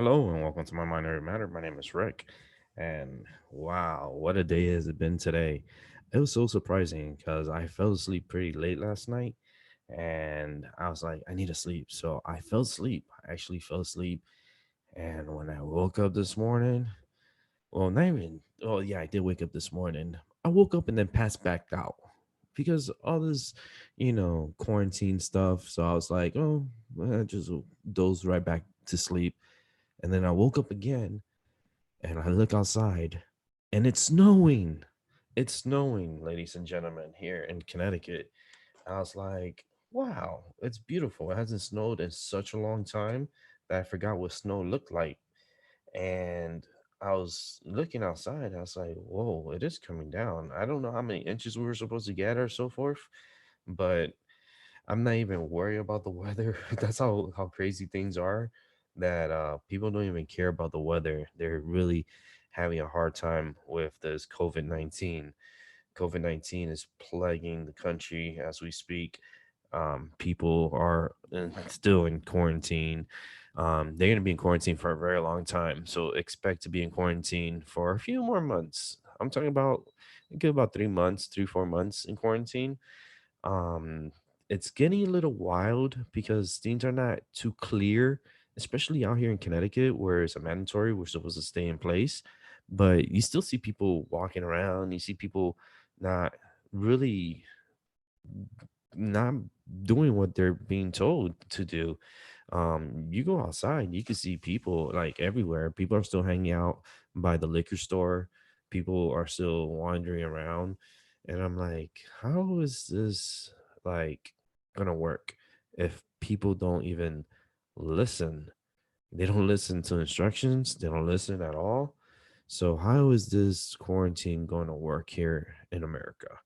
Hello and welcome to my Minority Matter. My name is Rick, and wow, what a day has it been today! It was so surprising because I fell asleep pretty late last night, and I was like, I need to sleep, so I fell asleep. I actually fell asleep, and when I woke up this morning, well, not even. Oh yeah, I did wake up this morning. I woke up and then passed back out because all this, quarantine stuff. So I was like, oh, I just dozed right back to sleep. And then I woke up again and I look outside and it's snowing. It's snowing, ladies and gentlemen, here in Connecticut. I was like, wow, it's beautiful. It hasn't snowed in such a long time that I forgot what snow looked like. And I was looking outside. I was like, whoa, it is coming down. I don't know how many inches we were supposed to get or so forth, but I'm not even worried about the weather. That's how crazy things are that people don't even care about the weather. They're really having a hard time with this COVID-19. COVID-19 is plaguing the country as we speak. People are still in quarantine. They're going to be in quarantine for a very long time. So expect to be in quarantine for a few more months. I'm talking about a good about 3 months, 3, 4 months in quarantine. um it's getting a little wild because things are not too clear, especially out here in Connecticut where it's a mandatory, we're supposed to stay in place, but you still see people walking around, you see people not really not doing what they're being told to do. You go outside, you can see people like everywhere. People are still hanging out by the liquor store. People are still wandering around. And I'm like, how is this like gonna work if people don't even listen? They don't listen to instructions, they don't listen at all. So how is this quarantine going to work here in America?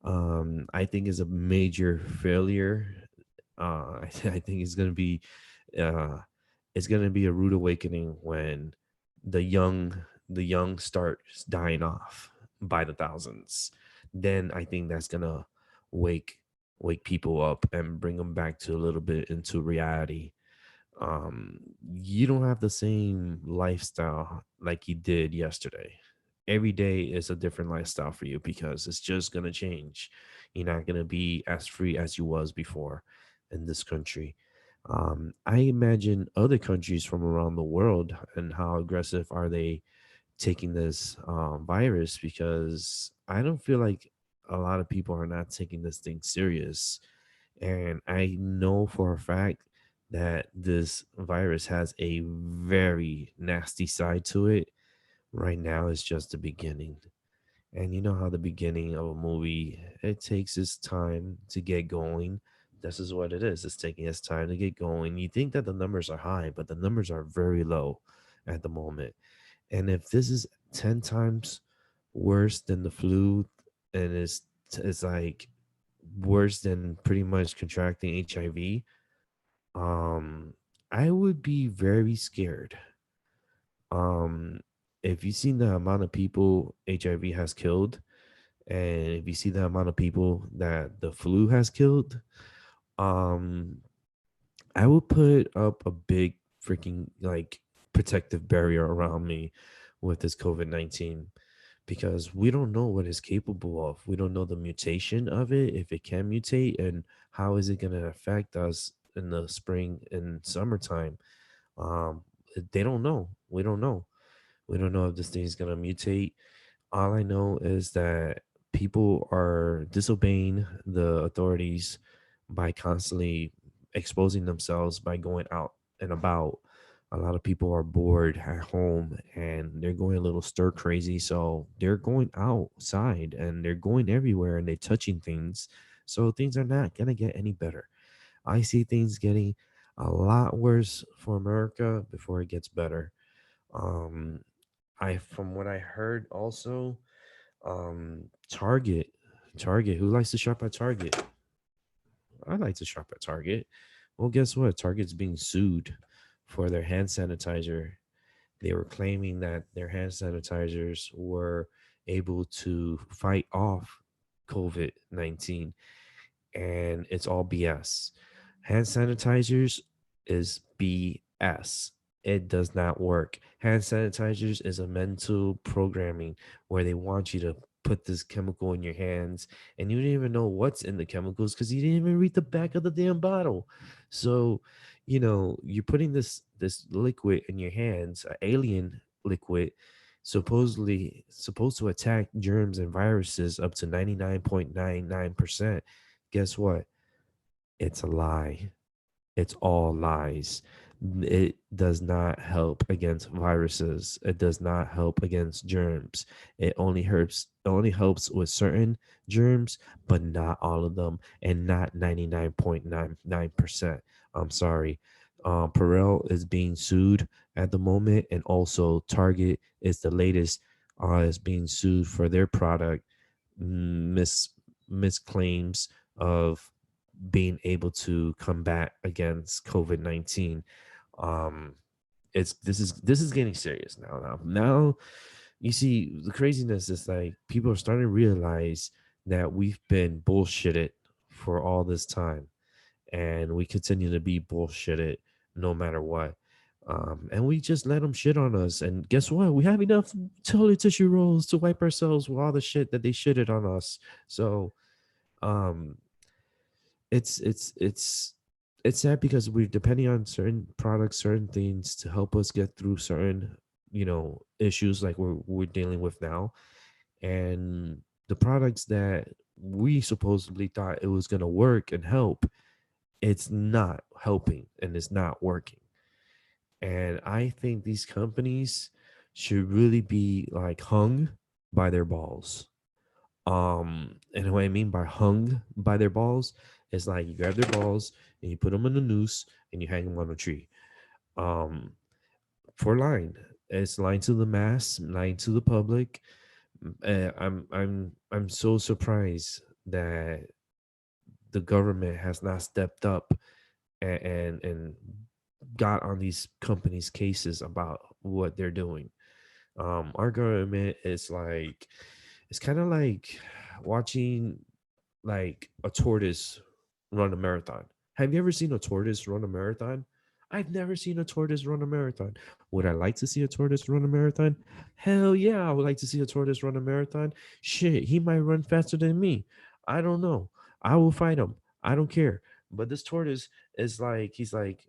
I think is a major failure. I think uh, it's gonna be a rude awakening when the young the young start dying off by the thousands. Then I think that's gonna wake wake people up and bring them back to a little bit into reality. You don't have the same lifestyle like you did yesterday. Every day is a different lifestyle for you because it's just going to change. You're not going to be as free as you was before in this country. I imagine other countries from around the world and how aggressive are they taking this virus, because I don't feel like a lot of people are not taking this thing serious. And I know for a fact that this virus has a very nasty side to it. Right now, it's just the beginning. And you know how the beginning of a movie, it takes its time to get going. This is what it is. It's taking its time to get going. You think that the numbers are high, but the numbers are very low at the moment. And if this is 10 times worse than the flu, and it's like worse than pretty much contracting HIV, um, I would be very scared. Um, if you seen the amount of people HIV has killed, and if you see the amount of people that the flu has killed, um, I would put up a big freaking like protective barrier around me with this COVID-19, because we don't know what it's capable of. We don't know the mutation of it, if it can mutate, and how is it going to affect us in the spring and summertime. Um, they don't know. We don't know. We don't know if this thing is going to mutate. All I know is that people are disobeying the authorities by constantly exposing themselves by going out and about. A lot of people are bored at home and they're going a little stir crazy. So they're going outside and they're going everywhere and they're touching things. So things are not going to get any better. I see things getting a lot worse for America before it gets better. Um, from what I heard also, Target, Target. Who likes to shop at Target? I like to shop at Target. Well, guess what? Target's being sued for their hand sanitizer. They were claiming that their hand sanitizers were able to fight off COVID-19, and it's all BS. Hand sanitizers is BS. It does not work. Hand sanitizers is a mental programming where they want you to put this chemical in your hands and you didn't even know what's in the chemicals because you didn't even read the back of the damn bottle. So, you're putting this liquid in your hands, an alien liquid, supposedly supposed to attack germs and viruses up to 99.99%. Guess what? It's a lie. It's all lies. It does not help against viruses. It does not help against germs. It only helps with certain germs, but not all of them, and not 99.99%. I'm sorry. Perel is being sued at the moment, and also Target is the latest is being sued for their product mis misclaims of being able to combat against COVID-19. Um, it's this is getting serious now. Now, you see, the craziness is like people are starting to realize that we've been bullshitted for all this time, and we continue to be bullshitted no matter what. And we just let them shit on us. And guess what? We have enough toilet tissue rolls to wipe ourselves with all the shit that they shitted on us. So, um, it's it's sad because we're depending on certain products, certain things to help us get through certain issues like we're dealing with now, and the products that we supposedly thought it was going to work and help, it's not helping and it's not working. And I think these companies should really be like hung by their balls. And what I mean by hung by their balls is like you grab their balls and you put them in a noose and you hang them on a tree. Um, for lying, it's lying to the mass, lying to the public. I'm so surprised that the government has not stepped up and got on these companies' cases about what they're doing. Our government is like, it's kind of like watching like a tortoise run a marathon. Have you ever seen a tortoise run a marathon? I've never seen a tortoise run a marathon. Would I like to see a tortoise run a marathon? Hell yeah, I would like to see a tortoise run a marathon. Shit, he might run faster than me. I don't know. I will fight him. I don't care. But this tortoise is like, he's like,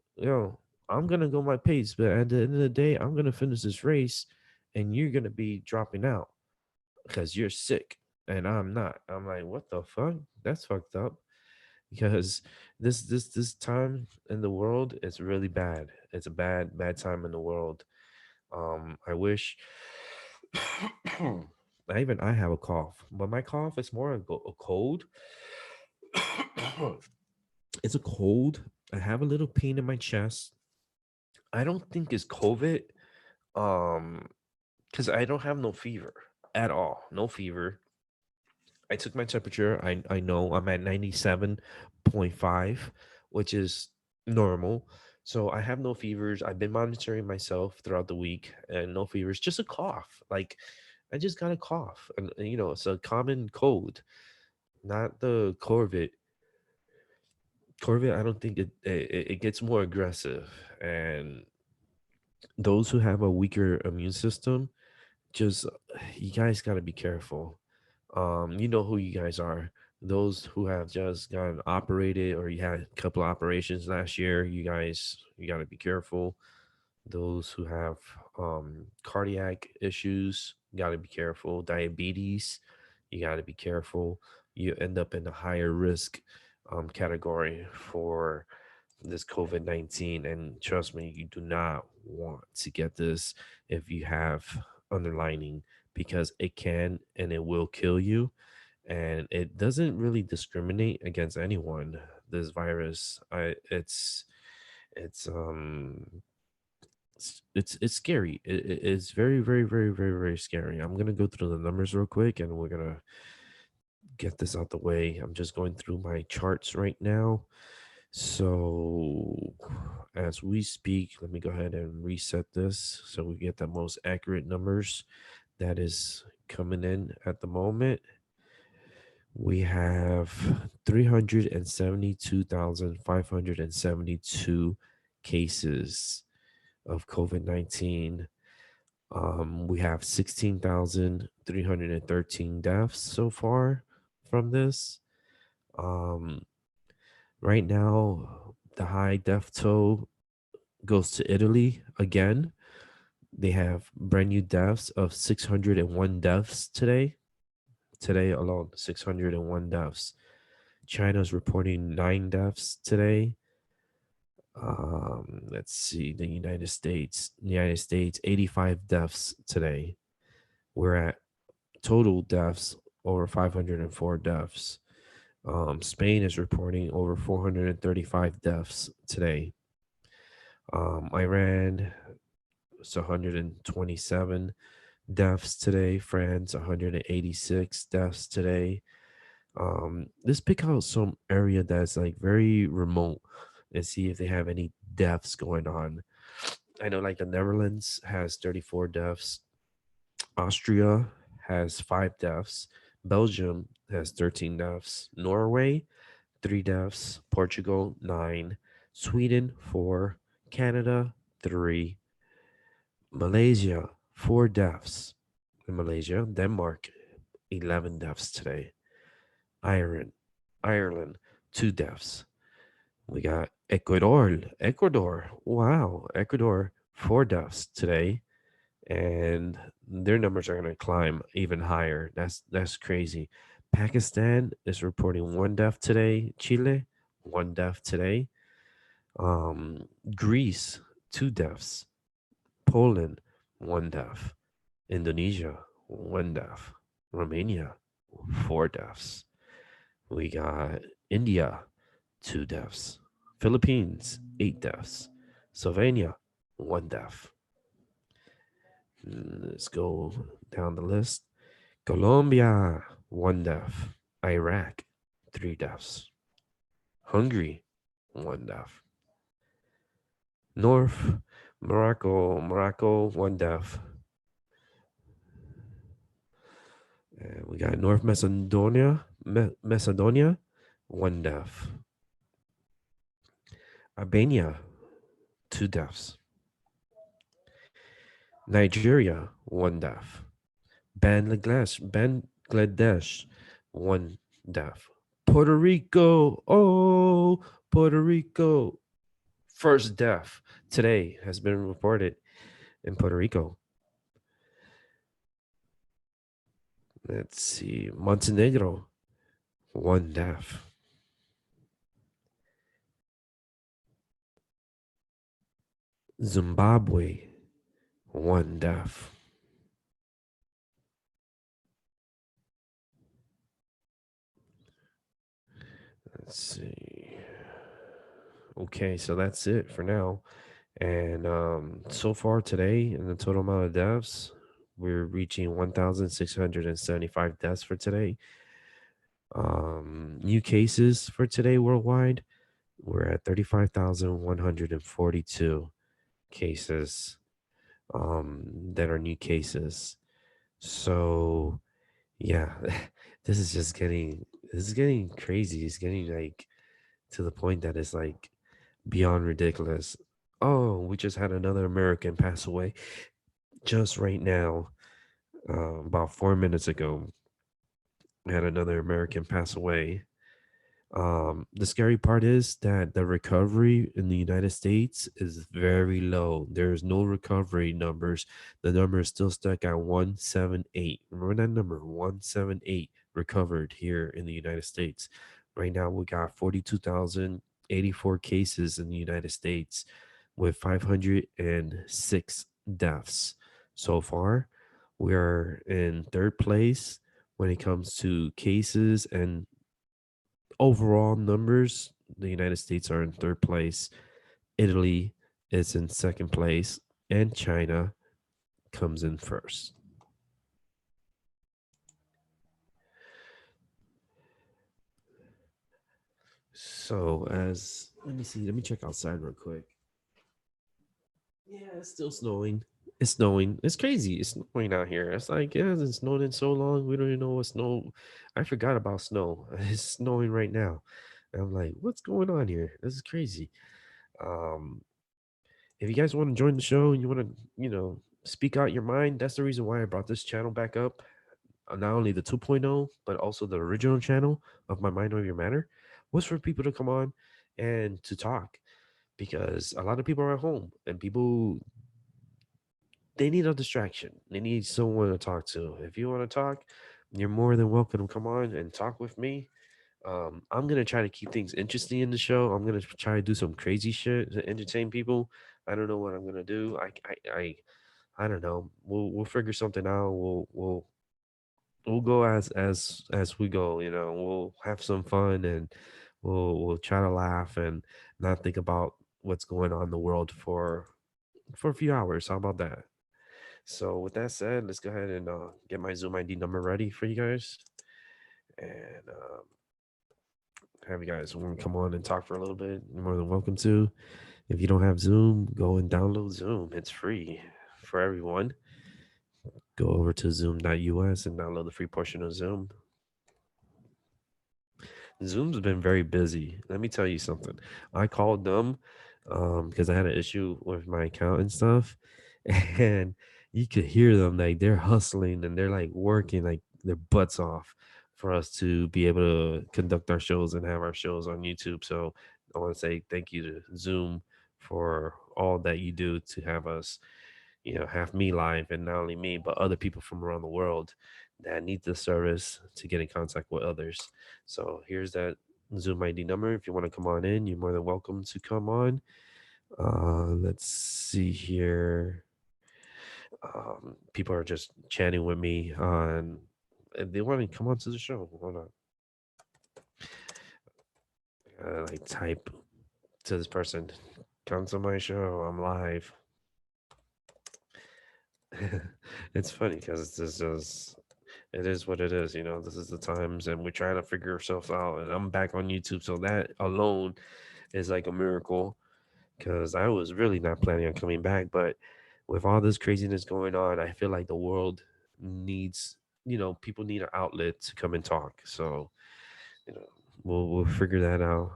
I'm gonna go my pace, but at the end of the day, I'm gonna finish this race, and you're gonna be dropping out because you're sick and I'm not. I'm like, what the fuck? That's fucked up. Because this time in the world is really bad. It's a bad time in the world. I wish I have a cough, but my cough is more a cold. It's a cold. I have a little pain in my chest. I don't think it's COVID. Um, because I don't have no fever at all. No fever. I took my temperature. I know I'm at 97.5, which is normal. So I have no fevers. I've been monitoring myself throughout the week and no fevers, just a cough. Like I just got a cough. And it's a common cold, not the Corvid. Corvid, I don't think it gets more aggressive. And those who have a weaker immune system, just you guys got to be careful. You know who you guys are. Those who have just gotten operated or you had a couple of operations last year, you got to be careful. Those who have cardiac issues, got to be careful. Diabetes, you got to be careful. You end up in a higher risk category for this COVID 19. And trust me, you do not want to get this if you have underlining, because it can and it will kill you. And it doesn't really discriminate against anyone. This virus, it's it's scary. It's very, very, very, very, very scary. I'm gonna go through the numbers real quick, and we're gonna get this out the way. I'm just going through my charts right now. So, as we speak, let me go ahead and reset this so we get the most accurate numbers that is coming in at the moment. We have 372,572 cases of COVID 19. We have 16,313 deaths so far from this. Um, right now, the high death toll goes to Italy again. They have brand new deaths of 601 deaths today. Today alone, 601 deaths. China's reporting 9 deaths today. Let's see, the United States, 85 deaths today. We're at total deaths over 504 deaths. Spain is reporting over 435 deaths today. Iran, it's 127 deaths today. France, 186 deaths today. Let's pick out some area that's like very remote and see if they have any deaths going on. I know like the Netherlands has 34 deaths. Austria has 5 deaths. Belgium has 13 deaths. Norway, 3 deaths. Portugal, 9. Sweden, 4. Canada, 3. Malaysia, 4 deaths. In Malaysia, Denmark, 11 deaths today. Ireland, Ireland, 2 deaths. We got Ecuador. Wow, Ecuador, 4 deaths today, and their numbers are going to climb even higher. That's crazy. Pakistan is reporting 1 death today. Chile, 1 death today. Greece, 2 deaths. Poland, 1 death. Indonesia, 1 death. Romania, 4 deaths. We got India, 2 deaths. Philippines, 8 deaths. Slovenia, 1 death. Let's go down the list. Colombia, 1 death. Iraq, 3 deaths. Hungary, 1 death. North Morocco, 1 death. We got North Macedonia, 1 death. Albania, 2 deaths. Nigeria, 1 death. Bangladesh, 1 death. Puerto Rico, oh, Puerto Rico. First death today has been reported in Puerto Rico. Let's see. Montenegro, 1 death. Zimbabwe, 1 death. Let's see. Okay, so that's it for now. And so far today, in the total amount of deaths, we're reaching 1,675 deaths for today. New cases for today worldwide, we're at 35,142 cases that are new cases. So, yeah, this is getting crazy. It's getting like to the point that it's like beyond ridiculous. Oh, we just had another American pass away just right now. About 4 minutes ago, we had another American pass away. The scary part is that the recovery in the United States is very low. There's no recovery numbers. The number is still stuck at 178. Remember that number, 178 recovered here in the United States. Right now, we got 42,084 cases in the United States with 506 deaths so far. We are in third place when it comes to cases and overall numbers. The United States are in third place. Italy is in second place, and China comes in first. So, as let me see, let me check outside real quick. Yeah, it's still snowing. It's snowing. It's crazy. It's snowing out here. It's like it hasn't snowed in so long. We don't even know what snow. I forgot about snow. It's snowing right now. And I'm like, what's going on here? This is crazy. Um, If you guys want to join the show and you want to, speak out your mind, that's the reason why I brought this channel back up. Not only the 2.0, but also the original channel of My Mind Over Your Matter was for people to come on and to talk, because a lot of people are at home and people, they need a distraction. They need someone to talk to. If you want to talk, you're more than welcome to come on and talk with me. I'm gonna try to keep things interesting in the show. I'm gonna try to do some crazy shit to entertain people. I don't know what I'm gonna do. I don't know. We'll figure something out. We'll go as we go. We'll have some fun, and we'll try to laugh and not think about what's going on in the world for a few hours. How about that? So with that said, let's go ahead and get my Zoom ID number ready for you guys, and have you guys want to come on and talk for a little bit. You're more than welcome to. If you don't have Zoom, go and download Zoom. It's free for everyone. Go over to zoom.us and download the free portion of Zoom. Zoom's been very busy. Let me tell you something. I called them because I had an issue with my account and stuff, and you could hear them like they're hustling and they're like working like their butts off for us to be able to conduct our shows and have our shows on YouTube. So I want to say thank you to Zoom for all that you do to have us, have me live, and not only me, but other people from around the world that need the service to get in contact with others. So here's that Zoom ID number. If you want to come on in, you're more than welcome to come on. Let's see here. People are just chatting with me on. They want to come on to the show. Hold on. Like type to this person. Come to my show. I'm live. It's funny because this is it is what it is. This is the times, and we're trying to figure ourselves out. And I'm back on YouTube, so that alone is like a miracle, because I was really not planning on coming back. But with all this craziness going on, I feel like the world needs, people need an outlet to come and talk. So, you know, we'll figure that out.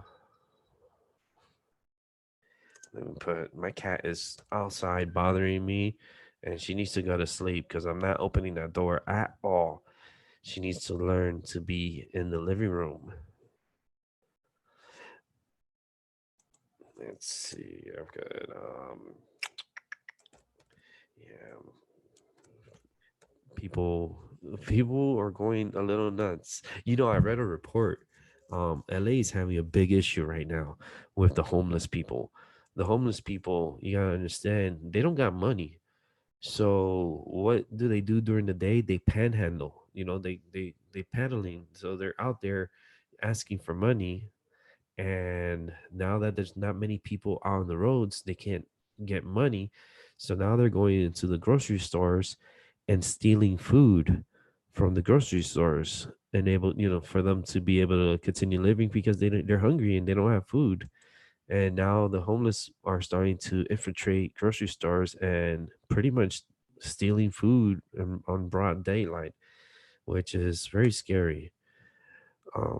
Let me put my cat is outside bothering me, and she needs to go to sleep because I'm not opening that door at all. She needs to learn to be in the living room. Let's see. I've got yeah, people people are going a little nuts. I read a report. LA is having a big issue right now with the homeless people. The homeless people, you gotta understand, they don't got money. So what do they do during the day? They panhandle. They paddling. So they're out there asking for money. And now that there's not many people out on the roads, they can't get money. So now they're going into the grocery stores and stealing food from the grocery stores, and able, for them to be able to continue living, because they're hungry and they don't have food. And now the homeless are starting to infiltrate grocery stores and pretty much stealing food on broad daylight, which is very scary.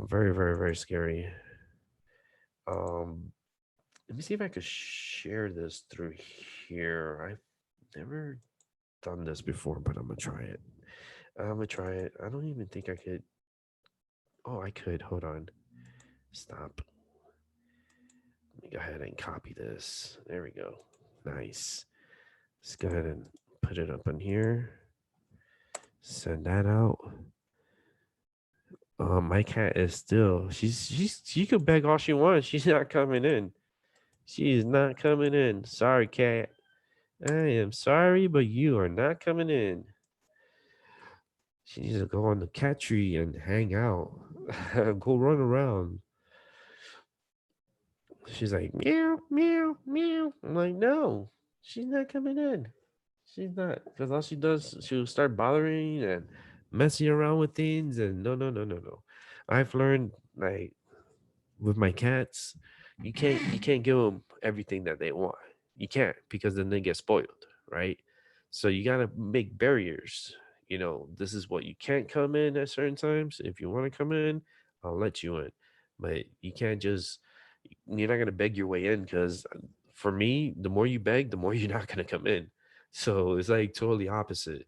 Very, very, very scary. Um, Let me see if I could share this through here. I've never done this before, but I'm gonna try it. I'm gonna try it. I don't even think I could. Oh, I could. Hold on. Stop. Let me go ahead and copy this. There we go. Nice. Let's go ahead and put it up in here. Send that out. My cat is still. She could beg all she wants. She's not coming in. She is not coming in. Sorry, cat. I am sorry, but you are not coming in. She needs to go on the cat tree and hang out. Go run around. She's like, meow, meow, meow. I'm like, no, she's not coming in. She's not. Because all she does, she'll start bothering and messing around with things. And no, no, no, no, no. I've learned, like, with my cats, you can't give them everything that they want. You can't, because then they get spoiled, right? So you gotta make barriers. This is what you can't come in at certain times. If you want to come in, I'll let you in, but you can't just. You're not gonna beg your way in, because for me, the more you beg, the more you're not gonna come in. So it's like totally opposite.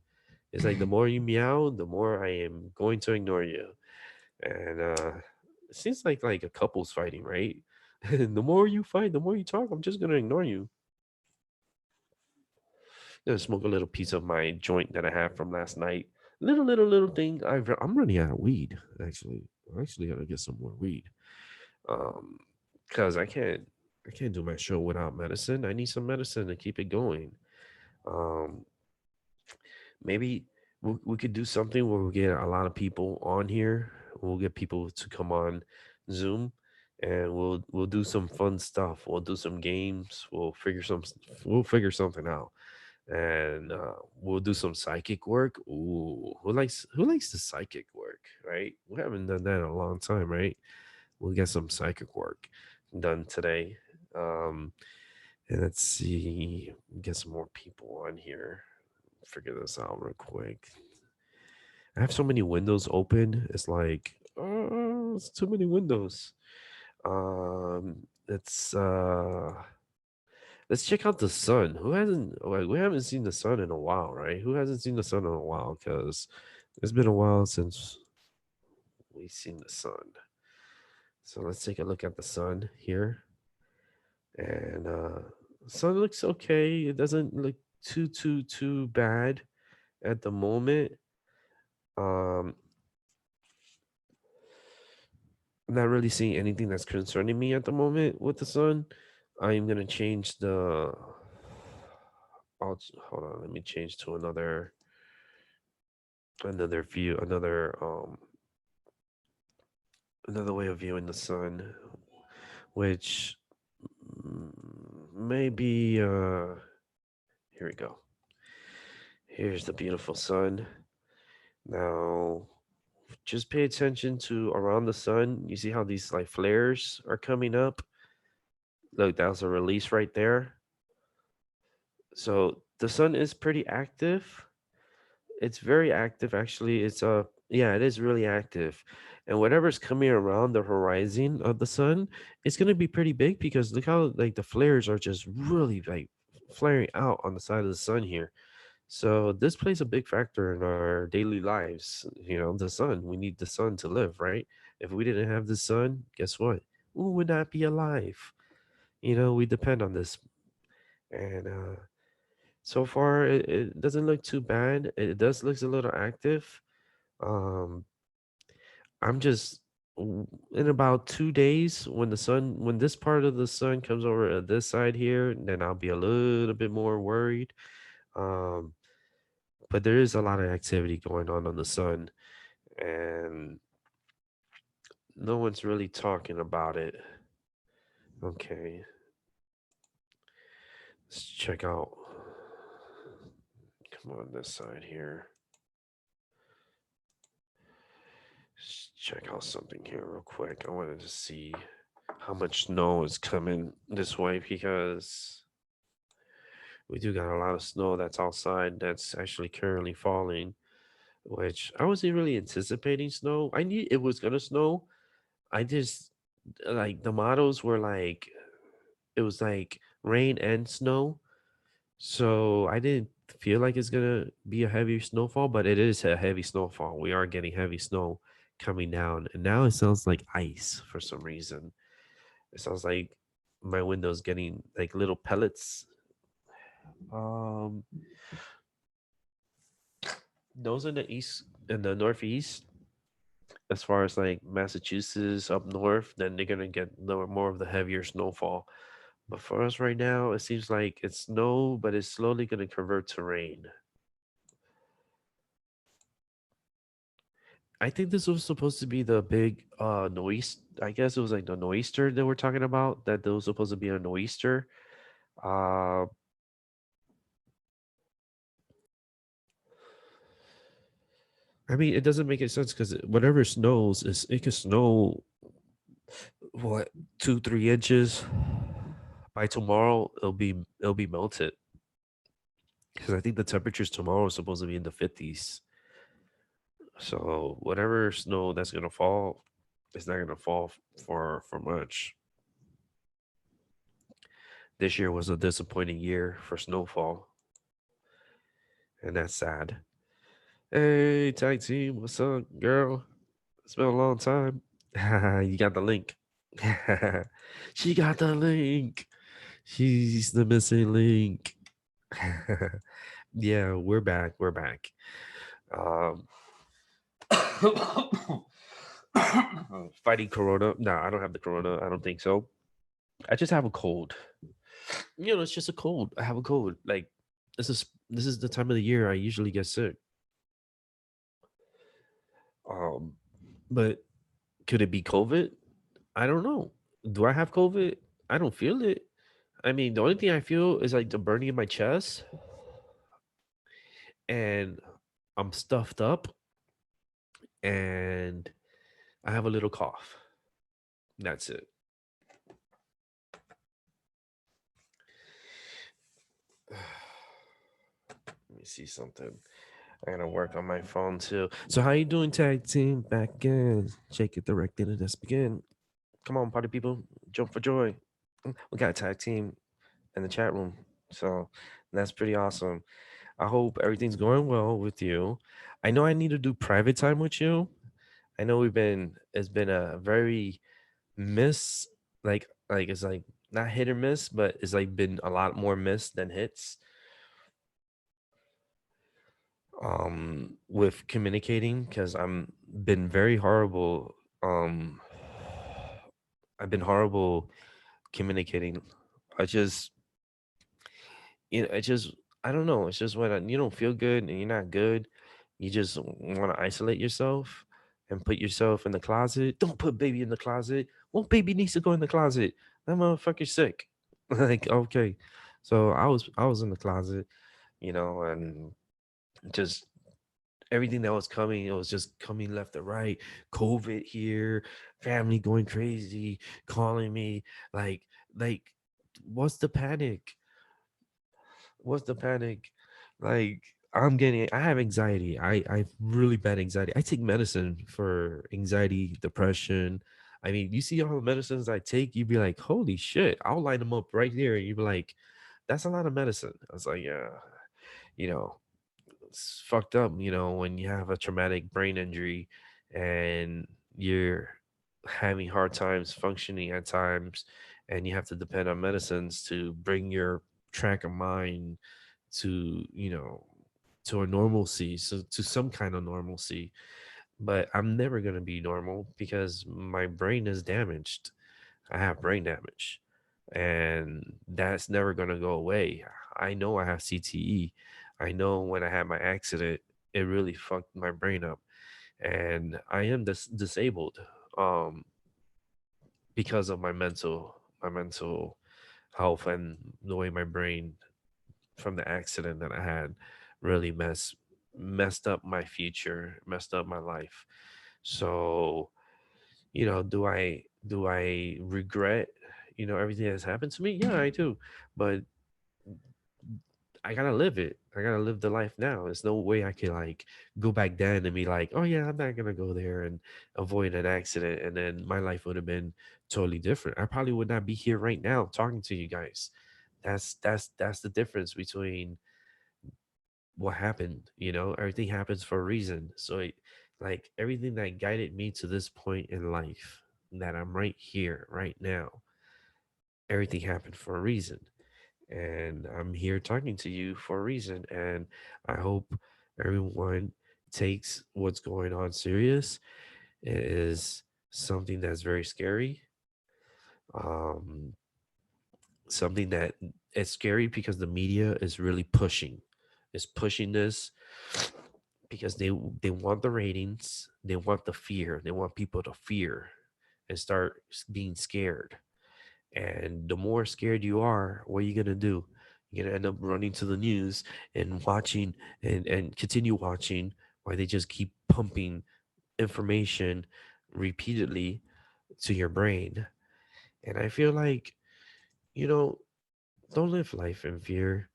It's like the more you meow, the more I am going to ignore you. And it seems like a couple's fighting, right? And the more you fight, the more you talk, I'm just gonna ignore you. Gonna smoke a little piece of my joint that I have from last night. Little thing. I'm running out of weed. Actually, I actually gotta get some more weed. Um, because I can't do my show without medicine. I need some medicine to keep it going. Um, maybe we could do something where we get a lot of people on here. We'll get people to come on Zoom, and we'll do some fun stuff. We'll do some games. We'll figure something out, and we'll do some psychic work. Ooh, who likes the psychic work, right? We haven't done that in a long time, right? We'll get some psychic work done today. Um, and let's see, get some more people on here. Figure this out real quick. I have so many windows open. It's like, oh, it's too many windows. Let's check out the sun. Who hasn't like we haven't seen the sun in a while, right? Who hasn't seen the sun in a while? Because it's been a while since we've seen the sun. So let's take a look at the sun here. And sun looks okay. It doesn't look too bad at the moment. Um, I'm not really seeing anything that's concerning me at the moment with the sun. I'm gonna change the. Hold on. Let me change to another view, another way of viewing the sun, which maybe here we go. Here's the beautiful sun. Now, just pay attention to around the sun. You see how these like flares are coming up? Look, that was a release right there. So the sun is pretty active. It's very active actually. It is really active. And whatever's coming around the horizon of the sun, it's gonna be pretty big because look how like the flares are just really like flaring out on the side of the sun here. So this plays a big factor in our daily lives. You know, the sun. We need the sun to live, right? If we didn't have the sun, guess what? We would not be alive. You know, we depend on this. And so far, it doesn't look too bad. It does looks a little active. Um, I'm just in about 2 days when this part of the sun comes over this side here, then I'll be a little bit more worried. Um, but there is a lot of activity going on the sun, and no one's really talking about it. Okay, let's check out. Come on, this side here. Let's check out something here real quick. I wanted to see how much snow is coming this way because we do got a lot of snow that's outside that's actually currently falling, which I wasn't really anticipating snow. I knew it was gonna snow. I just like the models were like it was like rain and snow. So I didn't feel like it's gonna be a heavy snowfall, but it is a heavy snowfall. We are getting heavy snow coming down, and now it sounds like ice for some reason. It sounds like my window's getting like little pellets. Um, those in the east in the northeast, as far as like Massachusetts up north, then they're gonna get more of the heavier snowfall. But for us right now, it seems like it's snow, but it's slowly gonna convert to rain. I think this was supposed to be the big noise. I guess it was like the noister that we're talking about. That there was supposed to be a noister. Uh, I mean, it doesn't make any sense because whatever snows is it could snow what 2 3 inches by tomorrow. It'll be melted because I think the temperatures tomorrow is supposed to be in the 50s. So whatever snow that's gonna fall, it's not gonna fall for much. This year was a disappointing year for snowfall, and that's sad. Hey, tag team, what's up, girl? It's been a long time. You got the link. She got the link. She's the missing link. Yeah, we're back. We're back. Um, fighting Corona. No, I don't have the Corona. I don't think so. I just have a cold. It's just a cold. I have a cold. Like this is the time of the year I usually get sick. Um, but could it be COVID? I don't know. Do I have COVID? I don't feel it. I mean, the only thing I feel is like the burning in my chest, and I'm stuffed up, and I have a little cough. That's it. Let me see something. I gotta work on my phone too. So how you doing, tag team? Back again. Shake it directed and let's begin. Come on, party people, jump for joy. We got a tag team in the chat room, so that's pretty awesome. I hope everything's going well with you. I know I need to do private time with you. I know it's been a very miss, like it's like not hit or miss, but it's like been a lot more miss than hits. With communicating because I'm been very horrible. I've been horrible communicating. I just it just I don't know. It's just when you don't feel good and you're not good, you just want to isolate yourself and put yourself in the closet. Don't put baby in the closet. Well, baby needs to go in the closet. That motherfucker's sick. Like okay, so I was in the closet, and just everything that was coming, it was just coming left and right. COVID here, family going crazy, calling me like like what's the panic? What's the panic? Like I have anxiety. I have really bad anxiety. I take medicine for anxiety, depression. I mean, you see all the medicines I take, you'd be like, holy shit, I'll line them up right there. And you'd be like, that's a lot of medicine. I was like, yeah, you know, it's fucked up, when you have a traumatic brain injury and you're having hard times functioning at times and you have to depend on medicines to bring your track of mind to, to a normalcy, so to some kind of normalcy. But I'm never going to be normal because my brain is damaged. I have brain damage and that's never going to go away. I know I have CTE. I know when I had my accident, it really fucked my brain up and I am disabled um because of my mental health and the way my brain from the accident that I had really messed up my future, messed up my life. So, do I regret, everything that's happened to me? Yeah, I do. But I gotta live it. I gotta live the life now. There's no way I can like go back then and be like, oh yeah, I'm not gonna go there and avoid an accident, and then my life would have been totally different. I probably would not be here right now talking to you guys. That's the difference between what happened. Everything happens for a reason. So like everything that guided me to this point in life, that I'm right here right now, everything happened for a reason, and I'm here talking to you for a reason. And I hope everyone takes what's going on serious. It is something that's very scary. Um, Something that it's scary because the media is really pushing this because they want the ratings, they want the fear, they want people to fear and start being scared. And the more scared you are, what are you gonna do? You're gonna end up running to the news and watching and continue watching while they just keep pumping information repeatedly to your brain. And I feel like, you know, don't live life in fear.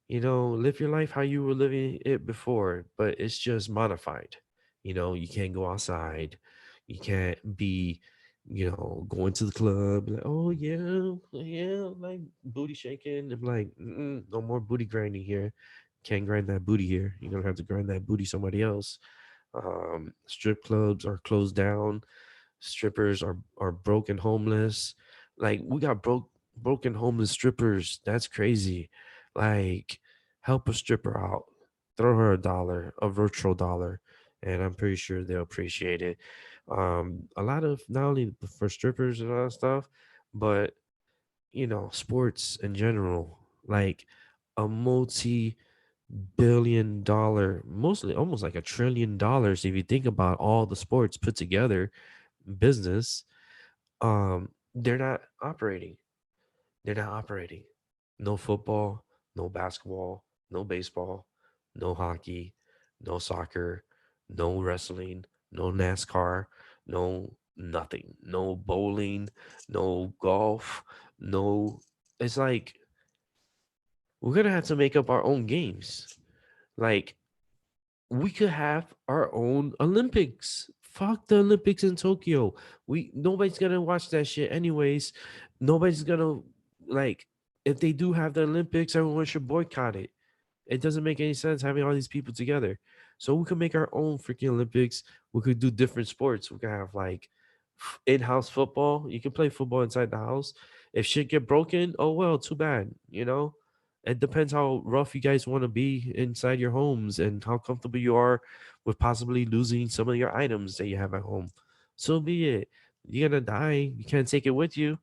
Live your life how you were living it before, but it's just modified. You can't go outside. You can't be going to the club, like, oh yeah, yeah, like booty shaking. I'm like, no more booty grinding here. Can't grind that booty here. You're gonna have to grind that booty somebody else. Strip clubs are closed down. Strippers are broken homeless. Like we got broken homeless strippers. That's crazy. Like help a stripper out. Throw her a dollar, a virtual dollar, and I'm pretty sure they'll appreciate it. A lot of not only for strippers and all that stuff, but sports in general, like a multi-billion-dollar, mostly almost like $1 trillion if you think about all the sports put together, business. They're not operating. They're not operating. No football, no basketball, no baseball, no hockey, no soccer, no wrestling, no NASCAR, no nothing, no bowling, no golf, no. It's like we're gonna have to make up our own games. Like we could have our own Olympics. Fuck the Olympics in Tokyo. Nobody's gonna watch that shit anyways. Nobody's gonna like if they do have the Olympics, everyone should boycott it. It doesn't make any sense having all these people together. So we could make our own freaking Olympics. We could do different sports. We could have like in-house football. You can play football inside the house. If shit get broken, oh well, too bad. It depends how rough you guys want to be inside your homes and how comfortable you are with possibly losing some of your items that you have at home. So be it. You're gonna die. You can't take it with you.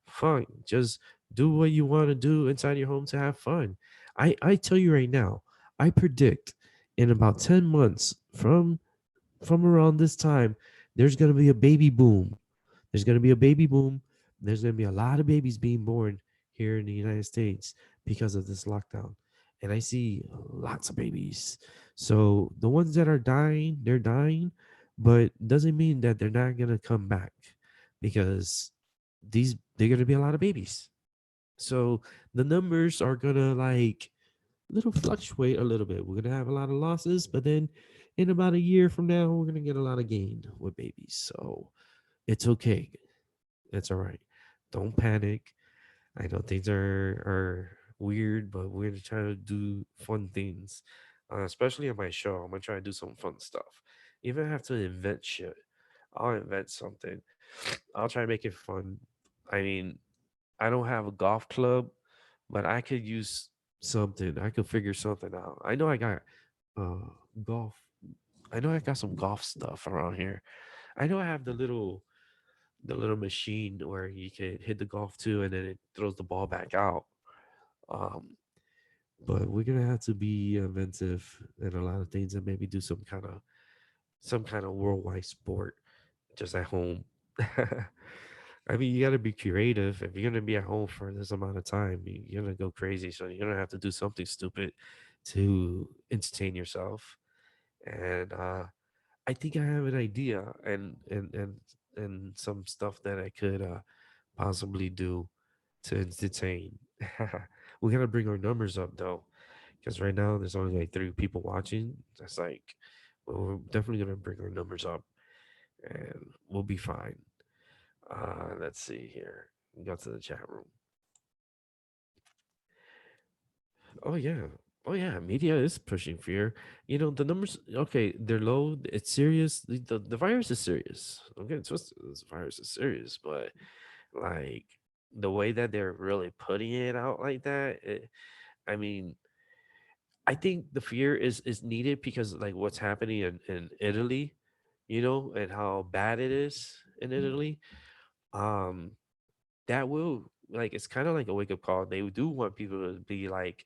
Fine. Just do what you want to do inside your home to have fun. I tell you right now, I predict in about 10 months from around this time, there's gonna be a baby boom. There's gonna be a baby boom. There's gonna be a lot of babies being born here in the United States because of this lockdown. And I see lots of babies. So the ones that are dying, they're dying, but doesn't mean that they're not gonna come back because they're gonna be a lot of babies. So the numbers are gonna like little fluctuate a little bit. We're gonna have a lot of losses, but then in about a year from now, we're gonna get a lot of gain with babies. So it's okay. It's all right. Don't panic. I know things are weird, but we're gonna try to do fun things. Especially on my show, I'm gonna try to do some fun stuff. Even if I have to invent shit, I'll invent something. I'll try to make it fun. I mean, I don't have a golf club, but I could use something. I could figure something out. I know I got uh golf. I know I got some golf stuff around here. I know I have the little machine where you can hit the golf too and then it throws the ball back out. Um but we're gonna have to be inventive in a lot of things and maybe do some kind of worldwide sport just at home. I mean, you got to be creative. If you're going to be at home for this amount of time, you're going to go crazy. So you're going to have to do something stupid to entertain yourself. And I think I have an idea and some stuff that I could possibly do to entertain. We got to bring our numbers up though, because right now there's only like 3 people watching. That's like, well, we're definitely going to bring our numbers up and we'll be fine. Let's see here. Go to the chat room. Oh yeah. Oh yeah. Media is pushing fear. The numbers. Okay, they're low. It's serious. The virus is serious. I'm getting twisted. This virus is serious, but like the way that they're really putting it out like that. I mean, I think the fear is needed because like what's happening in Italy, and how bad it is in Italy. Um, that will like it's kind of like a wake up call. They do want people to be like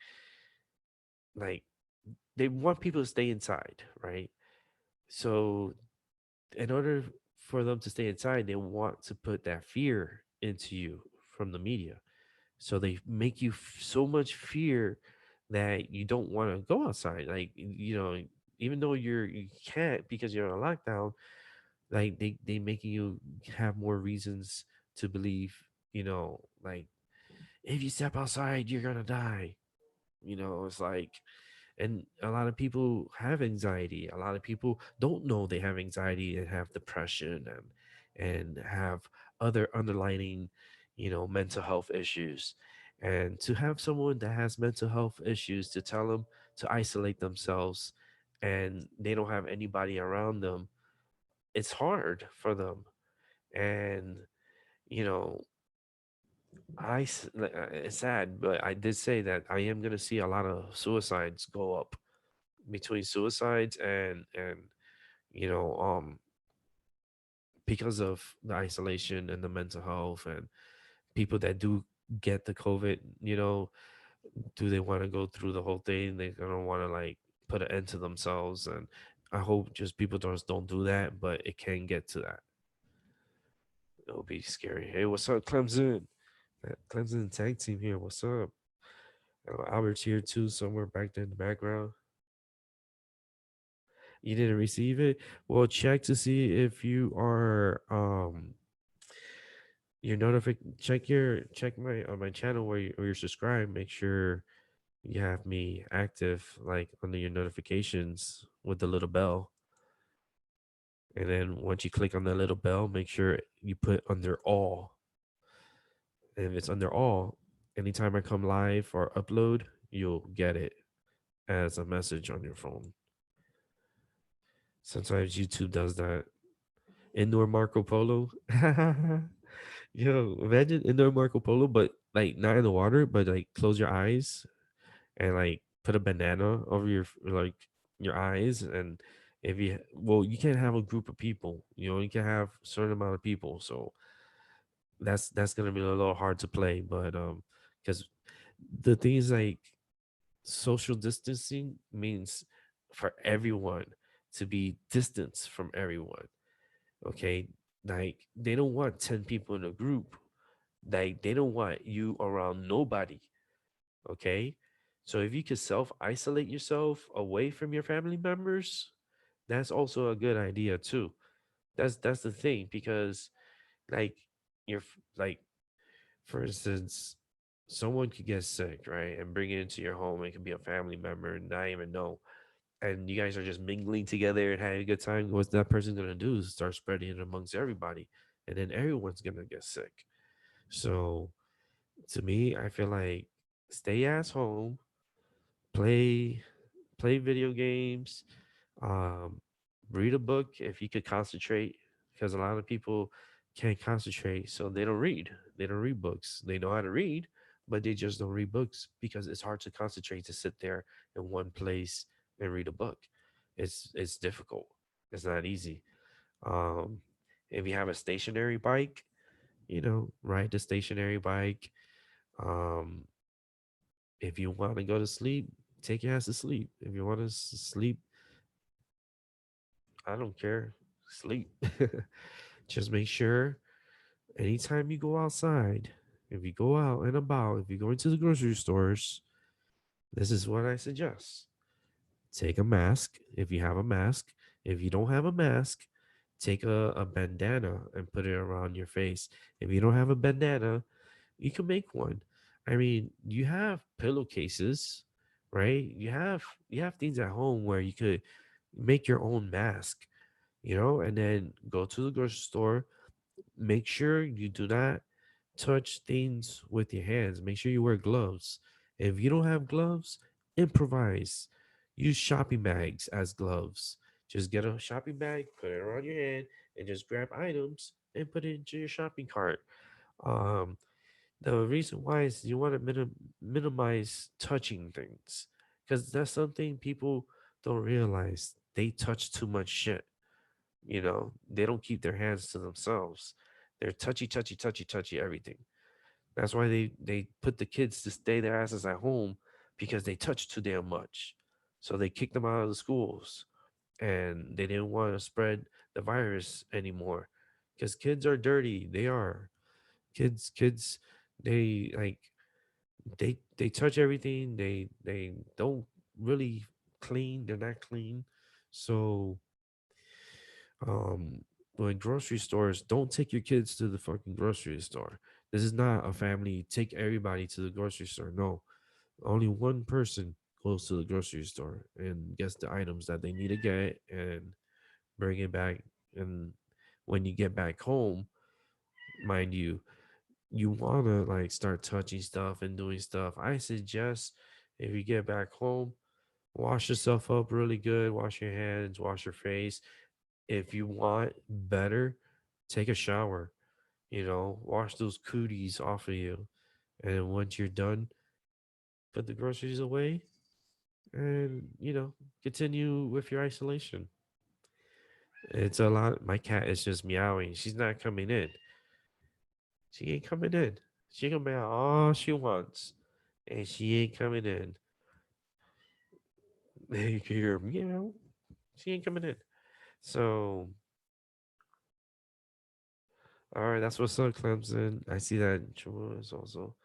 they want people to stay inside, right? So in order for them to stay inside, they want to put that fear into you from the media. So they make you so much fear that you don't want to go outside. Like even though you can't because you're on a lockdown, like they making you have more reasons to believe, like if you step outside, you're gonna die. It's like, and a lot of people have anxiety. A lot of people don't know they have anxiety and have depression and have other underlining, mental health issues. And to have someone that has mental health issues to tell them to isolate themselves and they don't have anybody around them, it's hard for them. And, you know, it's sad, but I did say that I am going to see a lot of suicides go up between suicides you know, um, because of the isolation and the mental health and people that do get the COVID, do they want to go through the whole thing? They're gonna want to like put an end to themselves, and I hope just people don't do that, but it can get to that. It'll be scary. Hey, what's up, Clemson? That Clemson tag team here. What's up? Albert's here too, somewhere back there in the background. You didn't receive it? Well, check to see if you are your notific check my on my channel where you're subscribed. Make sure you have me active like under your notifications with the little bell. And then once you click on that little bell, make sure you put under all. And if it's under all, anytime I come live or upload, you'll get it as a message on your phone. Sometimes YouTube does that. Indoor Marco Polo. Yo, imagine indoor Marco Polo, but like not in the water, but like close your eyes and like put a banana over like your eyes. And if you can't have a group of people, you can have a certain amount of people. So that's gonna be a little hard to play, but because the thing is like social distancing means for everyone to be distanced from everyone. Okay, like they don't want 10 people in a group. Like they don't want you around nobody. Okay, so if you could self isolate yourself away from your family members, that's also a good idea too. That's the thing, because like like, for instance, someone could get sick, right, and bring it into your home. It could be a family member and not even know, and you guys are just mingling together and having a good time. What that person gonna do is start spreading it amongst everybody, and then everyone's gonna get sick. So to me, I feel like stay at home, play play video games, um, read a book if you could concentrate, because a lot of people can't concentrate, so they don't read. They don't read books. They know how to read, but they just don't read books because it's hard to concentrate to sit there in one place and read a book. It's difficult. It's not easy. Um, if you have a stationary bike, ride the stationary bike. Um, if you want to go to sleep, take your ass to sleep. If you want to sleep, I don't care. Sleep. Just make sure anytime you go outside, if you go out and about, if you go into the grocery stores, this is what I suggest. Take a mask if you have a mask. If you don't have a mask, take a bandana and put it around your face. If you don't have a bandana, you can make one. I mean, you have pillowcases, right? You have things at home where you could make your own mask, and then go to the grocery store. Make sure you do not touch things with your hands. Make sure you wear gloves. If you don't have gloves, improvise. Use shopping bags as gloves. Just get a shopping bag, put it around your hand, and just grab items and put it into your shopping cart. Um, the reason why is you want to minimize touching things, because that's something people don't realize. They touch too much shit. They don't keep their hands to themselves. They're touchy, touchy, touchy, touchy everything. That's why they put the kids to stay their asses at home, because they touch too damn much. So they kicked them out of the schools, and they didn't want to spread the virus anymore, because kids are dirty. They are kids. They like they touch everything. They don't really clean. They're not clean. So um when grocery stores, don't take your kids to the fucking grocery store. This is not a family take everybody to the grocery store. No, only one person goes to the grocery store and gets the items that they need to get and bring it back. And when you get back home, mind you, you want to like start touching stuff and doing stuff. I suggest if you get back home, wash yourself up really good, wash your hands, wash your face. If you want better, take a shower, wash those cooties off of you. And once you're done, put the groceries away and, continue with your isolation. It's a lot. My cat is just meowing. She's not coming in. She ain't coming in. She can meow all she wants, and she ain't coming in. You can hear meow. She ain't coming in. So, all right, that's what's up, Clemson. I see that Jamal is also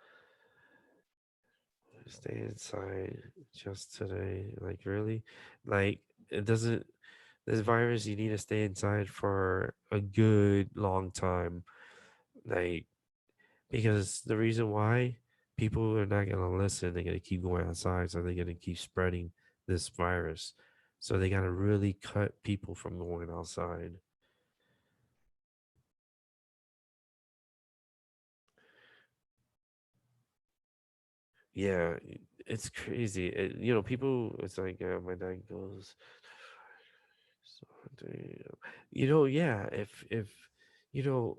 stay inside just today. Like, really? Like, it doesn't, this virus, you need to stay inside for a good long time. Like, because the reason why people are not going to listen, they're going to keep going outside. So they're going to keep spreading this virus. So they got to really cut people from going outside. Yeah, it's crazy. People, it's like, my dad goes, so, yeah, if, you know,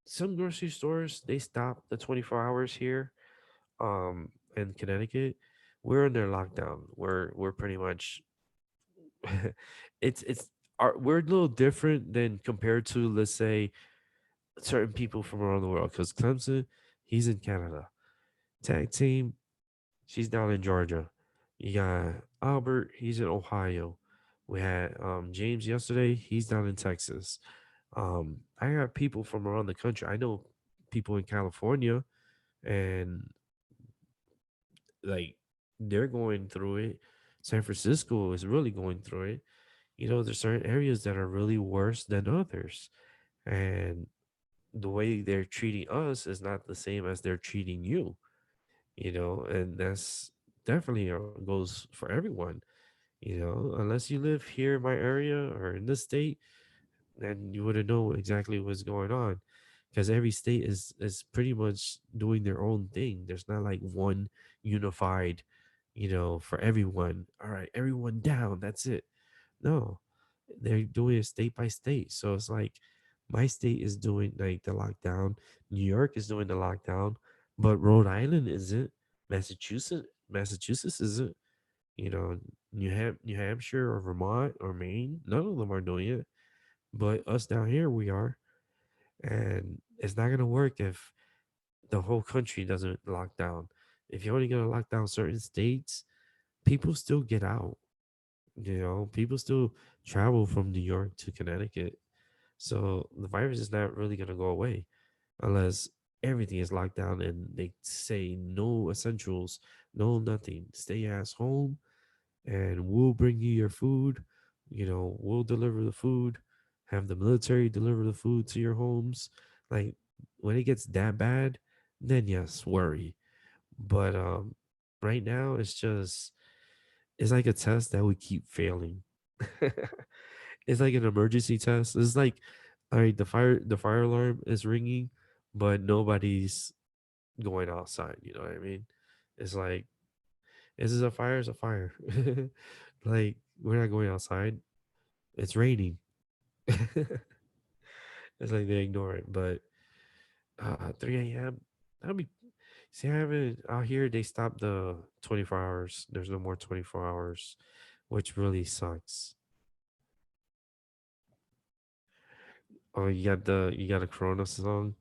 some grocery stores, they stop the 24 hours here, in Connecticut. We're under lockdown. We're pretty much, it's we're a little different than compared to, let's say, certain people from around the world. Because Clemson, he's in Canada. Tag team, she's down in Georgia. You got Albert, he's in Ohio. We had James yesterday, he's down in Texas. I got people from around the country. I know people in California, and like they're going through it. San Francisco is really going through it. There's certain areas that are really worse than others. And the way they're treating us is not the same as they're treating you, and that's definitely goes for everyone, unless you live here in my area or in this state, then you wouldn't know exactly what's going on, because every state is pretty much doing their own thing. There's not like one unified, for everyone. All right, everyone down, that's it. No, they're doing it state by state. So it's like my state is doing like the lockdown, New York is doing the lockdown, but Rhode Island isn't. Massachusetts isn't. You know, New Hampshire or Vermont or Maine, none of them are doing it. But us down here, we are, and it's not gonna work if the whole country doesn't lock down. If you're only gonna lock down certain states, people still get out. People still travel from New York to Connecticut. So the virus is not really gonna go away unless everything is locked down and they say no essentials, no nothing. Stay ass home, and we'll bring you your food. We'll deliver the food, have the military deliver the food to your homes. Like when it gets that bad, then yes, worry. But right now it's like a test that we keep failing. It's like an emergency test. It's like, all right, the fire alarm is ringing, but nobody's going outside. You know what I mean? It's like, is this a fire? It's a fire. Like, we're not going outside. It's raining. It's like they ignore it. But 3 a.m. That'll be. See, I haven't out here. They stopped the 24 hours. There's no more 24 hours, which really sucks. Oh, you got a Corona song.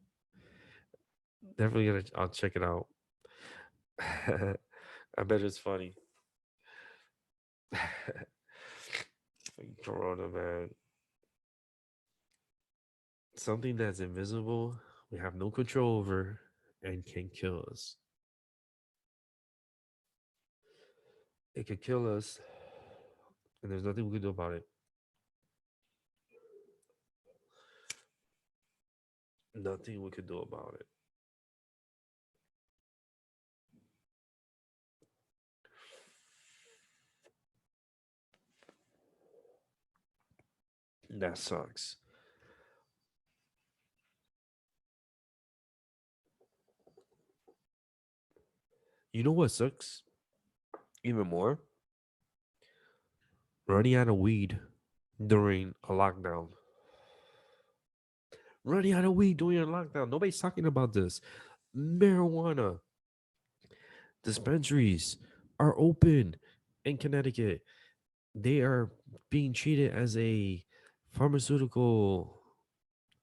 Definitely gonna. I'll check it out. I bet it's funny. Fucking Corona, man. Something that's invisible, we have no control over, and can kill us. It could kill us, and there's nothing we can do about it. Nothing we could do about it. That sucks. You know what sucks even more? Running out of weed during a lockdown. Running out of weed during a lockdown. Nobody's talking about this. Marijuana dispensaries are open in Connecticut. They are being treated as a pharmaceutical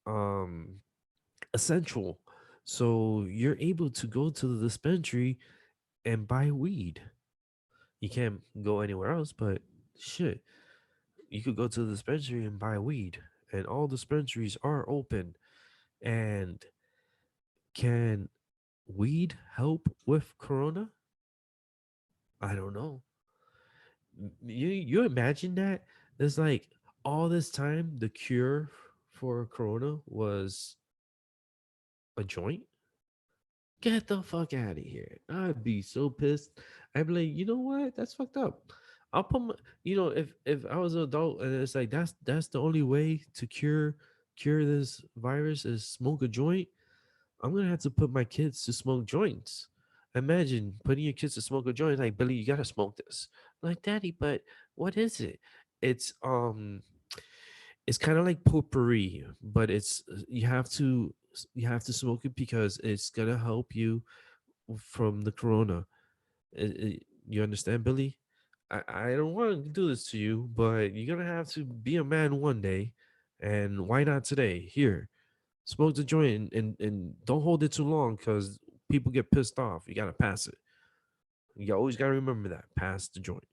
um essential. So you're able to go to the dispensary and buy weed. You can't go anywhere else, but shit, you could go to the dispensary and buy weed. And all dispensaries are open. And can weed help with corona? I don't know. You imagine that? It's like all this time the cure for corona was a joint. Get the fuck out of here. I'd be so pissed. I'd be like, you know what? That's fucked up. I'll put my, if I was an adult and it's like that's the only way to cure this virus is smoke a joint, I'm gonna have to put my kids to smoke joints. Imagine putting your kids to smoke a joint. Like, Billy, you gotta smoke this. I'm like, Daddy, but what is it? It's it's kind of like potpourri, but it's you have to smoke it because it's gonna help you from the corona. You understand, Billy? I don't want to do this to you, but you're gonna have to be a man one day, and why not today? Here, smoke the joint and don't hold it too long because people get pissed off. You gotta pass it. You always gotta remember that. Pass the joint.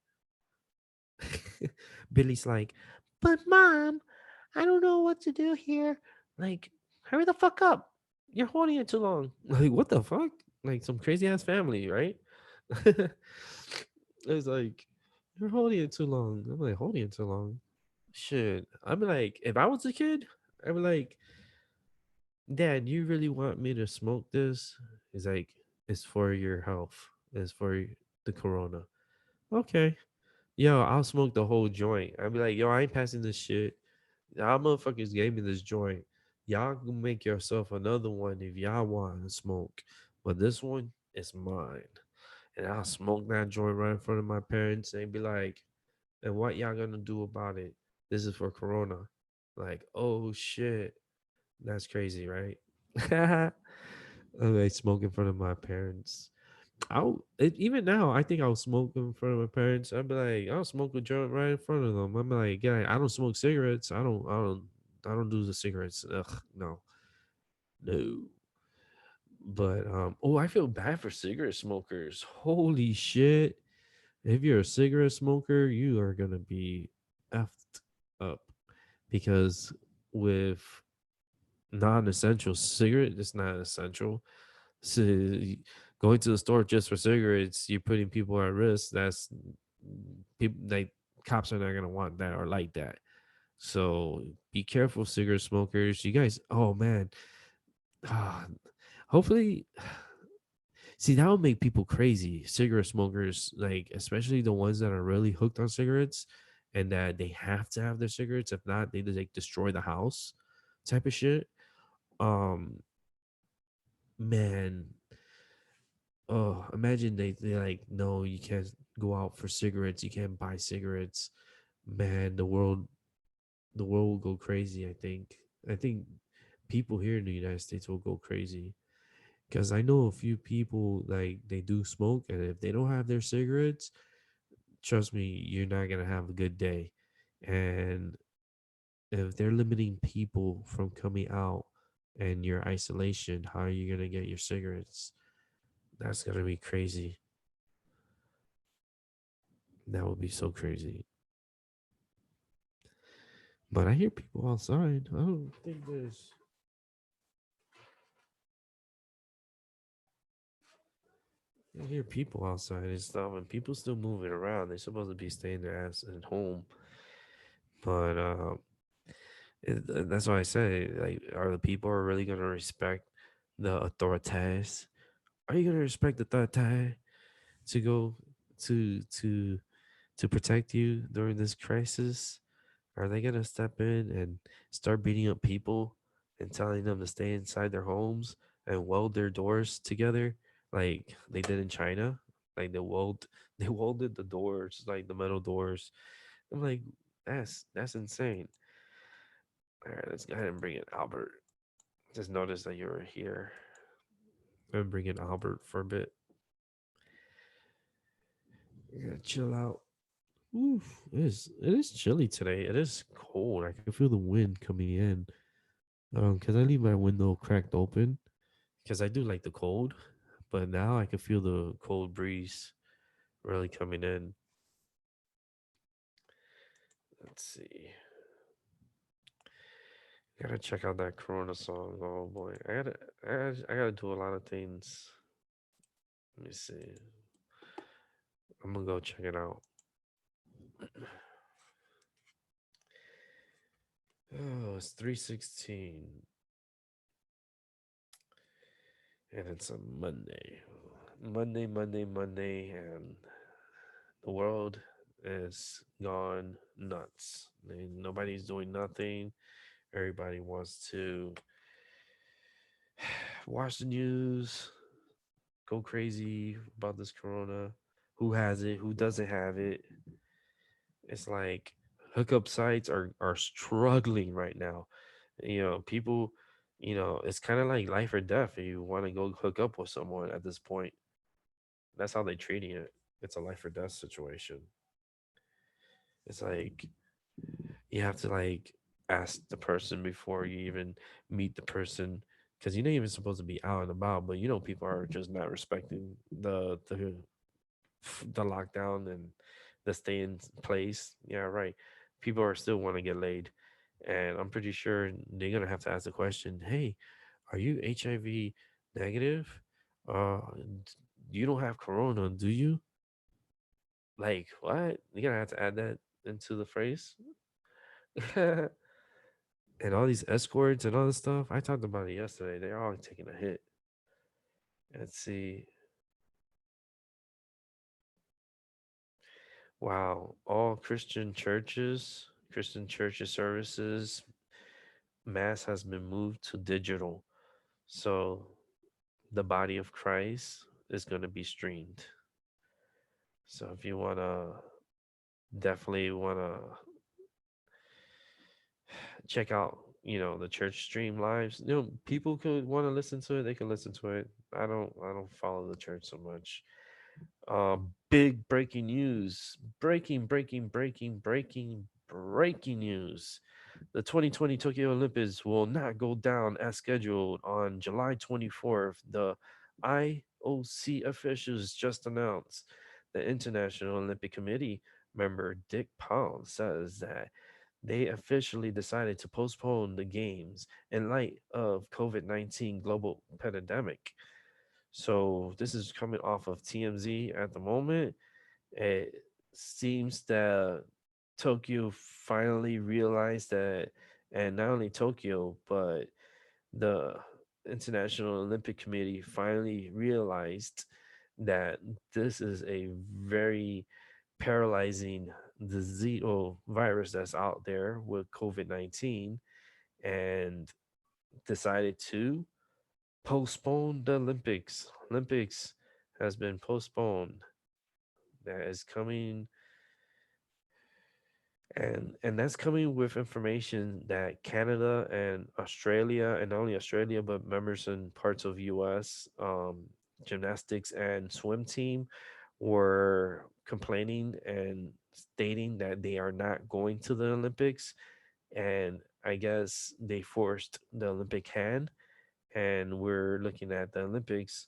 Billy's like, but mom, I don't know what to do here. Like, hurry the fuck up. You're holding it too long. Like, what the fuck? Like some crazy ass family, right? It's like, you're holding it too long. I'm like, holding it too long. Shit. I'm like, if I was a kid, I'd be like, Dad, you really want me to smoke this? He's like, it's for your health. It's for the corona. Okay. Yo, I'll smoke the whole joint. I'd be like, yo, I ain't passing this shit. Y'all motherfuckers gave me this joint. Y'all can make yourself another one if y'all want to smoke. But this one is mine. And I'll smoke that joint right in front of my parents and be like, and what y'all gonna do about it? This is for Corona. Like, oh shit. That's crazy, right? I smoke in front of my parents. Even now, I think I'll smoke in front of my parents. I'd be like, I'll smoke a joint right in front of them. I'm like, yeah, I don't smoke cigarettes. I don't do the cigarettes. Ugh, no, no. But oh, I feel bad for cigarette smokers. Holy shit! If you're a cigarette smoker, you are gonna be effed up because with non-essential cigarette, it's not essential. So going to the store just for cigarettes, you're putting people at risk. That's people like cops are not gonna want that or like that. So be careful, cigarette smokers. You guys, oh man, ah, hopefully, see that would make people crazy. Cigarette smokers, like especially the ones that are really hooked on cigarettes, and that they have to have their cigarettes. If not, they just like destroy the house, type of shit. Um, man, oh, imagine they like, no, you can't go out for cigarettes. You can't buy cigarettes. Man, the world will go crazy. I think people here in the United States will go crazy because I know a few people like they do smoke, and if they don't have their cigarettes, trust me, you're not gonna have a good day. And if they're limiting people from coming out and your isolation, how are you gonna get your cigarettes? That's gonna be crazy. That would be so crazy. But I hear people outside. I don't think I hear people outside and stuff, and people still moving around. They're supposed to be staying their ass at home. But that's why I say, like, are the people are really gonna respect the authorities? Are you gonna respect the authority to go to to to protect you during this crisis? Are they gonna step in and start beating up people and telling them to stay inside their homes and weld their doors together like they did in China? Like they welded the doors, like the metal doors. I'm like, that's insane. All right, let's go ahead and bring in Albert. Just noticed that you were here. I'm bringing Albert for a bit. You gotta chill out. Oof, it is chilly today. It is cold. I can feel the wind coming in. Cause I leave my window cracked open. Cause I do like the cold, but now I can feel the cold breeze really coming in. Let's see. Gotta check out that Corona song. Oh boy, I gotta do a lot of things. Let me see. I'm gonna go check it out. Oh, it's 3:16, and it's a Monday. Monday, and the world is gone nuts. Nobody's doing nothing. Everybody wants to watch the news, go crazy about this corona. Who has it? Who doesn't have it? It's like hookup sites are struggling right now. People, it's kind of like life or death. If you want to go hook up with someone at this point, that's how they're treating it. It's a life or death situation. It's like you have to like ask the person before you even meet the person because you're not even supposed to be out and about, but people are just not respecting the lockdown and the stay in place. Yeah, right. People are still want to get laid, and I'm pretty sure they're gonna have to ask the question, hey, are you HIV negative? You don't have corona, do you? Like, what? You're gonna have to add that into the phrase. And all these escorts and all this stuff. I talked about it yesterday. They're all taking a hit. Let's see. Wow. All Christian churches services, mass has been moved to digital. So the body of Christ is going to be streamed. So if you want to, definitely want to check out, the church stream lives. People could want to listen to it. They can listen to it. I don't follow the church so much. Big breaking news. Breaking news. The 2020 Tokyo Olympics will not go down as scheduled on July 24th. The IOC officials just announced. The International Olympic Committee member Dick Paul says that they officially decided to postpone the games in light of COVID-19 global pandemic. So this is coming off of TMZ at the moment. It seems that Tokyo finally realized that, and not only Tokyo, but the International Olympic Committee finally realized that this is a very paralyzing disease or virus that's out there with COVID-19, and decided to postpone the Olympics. Olympics has been postponed. That is coming, and that's coming with information that Canada and Australia, and not only Australia but members in parts of US, gymnastics and swim team were complaining and stating that they are not going to the Olympics, and I guess they forced the Olympic hand, and we're looking at the Olympics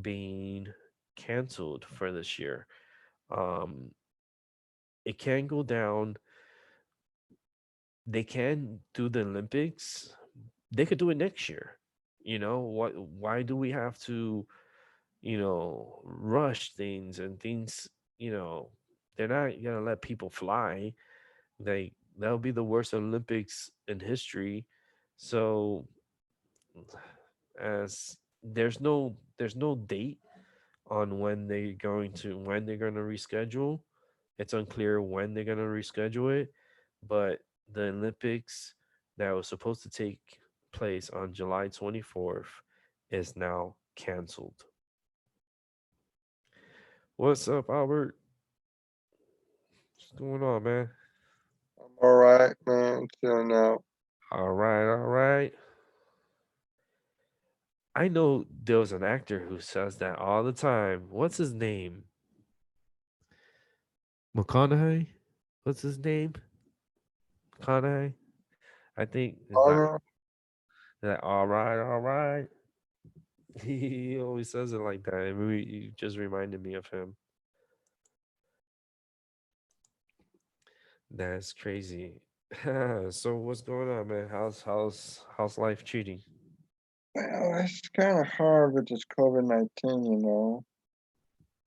being canceled for this year. Um, it can go down. They can do the Olympics. They could do it next year. What? Why do we have to, rush things and things? You know, they're not gonna let people fly. That'll be the worst Olympics in history. So, as there's no date on when they're going to reschedule. It's unclear when they're going to reschedule it, but the Olympics that was supposed to take place on July 24th is now canceled. What's up, Albert? What's going on, man? I'm all right, man. Chilling out. All right, all right. I know there was an actor who says that all the time. What's his name? McConaughey? What's his name? McConaughey? I think is Honor, that all right, all right. He always says it like that. You just reminded me of him. That's crazy. So what's going on, man? How's life treating? well, it's kind of hard with this COVID-19.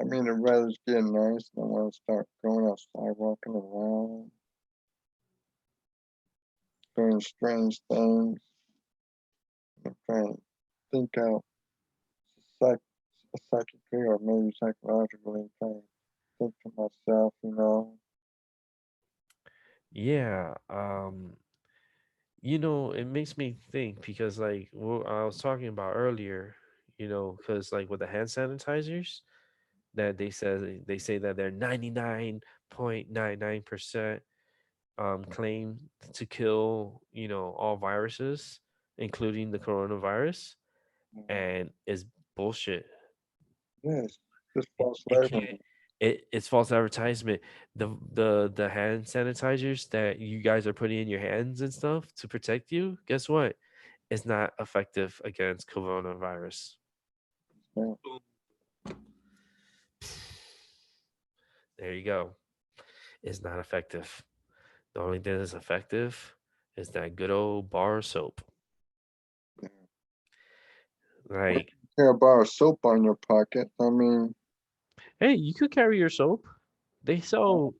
I mean, the weather's getting nice, and I want to start going outside, walking around, doing strange things. I'm trying to think out psych- psychically or maybe psychologically, trying to think to myself. Yeah, it makes me think because like what I was talking about earlier, because like with the hand sanitizers that they say that they're 99.99% claim to kill, all viruses, including the coronavirus, Mhm. and is bullshit. Yes, just It, false it can't. labeling. It's false advertisement. The hand sanitizers that you guys are putting in your hands and stuff to protect you, guess what? It's not effective against coronavirus. Yeah, There you go. It's not effective. The only thing that's effective is that good old bar soap. yeah. Well, Like, you can't borrow soap on your pocket. I mean, hey, you could carry your soap. They uh, sell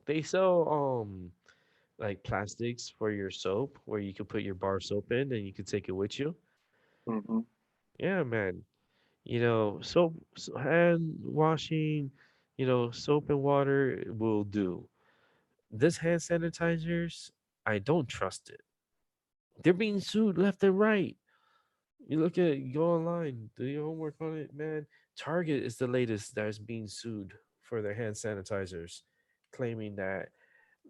they sell like plastics for your soap where you can put your bar soap in and you can take it with you. hmm Yeah, man. Soap, hand washing, soap and water will do. This hand sanitizers, I don't trust it. They're being sued left and right. You go online, do your homework on it, man. Target is the latest that is being sued for their hand sanitizers, claiming that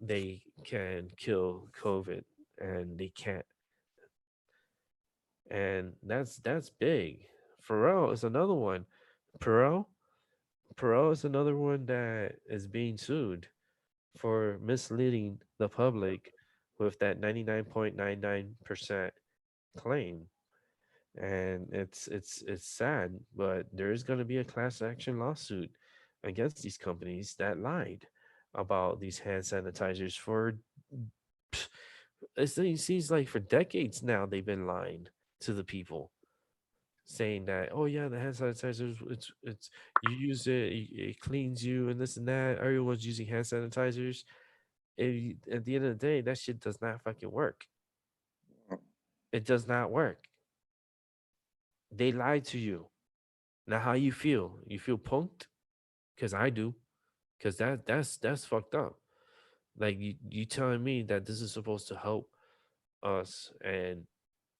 they can kill COVID and they can't. And that's big. Pharrell is another one. Perel, Perel is another one that is being sued for misleading the public with that 99.99% claim. And it's sad, but there is going to be a class action lawsuit against these companies that lied about these hand sanitizers for it seems like for decades now they've been lying to the people, saying that, oh yeah, the hand sanitizers, it's you use it cleans you and this and that. Everyone's using hand sanitizers. At the end of the day, that shit does not fucking work. It does not work. They lied to you. Now, how you feel? You feel punked? Cause I do. Cause that's fucked up. Like you telling me that this is supposed to help us and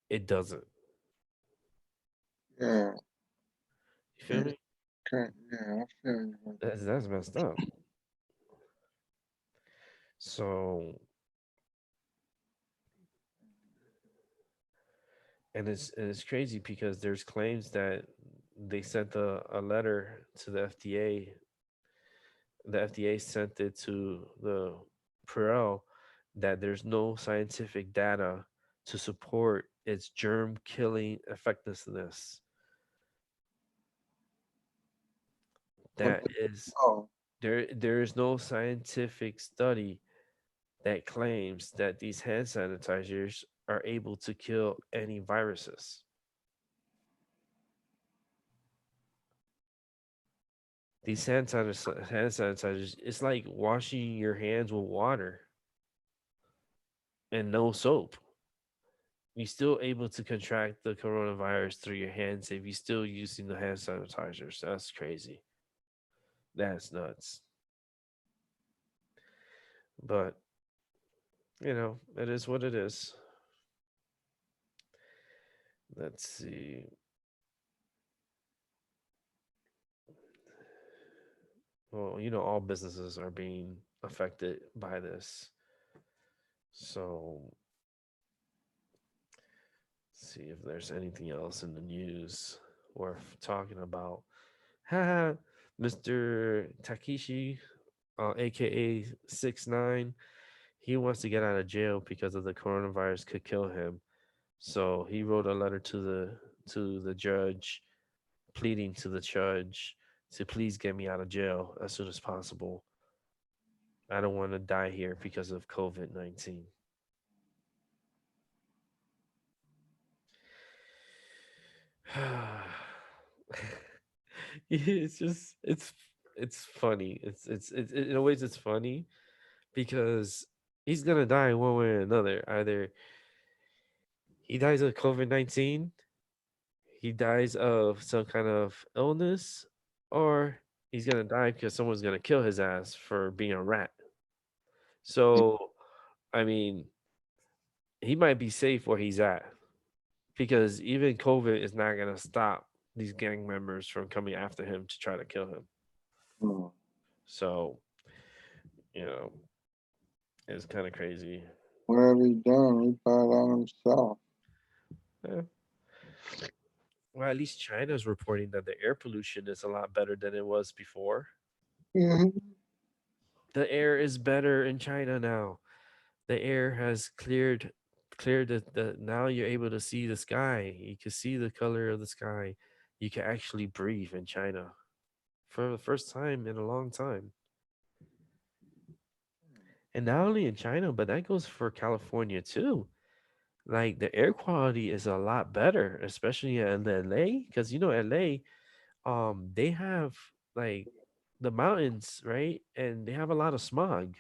it doesn't. yeah, You feel yeah, me? okay, yeah, I feel you. Man. That's messed up. So and it's crazy because there's claims that they sent a letter to the FDA. The FDA sent it to the Perel that there's no scientific data to support its germ killing effectiveness. But That is oh, there is no scientific study that claims that these hand sanitizers are able to kill any viruses. These hand sanitizers, it's like washing your hands with water and no soap. You're still able to contract the coronavirus through your hands if you're still using the hand sanitizers. That's crazy. That's nuts. But, it is what it is. Let's see. well, all businesses are being affected by this. So, see if there's anything else in the news worth talking about. Haha, Mr. Takeshi, aka 6ix9ine, he wants to get out of jail because of the coronavirus could kill him. So he wrote a letter to the judge, pleading to the judge to please get me out of jail as soon as possible. I don't want to die here because of COVID-19. it's just it's funny. In a ways it's funny because he's gonna die one way or another. Either he dies of COVID-19, he dies of some kind of illness, or he's gonna die because someone's gonna kill his ass for being a rat. So, I mean, he might be safe where he's at because even COVID is not gonna stop these gang members from coming after him to try to kill him. Hmm. So, you know, it's kind of crazy. What have he done? He brought on himself. Eh, well, at least China's reporting that the air pollution is a lot better than it was before. Mhm. The air is better in China now. The air has cleared the now you're able to see the sky. You can see the color of the sky. You can actually breathe in China for the first time in a long time. And not only in China, but that goes for California too. Like the air quality is a lot better, especially in LA, because LA, they have like the mountains, right? And they have a lot of smog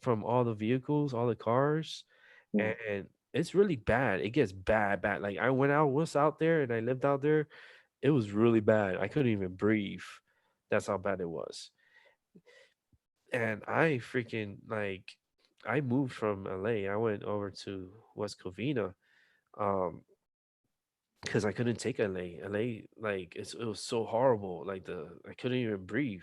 from all the vehicles, all the cars, Hmm. and it's really bad. It gets bad, bad. Like I was out there and I lived out there, it was really bad. I couldn't even breathe. That's how bad it was. And I freaking like I moved from LA. I went over to West Covina um because I couldn't take LA. LA like it was so horrible. Like the I couldn't even breathe.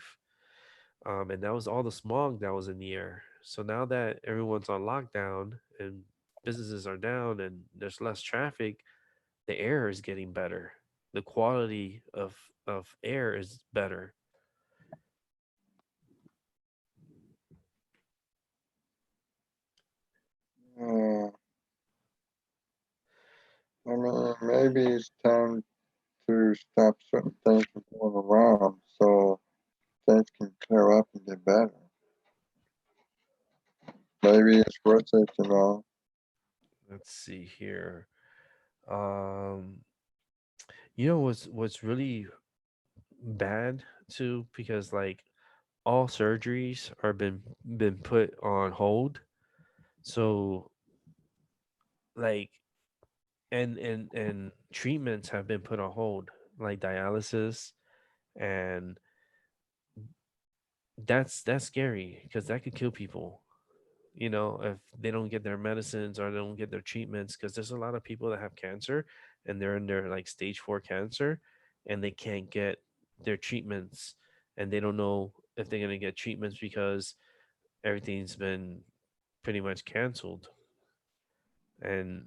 And that was all the smog that was in the air. So now that everyone's on lockdown and businesses are down and there's less traffic, the air is getting better. The quality of air is better. Uh, I mean, maybe it's time to stop certain things from going around so things can clear up and get better. Maybe it's worth it, you know. Let's see here. Um, what's really bad too because like all surgeries are been put on hold. So like and treatments have been put on hold like dialysis and that's scary because that could kill people, if they don't get their medicines or they don't get their treatments, because there's a lot of people that have cancer and they're in their like stage 4 cancer and they can't get their treatments, and they don't know if they're going to get treatments because everything's been pretty much canceled. And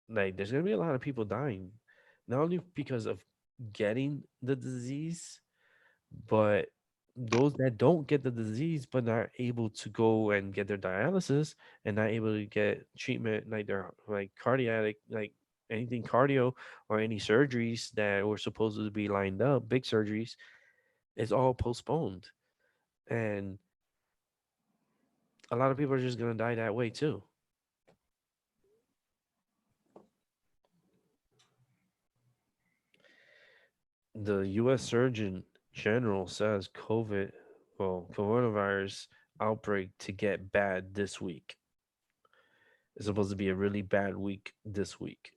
like there's going to be a lot of people dying, not only because of getting the disease, but those that don't get the disease but are able to go and get their dialysis and not able to get treatment, like their like cardiac, like anything cardio or any surgeries that were supposed to be lined up, big surgeries, is all postponed. And a lot of people are just going to die that way too. The US Surgeon General says coronavirus outbreak to get bad this week. It's supposed to be a really bad week this week.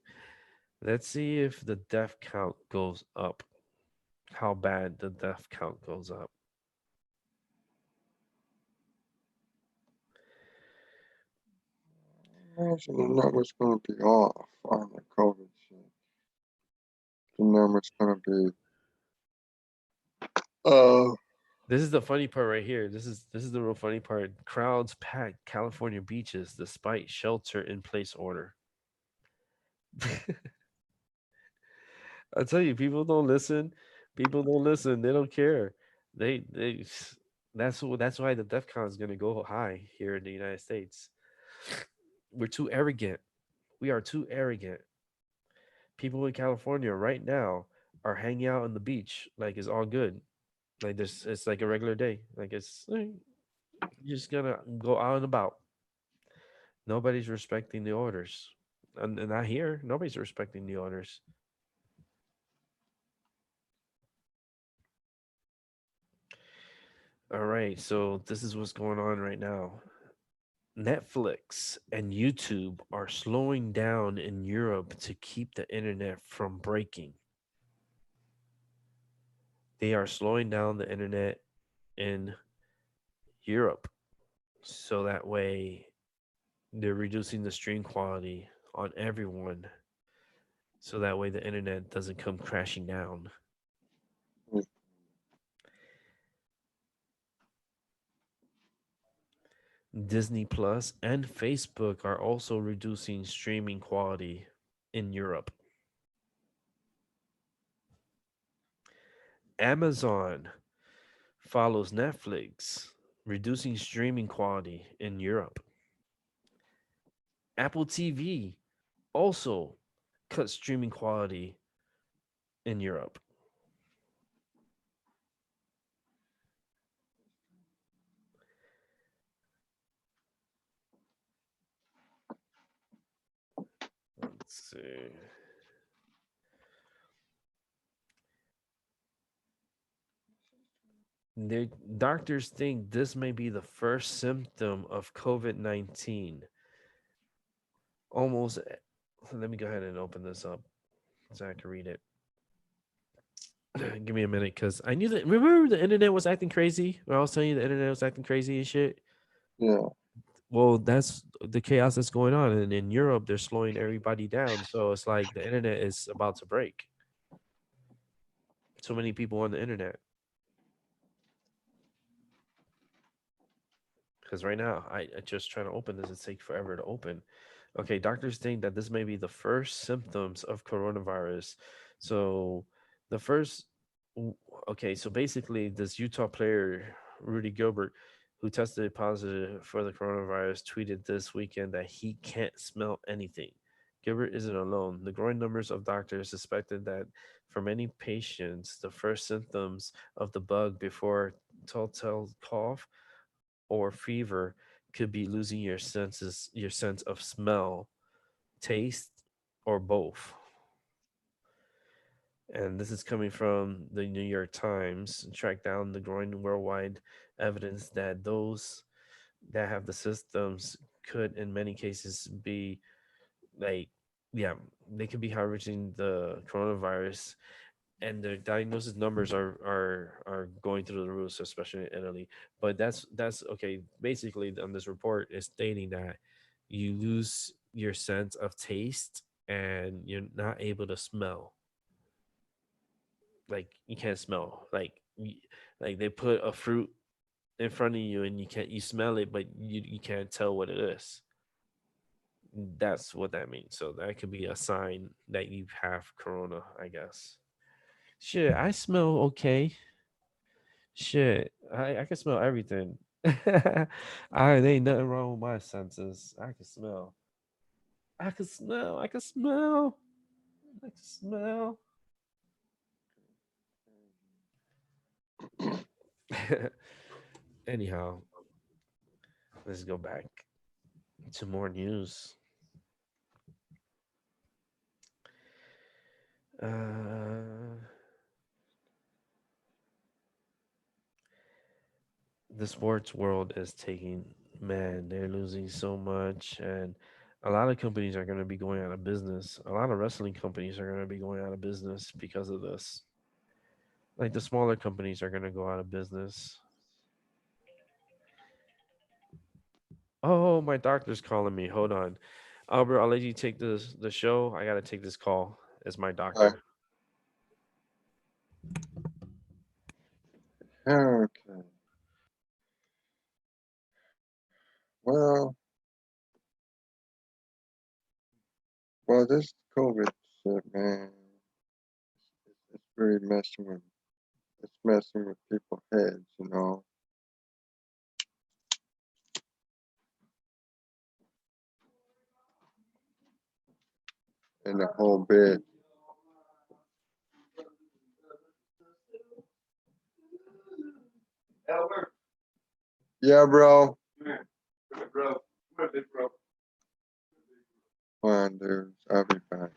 Let's see if the death count goes up. How bad the death count goes up. Imagine the number's going to be off on the COVID shit. The number's going to be, uh, This is the funny part right here. This is the real funny part. Crowds packed California beaches despite shelter in place order. I tell you, people don't listen. People don't listen. They don't care. They that's why the DEF CON is gonna go high here in the United States. We're too arrogant. We are too arrogant. People in California right now are hanging out on the beach like it's all good. Like this, it's like a regular day. Like you're just gonna go out and about. Nobody's respecting the orders, and not here. Nobody's respecting the orders. All right, so this is what's going on right now. Netflix and YouTube are slowing down in Europe to keep the internet from breaking. They are slowing down the internet in Europe so that way they're reducing the stream quality on everyone so that way the internet doesn't come crashing down. Mm. Disney Plus and Facebook are also reducing streaming quality in Europe. Amazon follows Netflix, reducing streaming quality in Europe. Apple TV also cut streaming quality in Europe. Let's see. The doctors think this may be the first symptom of COVID-19. Almost, let me go ahead and open this up so I can read it. Give me a minute because I knew that. Remember, the internet was acting crazy? When I was telling you the internet was acting crazy and shit? Yeah. Well, that's the chaos that's going on. And in Europe, they're slowing everybody down. So it's like the internet is about to break. So many people on the internet. Because right now, I just trying to open this, it takes forever to open. Okay, doctors think that this may be the first symptoms of coronavirus. So the first, w- okay, so basically, this Utah player, Rudy Gilbert, who tested positive for the coronavirus, tweeted this weekend that he can't smell anything. Gilbert isn't alone. The growing numbers of doctors suspected that for many patients, the first symptoms of the bug before telltale cough or fever could be losing your sense of smell, taste, or both. And this is coming from the New York Times. Track down the growing worldwide evidence that those that have the systems could, in many cases, be like, yeah, they could be harboring the coronavirus, and the diagnosis numbers are going through the roof, especially in Italy. But that's okay. Basically, on this report is stating that you lose your sense of taste and you're not able to smell. Like you can't smell. Like they put a fruit in front of you and you smell it, but you can't tell what it is. That's what that means. So that could be a sign that you have corona, I guess. Shit, I smell okay. Shit, I can smell everything. I there ain't nothing wrong with my senses. I can smell. I can smell. I can smell. I can smell. Anyhow, let's go back to more news. Uh, the sports world is taking, man, they're losing so much, and a lot of companies are going to be going out of business. A lot of wrestling companies are going to be going out of business because of this. Like the smaller companies are going to go out of business. Oh, my doctor's calling me. Hold on. Albert, I'll let you take the show. I gotta take this call. It's my All right. doctor. Okay. Well, well, this COVID shit, man, it's really messing with people's heads, you know, and the whole bit. Yeah, bro. Come on, dudes. I'll be back.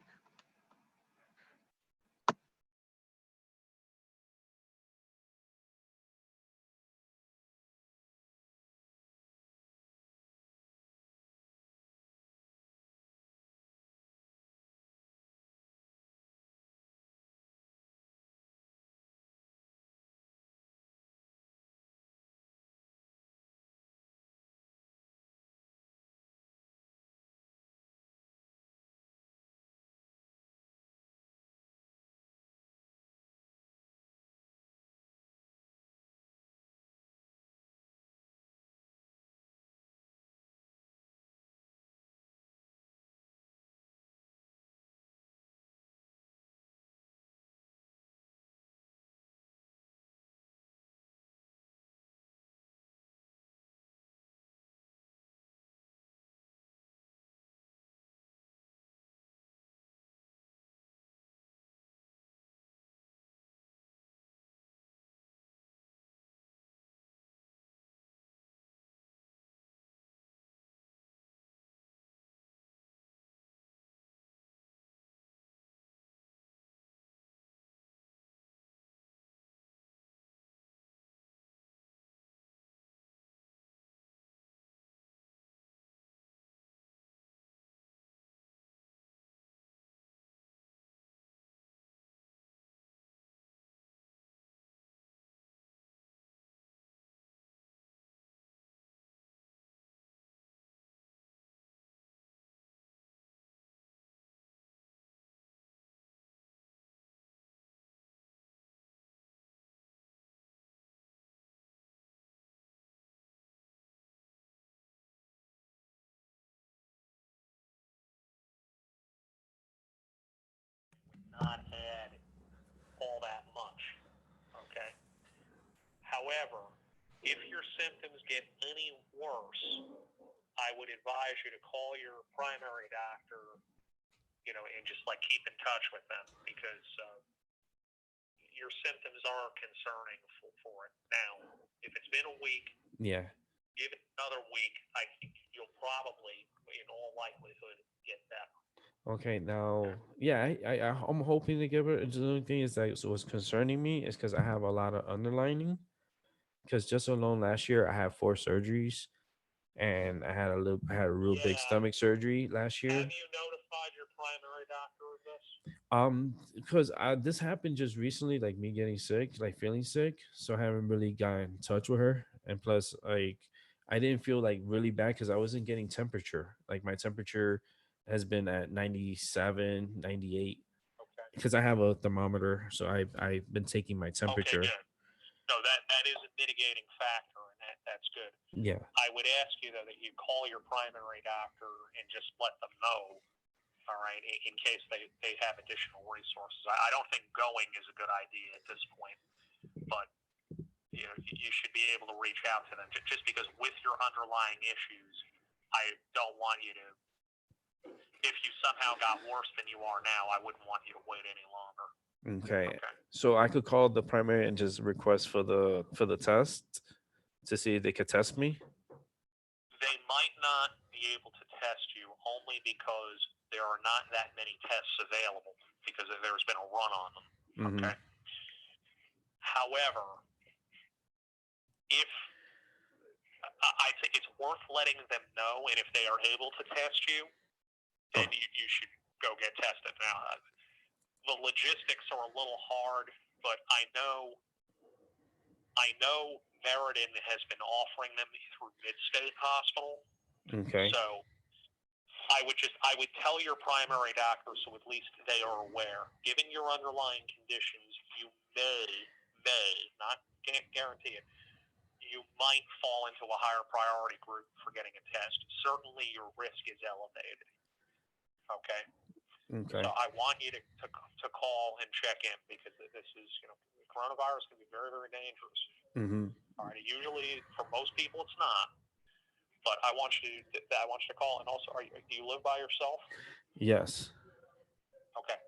Not had all that much. Okay. However, if your symptoms get any worse, I would advise you to call your primary doctor, and just like keep in touch with them because your symptoms are concerning for it. Now, if it's been a week, Yeah. give it another week. I think you'll probably, in all likelihood, get better. Okay. Okay. Now, yeah, I'm hoping to get it. The only thing is that what's concerning me is because I have a lot of underlining. Because just alone last year, I had 4 surgeries, and I had a real big Yeah. stomach surgery last Have year. you notified your primary doctor of this? Because this happened just recently, like me getting sick, like feeling sick. So I haven't really gotten in touch with her. And plus, like, I didn't feel like really bad because I wasn't getting temperature. Like my temperature has been at 97, 98. Okay. Because I have a thermometer. So I've been taking my Okay, temperature. good. No, that is a mitigating factor, and that's good. Yeah. I would ask you though that you call your primary doctor and just let them know. All right, in case they have additional resources. I don't think going is a good idea at this point, but you should be able to reach out to them just because with your underlying issues, I don't want you to. If you somehow got worse than you are now, I wouldn't want you to wait any longer. Okay. Okay. So I could call the primary and just request for the test to see if they could test me. They might not be able to test you only because there are not that many tests available because there's been a run on them. Mm-hmm. Okay. However, if I think it's worth letting them know, and if they are able to test you, then Oh, you should go get tested. Now, the logistics are a little hard, but I know Meriden has been offering them through Midstate Hospital, okay. so I would tell your primary doctor so at least they are aware. Given your underlying conditions, you may, not guarantee it, you might fall into a higher priority group for getting a test. Certainly, your risk is elevated. Okay, so Okay. I want you to call and check in because this is, coronavirus can be very, very dangerous. Mm-hmm. All right, usually for most people it's not, but I want you to call. And also, do you live by yourself? Yes. Okay.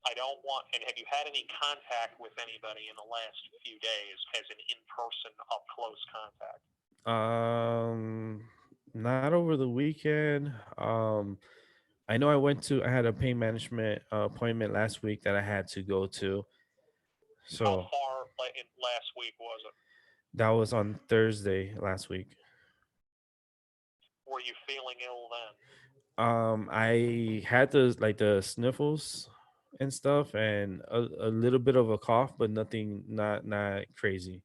I don't want. And have you had any contact with anybody in the last few days as an in-person, up-close contact? Um, Not over the weekend. I know I had a pain management appointment last week that I had to go to. How So far in last week was it? that was on Thursday last week. Were you feeling ill then? I had the sniffles and stuff, and a little bit of a cough, but nothing, not crazy.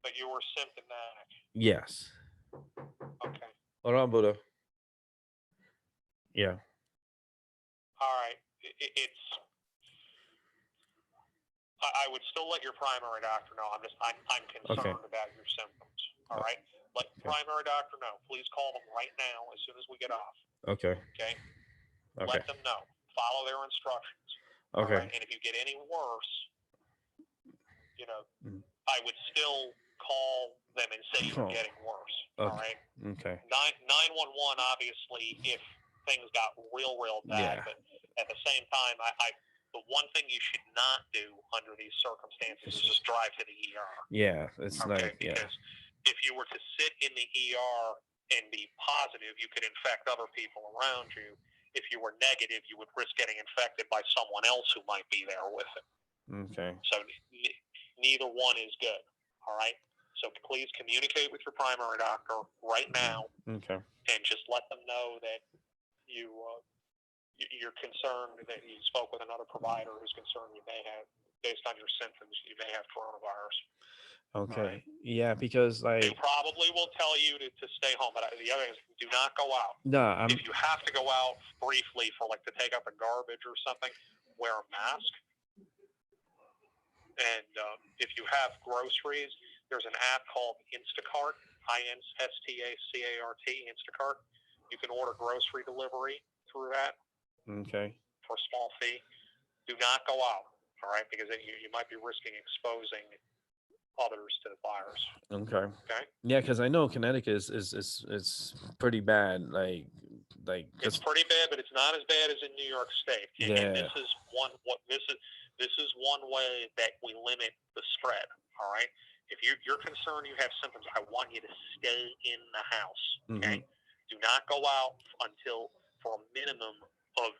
But you were symptomatic. Yes. Okay. Hold on, Buddha. Yeah. All right. It's. I would still let your primary doctor know. I'm Okay. concerned about your symptoms. All O- right. Let your Okay. primary doctor know. Please call them right now as soon as we get off. Okay. Okay. Okay. Let them know. Follow their instructions. All Okay. right. And if you get any worse, you know, Mm. I would still call them and say you're Oh. getting worse. All Okay. right. Okay. 911, obviously, if things got real bad, Yeah. but at the same time, the one thing you should not do under these circumstances It's is just just drive to the ER. yeah. It's Okay, like yeah. because if you were to sit in the ER and be positive, you could infect other people around you. If you were negative, you would risk getting infected by someone else who might be there with it. Okay. So neither one is good. All right. So please communicate with your primary doctor right now Okay. and just let them know that you're concerned, that you spoke with another provider who's concerned you may have, based on your symptoms, you may have coronavirus. Okay. Right. Yeah, because They like probably will tell you to stay home, but the other thing is do not go out. no, I'm If you have to go out briefly for to take out the garbage or something, wear a mask. And if you have groceries, there's an app called Instacart, Instacart, Instacart. You can order grocery delivery through that okay. for a small fee. Do not go out, all right, because you might be risking exposing others to the virus. Okay. Okay. Yeah, because I know Connecticut is pretty bad. It's Cause pretty bad, but it's not as bad as in New York State. And yeah. this is one way that we limit the spread. All right. If you're concerned you have symptoms, I want you to stay in the house. Mm-hmm. Okay. Do not go out until for a minimum of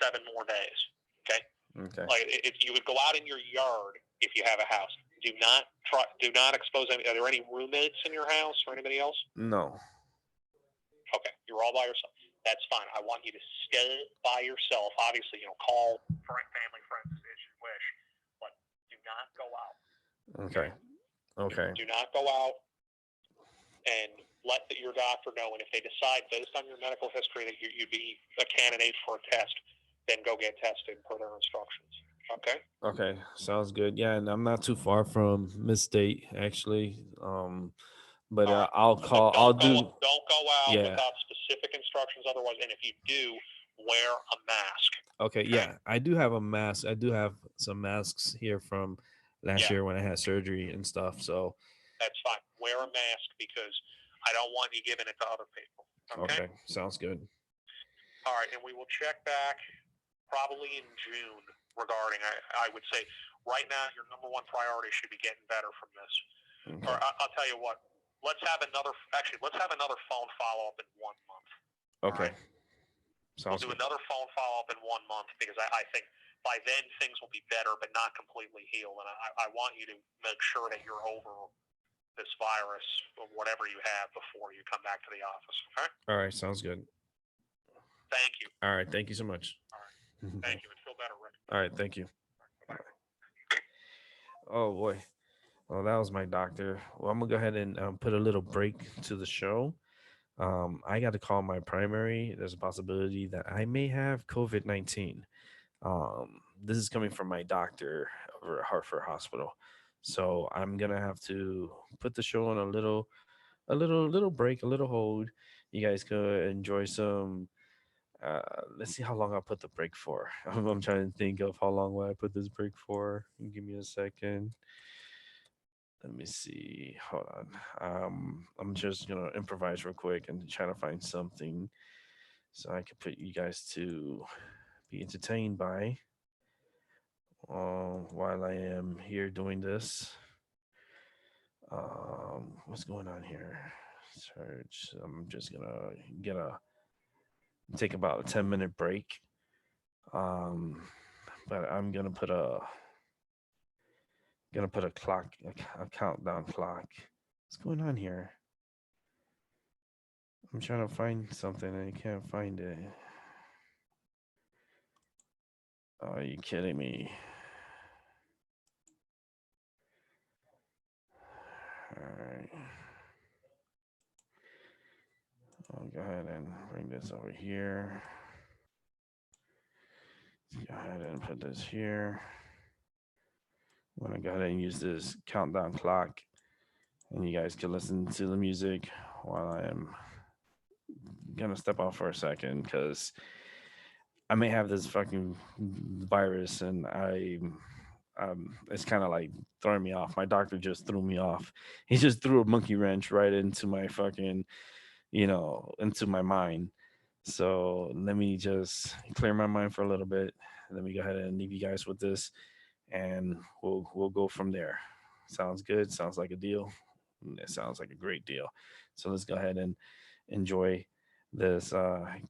7 more days. Okay. Okay. Like if you would go out in your yard if you have a house. Do not expose any. Are there any roommates in your house or anybody else? No. Okay, you're all by yourself. That's fine. I want you to stay by yourself. Obviously, call family, friends as you wish, but do not go out. Okay. Okay. Do not go out, and let your doctor know. And if they decide, based on your medical history, that you'd be a candidate for a test, then go get tested per their instructions. Okay. Okay. Sounds good. Yeah, and I'm not too far from Miss State actually. But All right. I'll But call. I'll do. don't go out Yeah. without specific instructions. Otherwise, and if you do, wear a mask. Okay. Yeah, I do have a mask. I do have some masks here from last Yeah. year when I had surgery and stuff. So That's fine. Wear a mask because I don't want you giving it to other people. Okay? okay, sounds good. All right. And we will check back probably in June regarding, I would say, right now, your number one priority should be getting better from this. Okay. Or I'll tell you what, let's have another phone follow-up in 1 month. All Okay. right? We'll Sounds do good. another phone follow-up in 1 month because I think by then things will be better but not completely healed. And I want you to make sure that you're over this virus or whatever you have before you come back to the office. Okay? All right. Sounds good. Thank you. All right. Thank you so much. All right. Thank you. And feel better, Rick. All right. Thank you. Bye. Oh boy. Well, that was my doctor. Well, I'm gonna go ahead and put a little break to the show. I got to call my primary. There's a possibility that I may have COVID-19. This is coming from my doctor over at Hartford Hospital. So I'm gonna have to put the show on a little break, a little hold. You guys could enjoy some. Let's see how long I'll put the break for. I'm trying to think of how long will I put this break for. Give me a second. Let me see. Hold on. I'm just gonna improvise real quick and try to find something so I can put you guys to be entertained by while I am here doing this. What's going on here? Search. I'm just gonna get a take about a 10-minute break. Um, but I'm gonna put a clock, a countdown clock. What's going on here? I'm trying to find something and I can't find it. Are you kidding me? All right. I'll go ahead and bring this over here. Let's go ahead and put this here. I'm gonna go ahead and use this countdown clock, and you guys can listen to the music while I am gonna step off for a second because I may have this fucking virus, and it's kind of like throwing me off. My doctor just threw me off. He just threw a monkey wrench right into my fucking, into my mind. So let me just clear my mind for a little bit. Let me go ahead and leave you guys with this, and we'll go from there. Sounds good. Sounds like a deal. It sounds like a great deal. So let's go ahead and enjoy this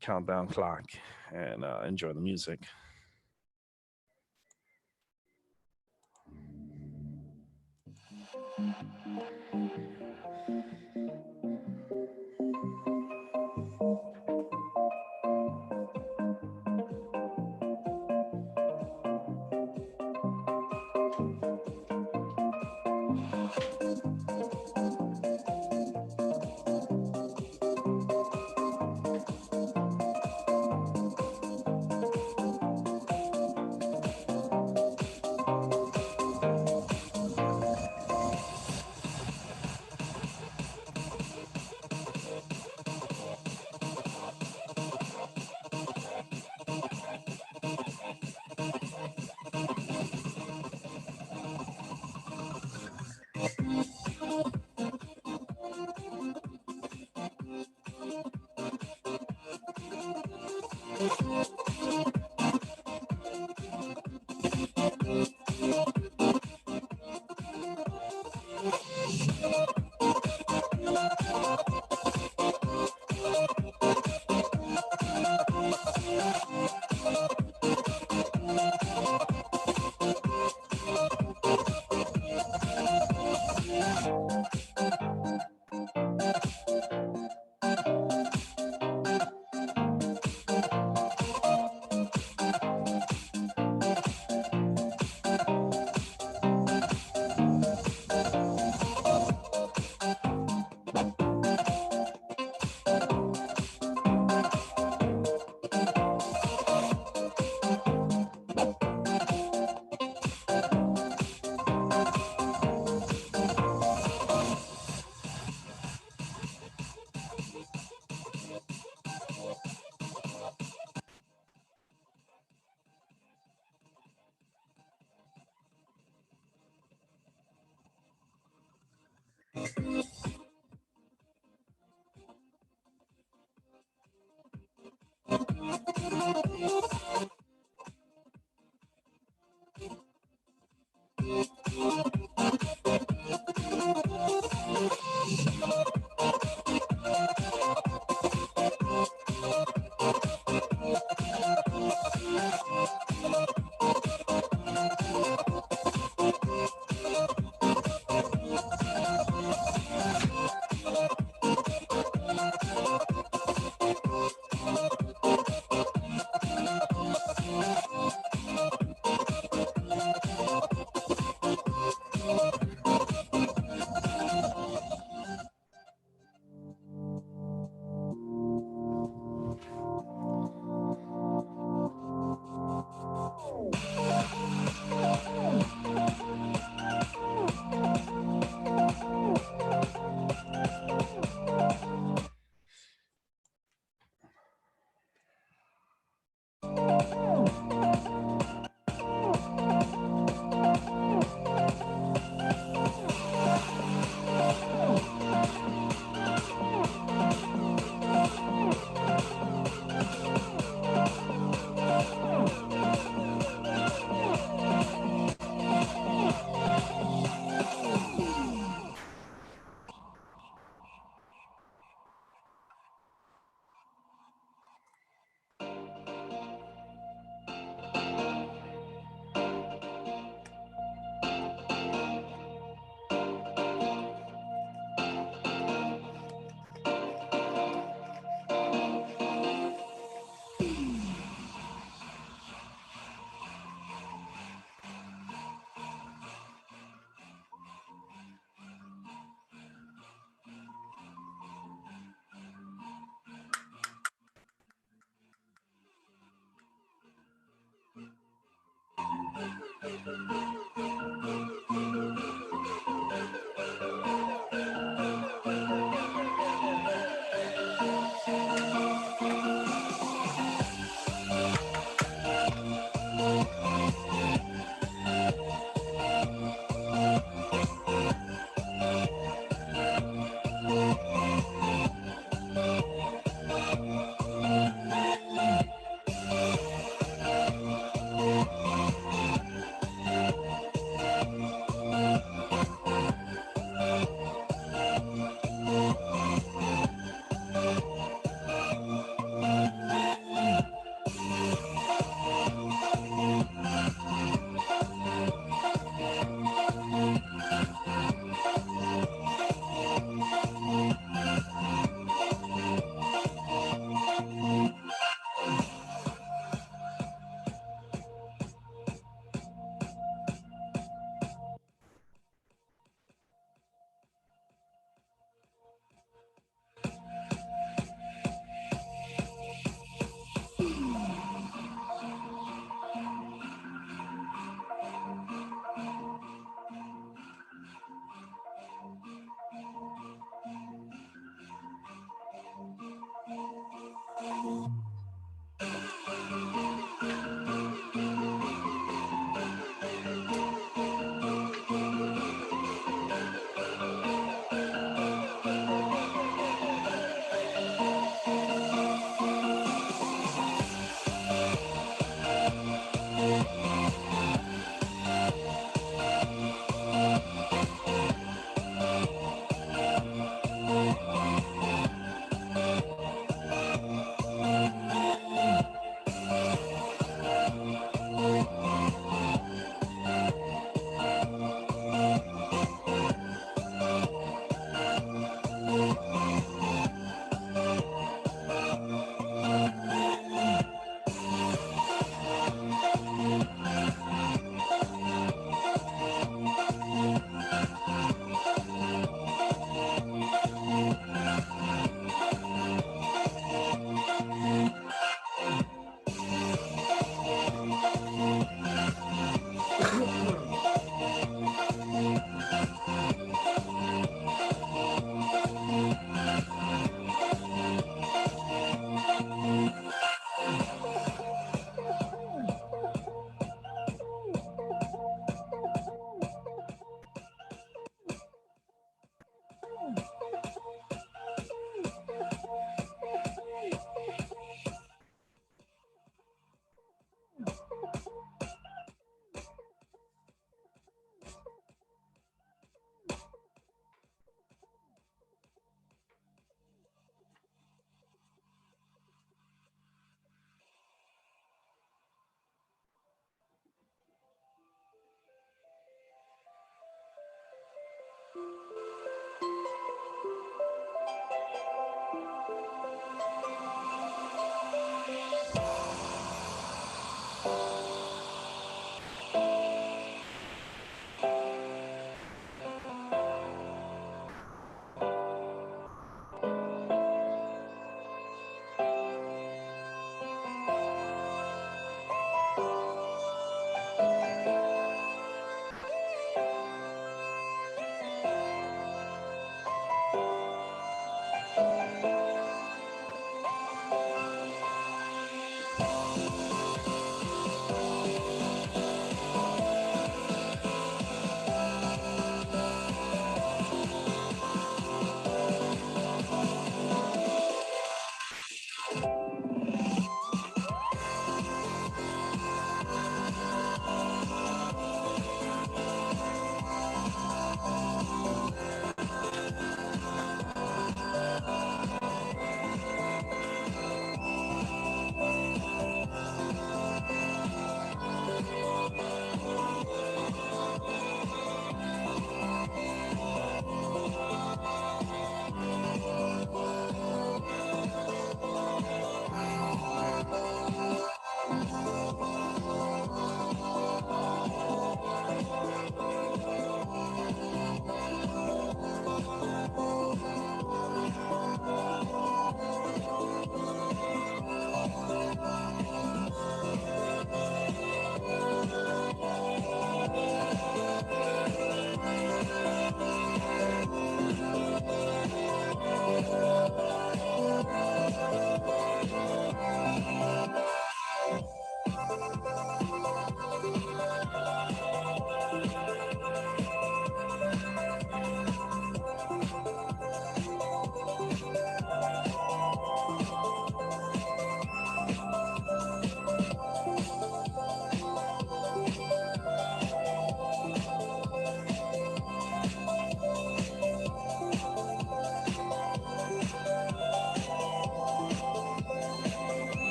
countdown clock and enjoy the music.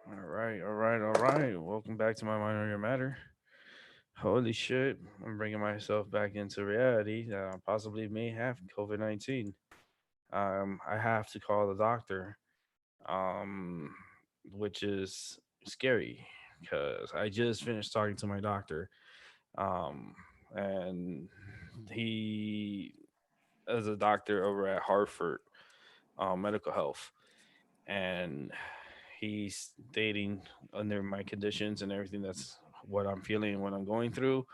All right, all right, all right. Welcome back to my Minority Matter. Holy shit, I'm bringing myself back into reality that I possibly may have COVID-19. I have to call the doctor, um, which is scary because I just finished talking to my doctor, um, and he is a doctor over at Hartford Medical Health, and he's stating under my conditions and everything that's what I'm feeling, what I'm going through,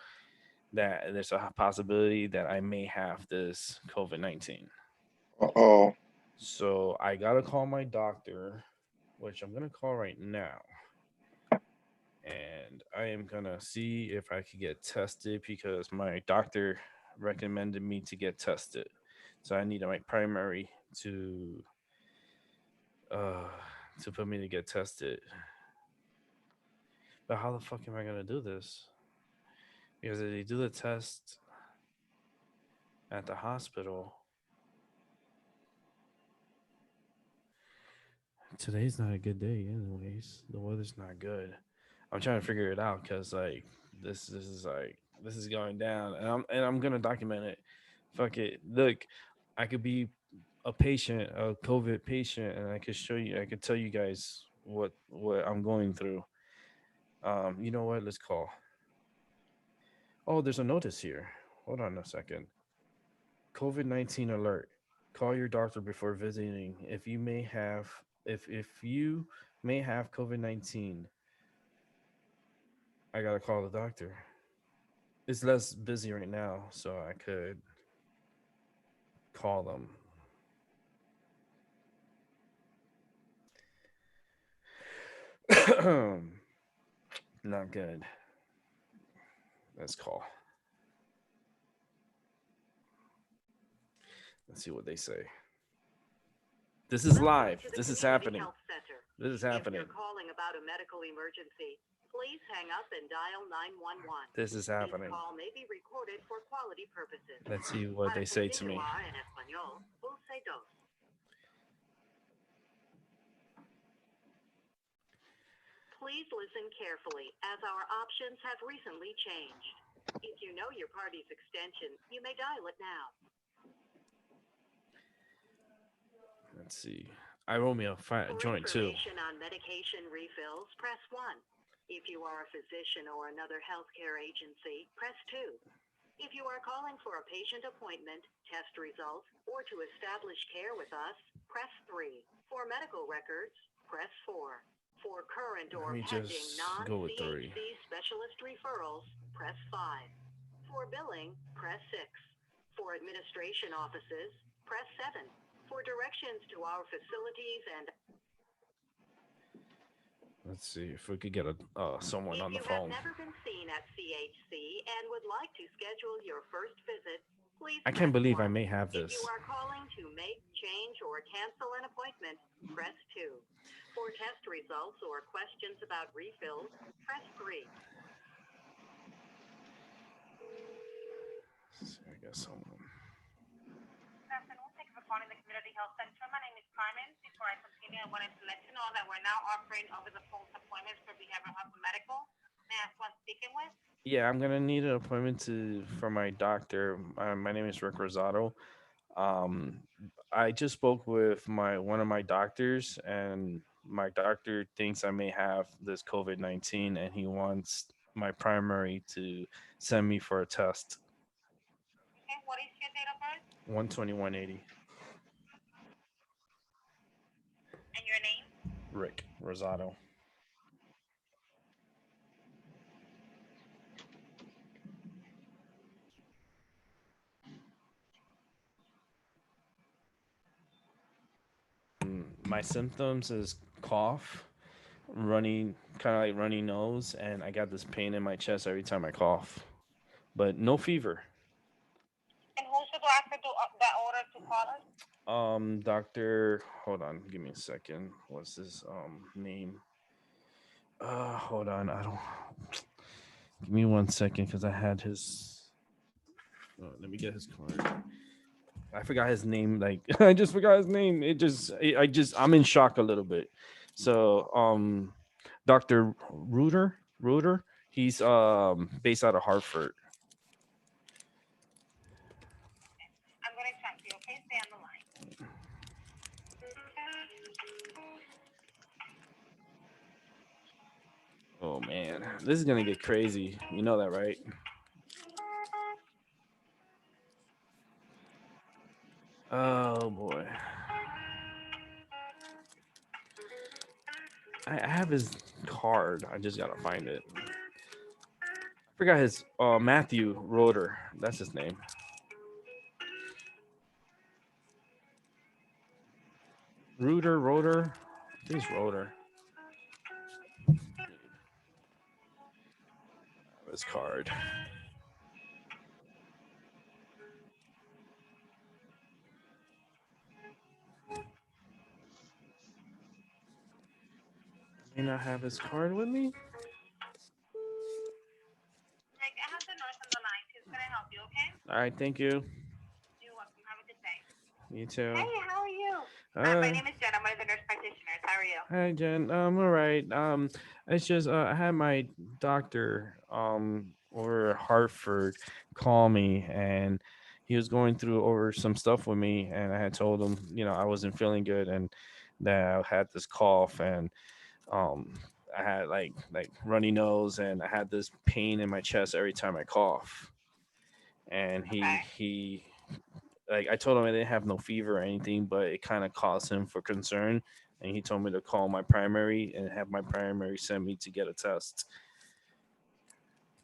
that there's a possibility that I may have this COVID-19. Uh-oh. So I gotta call my doctor, which I'm gonna call right now, and I am gonna see if I could get tested because my doctor recommended me to get tested. So I need my primary uh to put me to get tested. But how the fuck am I gonna do this? Because if they do the test at the hospital, today's not a good day anyways. The weather's not good. I'm trying to figure it out because like this is going down, and I'm gonna document it. Fuck it. Look, I could be a patient, a COVID patient, and I could show you. I could tell you guys what I'm going through. You know what? Let's call. Oh, there's a notice here. Hold on a second. COVID-19 alert. Call your doctor before visiting. If you may have COVID-19, I gotta call the doctor. It's less busy right now, so I could call them. Not good. Let's call. Let's see what they say. This is Welcome live. to the This is Community happening. Health Center. This is If happening. you're calling about a medical emergency, please hang up and dial 911. This is This happening. call may be recorded for quality purposes. Let's see what Para they say to me. continuar en español, pulse dos. Please listen carefully, as our options have recently changed. If you know your party's extension, you may dial it now. Let's see. I roll me a For joint too. information on medication refills, press 1. If you are a physician or another healthcare agency, press 2. If you are calling for a patient appointment, test results, or to establish care with us, press 3. For medical records, press 4. For current Let or me pending just go with three. non-CHC specialist referrals, press 5. For billing, press 6. For administration offices, press 7. For directions to our facilities and Let's see if we could get a someone if on the you have phone. never been seen at CHC and would like to schedule your first visit, please I press can't believe I 1. may have If you this. are calling to make, change, or cancel an appointment, press 2. For test results or questions about refills, press 3. Let's see, I got someone. Good afternoon. Thank you for calling the Community Health Center. My name is Carmen. Before I continue, I wanted to let you know that we're now offering over-the-phone appointments for behavioral health and medical. May I ask who I'm speaking with? Yeah, I'm gonna need an appointment for my doctor. My name is Rick Rosado. Um, I just spoke with my one of my doctors, and my doctor thinks I may have this COVID-19, and he wants my primary to send me for a test. Okay, what is your date of birth 12180. and your name? Rick Rosado. My symptoms is cough, running, kind of like runny nose, and I got this pain in my chest every time I cough, but no fever. And who's the doctor that ordered to call us? Doctor, hold on, give me a second. What's his name? Hold on, I don't. Give me 1 second, because I had his. Let me get his card. I forgot his name. Like I just forgot his name. I'm in shock a little bit. So Dr. Reuter, he's based out of Hartford. I'm going to check you, okay? Stay on the line. Oh man, this is gonna get crazy. You know that, right? Oh boy. I have his card. I just gotta find it. I forgot his Matthew Roeder. That's his name. Roeder. I think it's Roeder. His card. May not have his card with me. Rick, I have the nurse on the line. She's going to help you, okay? All right, thank you. You're welcome. Have a good day. You too. Hey, how are you? My name is Jen. I'm one of the nurse practitioners. How are you? Hi, Jen. All right. It's just I had my doctor over at Hartford call me, and he was going through over some stuff with me, and I had told him, I wasn't feeling good, and that I had this cough, and um I had like runny nose, and I had this pain in my chest every time I cough. And Okay. he like I told him I didn't have no fever or anything, but it kind of caused him for concern, and he told me to call my primary and have my primary send me to get a test.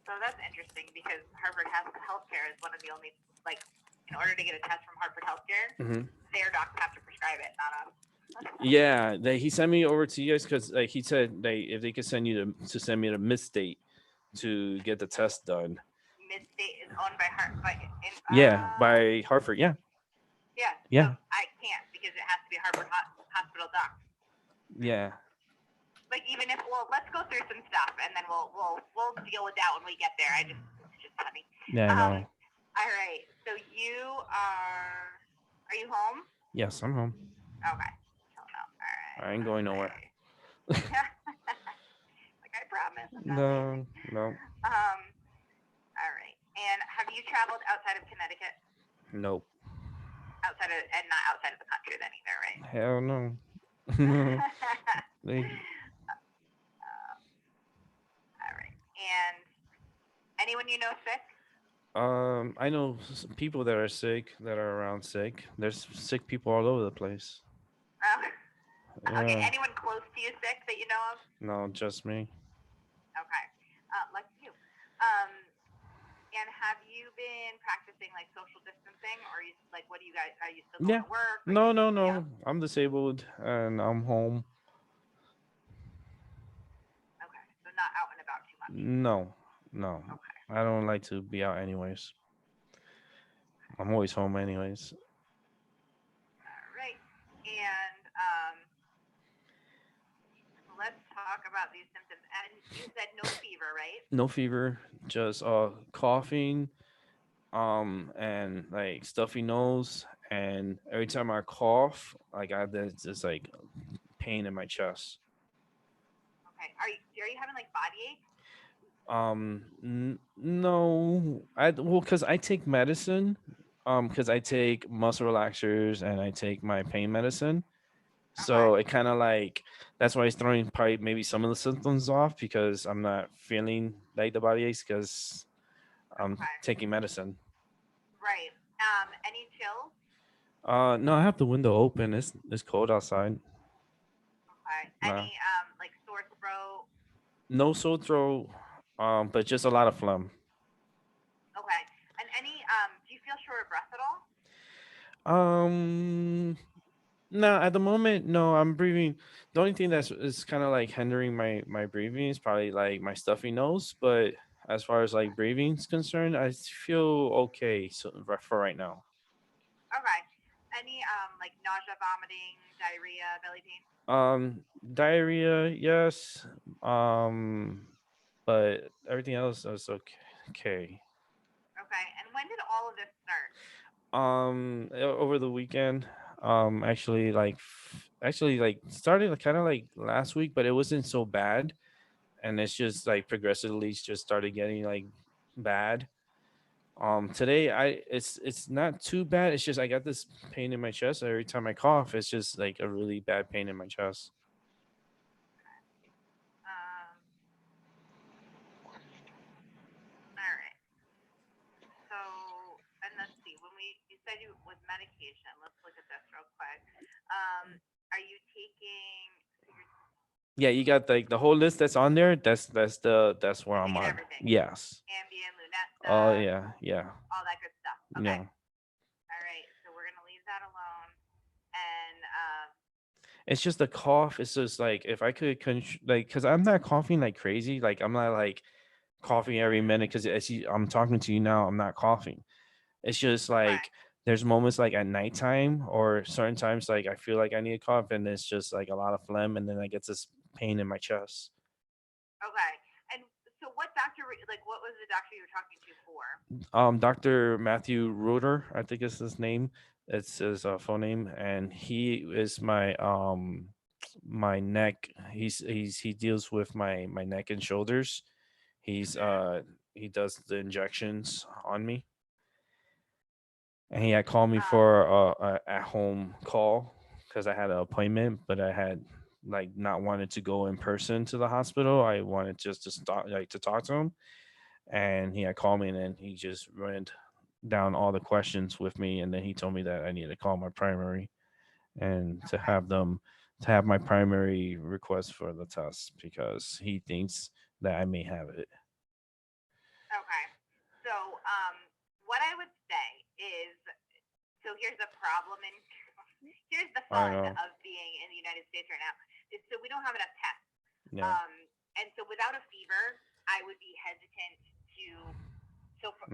So that's interesting because Harvard Healthcare is one of the only, like, in order to get a test from Harvard Healthcare, their doctors have to prescribe it, not us. Yeah, he sent me over to you guys because like he said if they could send you to send me to Midstate to get the test done. Midstate is owned by Harvard. Yeah, by Hartford. Yeah. Yeah. Yeah. So I can't because it has to be Harvard Hospital doc. Yeah. Like even if let's go through some stuff and then we'll deal with that when we get there. It's just funny. Yeah, I know. All right. So are you home? Yes, I'm home. Okay. Till now. All right. I ain't Let's going nowhere. see. Like I promise, I'm not leaving. No, no, Um. All right. And have you traveled outside of Connecticut? nope. Outside of, and not outside of the country then either, right? Hell no. They, All right. And anyone you know sick? I know people that are sick, that are around sick. There's sick people all over the place. Oh, okay. Yeah, Anyone close to you sick that you know of? no, just me. Okay. Lucky you. Um, and have you been practicing like social distancing, or are you like, what do you guys? Are you still going Yeah. to work? Are No, you? no, Yeah. no. I'm disabled and I'm home. Okay. So not out and about too much. No, no. Okay. I don't like to be out anyways. I'm always home anyways. All right. And let's talk about these symptoms. And you said no fever, right? No fever, just coughing, and like stuffy nose, and every time I cough, like I have this like pain in my chest. Okay. Are you having like body ache? No, cause I take medicine, cause I take muscle relaxers and I take my pain medicine. Okay. So it kind of like that's why it's throwing probably maybe some of the symptoms off because I'm not feeling like the body aches because I'm Okay. taking medicine. Right. Any chills? No, I have the window open. It's cold outside. Okay. Nah, Any like sore throat? no sore throat. But just a lot of phlegm. Okay. And any do you feel short of breath at all? Um, no, at the moment, no. I'm breathing. The only thing that's is kind of like hindering my breathing is probably like my stuffy nose. But as far as like breathing is concerned, I feel okay for right now. Okay. Any like nausea, vomiting, diarrhea, belly pain? Diarrhea, yes. Um, but everything else is okay. Okay. Okay. And when did all of this start? Over the weekend, actually, actually, like started kind of like last week, but it wasn't so bad, and it's just like progressively just started getting like bad. Today it's not too bad. It's just I got this pain in my chest every time I cough. It's just like a really bad pain in my chest. Um. All right. So, and let's see. When you said you with medication. Let's look at this real quick. Are you taking? So you're Yeah, you got like the whole list that's on there. That's where I'm taking on. everything. Yes. Ambien, Oh Lunesta, yeah, yeah, all that good stuff. Okay. yeah. All right. So we're gonna leave that alone. And It's just the cough. It's just like if I could like because I'm not coughing like crazy. Like I'm not like coughing every minute because as I'm talking to you now, I'm not coughing. It's just okay. like there's moments like at nighttime or certain times like I feel like I need a cough and it's just like a lot of phlegm and then I get this pain in my chest. Okay. And so what doctor like what was the doctor you were talking to for? Dr. Matthew Ruder, I think is his name. It's his phone name, and he is my neck. He deals with my neck and shoulders. He's Mhm. he does the injections on me, and he had called me Um for a at home call because I had an appointment, but I had like not wanted to go in person to the hospital. I wanted just to start like to talk to him, and he had called me, and then he just went down all the questions with me, and then he told me that I need to call my primary and okay. to have my primary request for the test because he thinks that I may have it. Okay. So what I would say is so here's the problem and here's the I fun know. of being in the United States right now. Is so we don't have enough tests. Yeah. Um and so without a fever, I would be hesitant to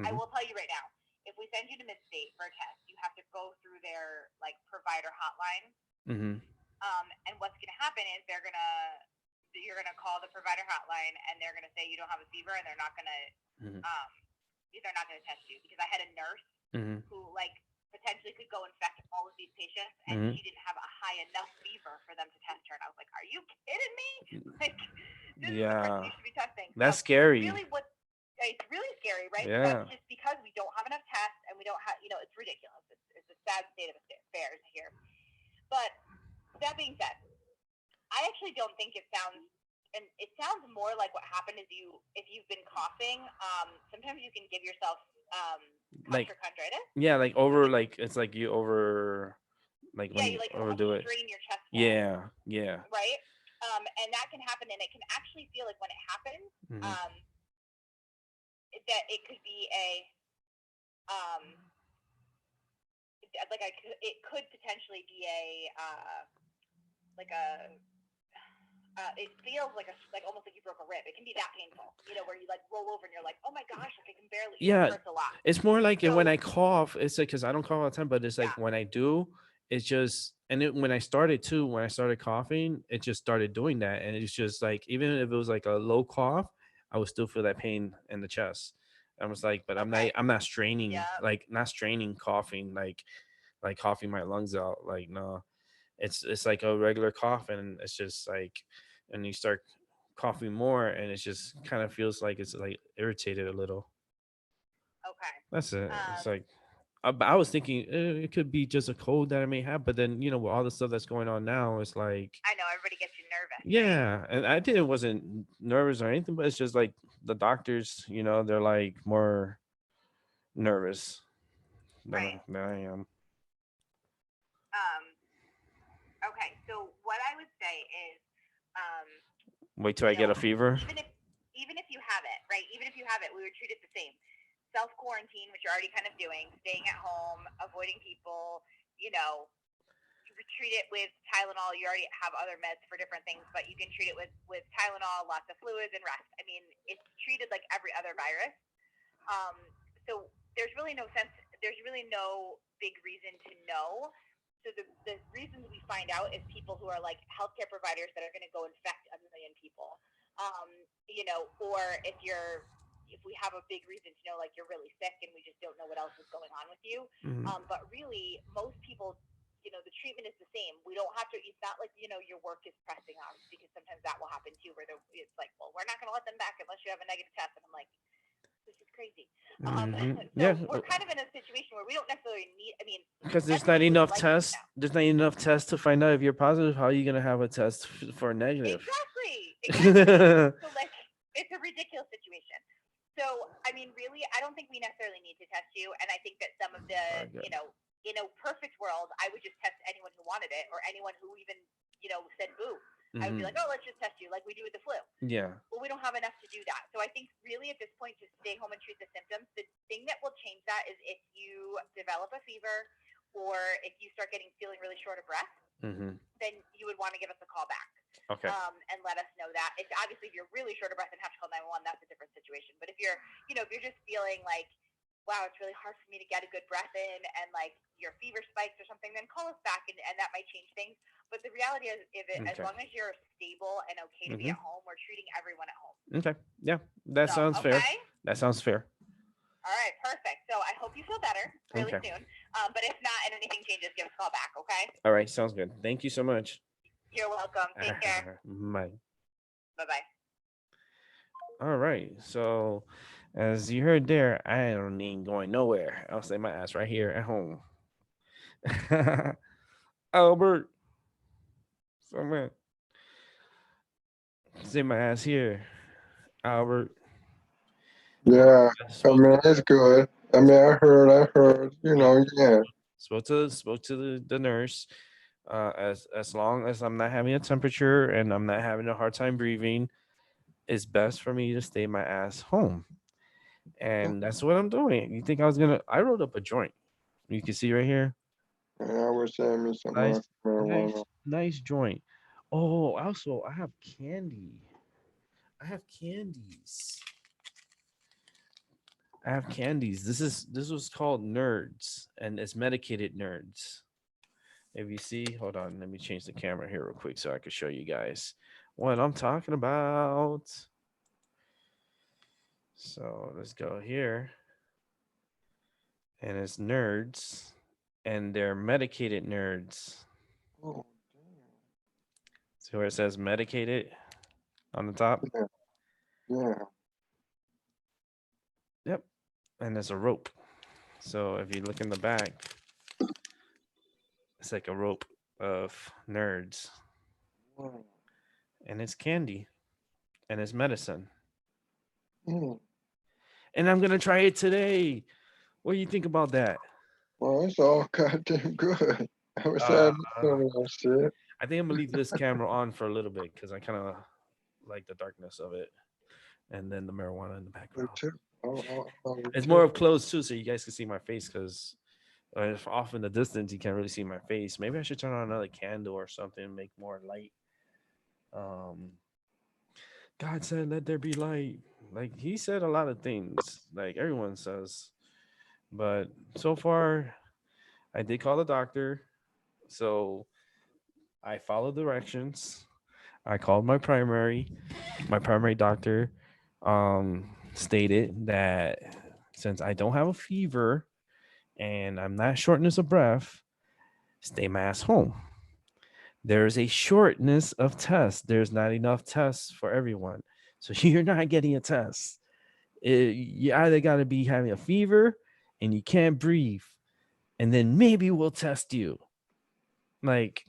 I Hmm. will tell you right now, if we send you to Midstate for a test, you have to go through their like provider hotline. Hmm. And what's going to happen is you're going to call the provider hotline and they're going to say you don't have a fever and Hmm. um, they're not going to test you because I had a nurse Hmm. who like potentially could go infect all of these patients and Hmm. she didn't have a high enough fever for them to test her. And I was like, "Are you kidding me? Like, this is the person Yeah, you should be testing." that's So scary. really, what it's really scary, right? But Yeah. just because we don't have enough tests and we don't have, it's ridiculous. It's a sad state of affairs here. But that being said, I actually don't think it sounds, and it sounds more like what happened is if you've been coughing, sometimes you can give yourself Like, costochondritis, yeah, like which over, is, like it's like you over, like when yeah, you you like almost overdo it. strain your chest wall, Yeah, yeah. right? And that can happen, and it can actually feel like when it happens, Hmm. um, that it could be um, like it could potentially be like a it feels like almost like you broke a rib. It can be that painful, where you like roll over and you're like, oh my gosh, like I can barely, it Yeah, hurts a lot. it's more like when So I cough. It's like because I don't cough all the time, but it's like yeah, when I do, it's just when I started too, when I started coughing, it just started doing that, and it's just like even if it was like a low cough, I would still feel that pain in the chest. I was like, but okay, I'm not straining, yeah, like not straining coughing, like coughing my lungs out. Like no, it's like a regular cough, and it's just like, and you start coughing more, and it just kind of feels like it's like irritated a little. okay. That's it. It's Um, like I was thinking it could be just a cold that I may have, but then with all the stuff that's going on now, it's like I know everybody gets you nervous, right? yeah, and I didn't wasn't nervous or anything, but it's just like the doctors, they're like more nervous Right. than I am. Um, okay. So what I would say is, um, Wait till I get a fever. even if you have it, right? Even if you have it, we would treat it the same. Self quarantine, which you're already kind of doing, staying at home, avoiding people, you know, treat it with Tylenol. You already have other meds for different things, but you can treat it with Tylenol, lots of fluids, and rest. I mean, it's treated like every other virus. Um, so there's really no sense. There's really no big reason to know. So the reasons we find out is people who are like healthcare providers that are going to go infect a million people. Or if we have a big reason to know, like you're really sick and we just don't know what else is going on with you. Mhm. But really, most people, the treatment is the same. We don't have to. It's not like your work is pressing on, because sometimes that will happen too, where it's like, well, we're not going to let them back unless you have a negative test, and I'm like, this is crazy. Yeah, So we're kind of in a situation where we don't necessarily need. I mean, because there's not everybody would enough like to tests. know. There's not enough tests to find out if you're positive. How are you gonna have a test for a negative? Exactly. So like, it's a ridiculous situation. So I mean, really, I don't think we necessarily need to test you. And I think that some of the, Very good. in a perfect world, I would just test anyone who wanted it, or anyone who even, said boo. I would be Hmm. like, oh, let's just test you like we do with the flu. Yeah. Well, we don't have enough to do that. So I think really at this point, just stay home and treat the symptoms. The thing that will change that is if you develop a fever, or if you start feeling really short of breath, Hmm. then you would want to give us a call back, Okay. and let us know that. It's obviously, if you're really short of breath and have to call 911, that's a different situation. But if you're, if you're just feeling like, wow, it's really hard for me to get a good breath in, and like your fever spikes or something, then call us back, and that might change things. But the reality is, as Okay. long as you're stable and okay to be Hmm. at home, we're treating everyone at home. Okay. Yeah, that So, sounds fair. okay. That sounds fair. All right, perfect. So I hope you feel better really Okay. soon. But if not, and anything changes, give us a call back, okay? All right. Sounds good. Thank you so much. You're welcome. Take care. Bye. Bye bye. All right. So, as you heard there, I don't need going nowhere. I'll stay my ass right here at home. Albert, so man, stay my ass here. Albert, Yeah, I I spoke mean, it's good. I mean, I heard, yeah, yeah. spoke to the nurse. As long as I'm not having a temperature and I'm not having a hard time breathing, it's best for me to stay my ass home. And that's what I'm doing. You think I was gonna? I rolled up a joint. You can see right here. Yeah, I wish I had me some Nice, marijuana. nice joint. Oh, also I have candy. I have candies. I have candies. This was called Nerds, and it's medicated Nerds. If you see, hold on, let me change the camera here real quick so I can show you guys what I'm talking about. So let's go here, and it's Nerds. and they're medicated nerds. Oh, See where it says medicated on the top? damn. Yeah. Yep. And there's a rope. So if you look in the back, it's like a rope of nerds, Mm. and it's candy, and it's medicine. Mm. And I'm gonna try it today. What do you think about that? Well, it's all goddamn good. I wish I Uh, had some of that shit. I think I'm gonna leave this camera on for a little bit because I kind of like the darkness of it, and then the marijuana in the Me background. too. Oh, me It's more too. up close too, so you guys can see my face. Because if off in the distance, you can't really see my face. Maybe I should turn on another candle or something, make more light. Um, God said, "Let there be light." Like he said a lot of things, like everyone says. But so far, I did call the doctor, so I followed directions. I called my primary. My primary doctor stated that since I don't have a fever and I'm not shortness of breath, stay my ass home. There's a shortness of tests. There's not enough tests for everyone. So you're not getting a test. You either got to be having a fever and you can't breathe, and then maybe we'll test you. Like,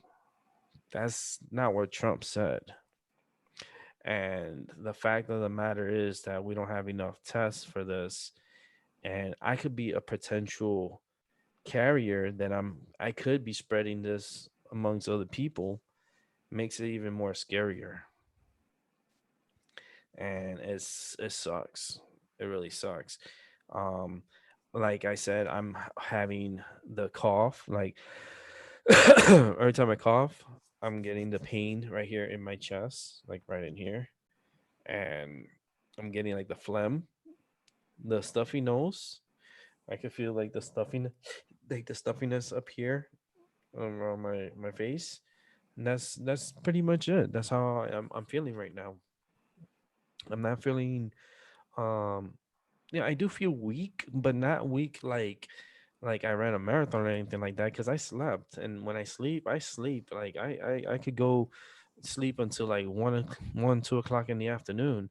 that's not what Trump said. And the fact of the matter is that we don't have enough tests for this. And I could be a potential carrier that I could be spreading this amongst other people, makes it even more scarier. And it sucks. It really sucks. Um like I said, I'm having the cough. Like every time I cough, I'm getting the pain right here in my chest, like right in here. And I'm getting like the phlegm, the stuffy nose. I can feel like the stuffing, like the stuffiness up here around my face. And that's pretty much it. That's how I'm feeling right now. I'm not feeling um yeah, I do feel weak, but not weak like I ran a marathon or anything like that because I slept. And when I sleep, I sleep. Like I could go sleep until like 2 o'clock in the afternoon,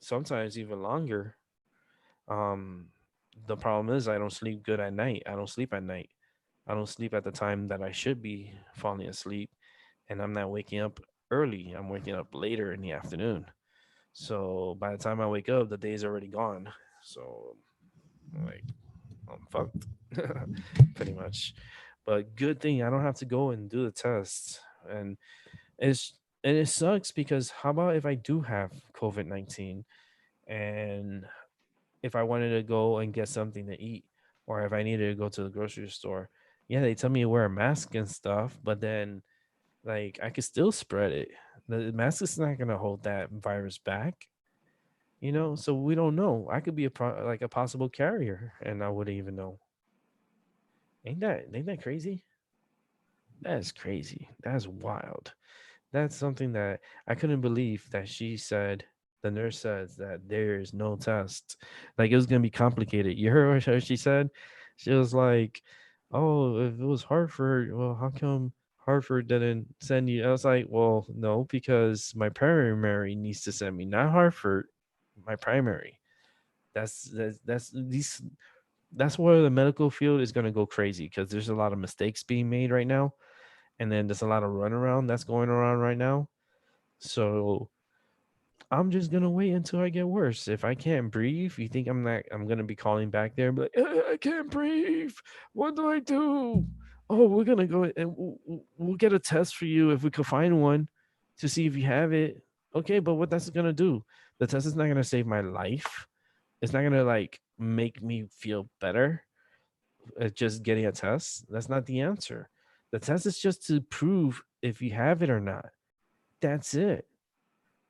sometimes even longer. Um, the problem is I don't sleep good at night. I don't sleep at night. I don't sleep at the time that I should be falling asleep, and I'm not waking up early. I'm waking up later in the afternoon. So by the time I wake up, the day's already gone. So like I'm fucked, pretty much. But good thing I don't have to go and do the test, and it's and it sucks because how about if I do have COVID-19 and if I wanted to go and get something to eat, or if I needed to go to the grocery store, yeah, they tell me to wear a mask and stuff, but then like I could still spread it. The mask is not gonna hold that virus back, So we don't know. I could be like a possible carrier, and I wouldn't even know. Ain't that crazy? That's crazy. That's wild. That's something that I couldn't believe that she said. The nurse says that there is no test. Like it was gonna be complicated. You heard what she said? She was like, "Oh, if it was Hartford, well, how come Hartford didn't send you?" I was like, "Well, no, because my primary needs to send me, not Hartford. My primary. That's where the medical field is gonna go crazy because there's a lot of mistakes being made right now, and then there's a lot of runaround that's going around right now. So I'm just gonna wait until I get worse. If I can't breathe, you think I'm gonna be calling back there and be like, I can't breathe. What do I do? Oh, we're gonna go and we'll get a test for you if we could find one to see if you have it. Okay, but what that's gonna do? The test is not gonna save my life. It's not gonna like make me feel better. Just getting a test. That's not the answer. The test is just to prove if you have it or not. That's it.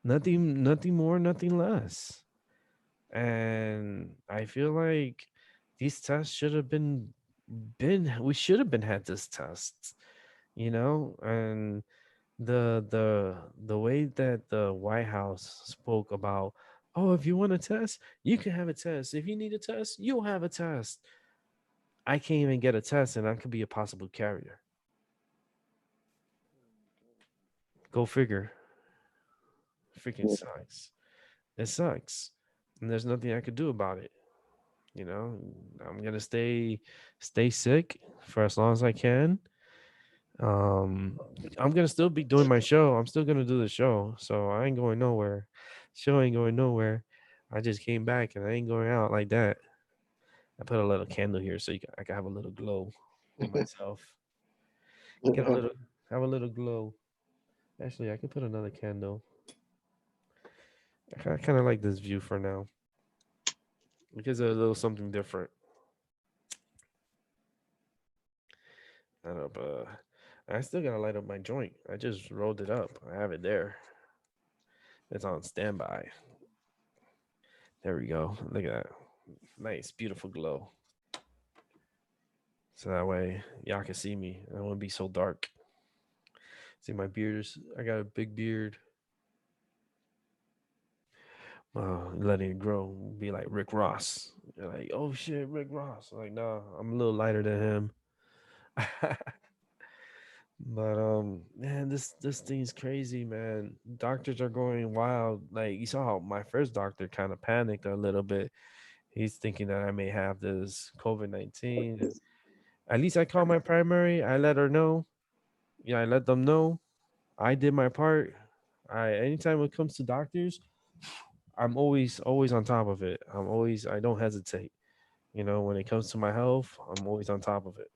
Nothing more, nothing less. And I feel like these tests should have been we should have been had this test, and the way that the White House spoke about, oh, if you want a test, you can have a test. If you need a test, you'll have a test. I can't even get a test, and I could be a possible carrier. Go figure. Freaking Yeah. sucks. It sucks, and there's nothing I could do about it. You know, I'm gonna stay sick for as long as I can. Um, I'm gonna still be doing my show. I'm still gonna do the show, so I ain't going nowhere. Show ain't going nowhere. I just came back and I ain't going out like that. I put a little candle here so I can have a little glow in myself. Get a Yeah. little, have a little glow. Actually, I could put another candle. I kind of like this view for now because a little something different. I don't know, but I still gotta light up my joint. I just rolled it up. I have it there. It's on standby. There we go. Look at that. Nice, beautiful glow. So that way y'all can see me. I won't be so dark. See my beard is I got a big beard. Letting it grow. Be like Rick Ross. You're like, oh shit, Rick Ross. Like, nah, I'm a little lighter than him. But man, this thing's crazy, man. Doctors are going wild. Like you saw how my first doctor kind of panicked a little bit. He's thinking that I may have this COVID-19. At least I called my primary. I let her know. Yeah, I let them know. I did my part. I anytime it comes to doctors, I'm always on top of it. I don't hesitate. You know, when it comes to my health, I'm always on top of it.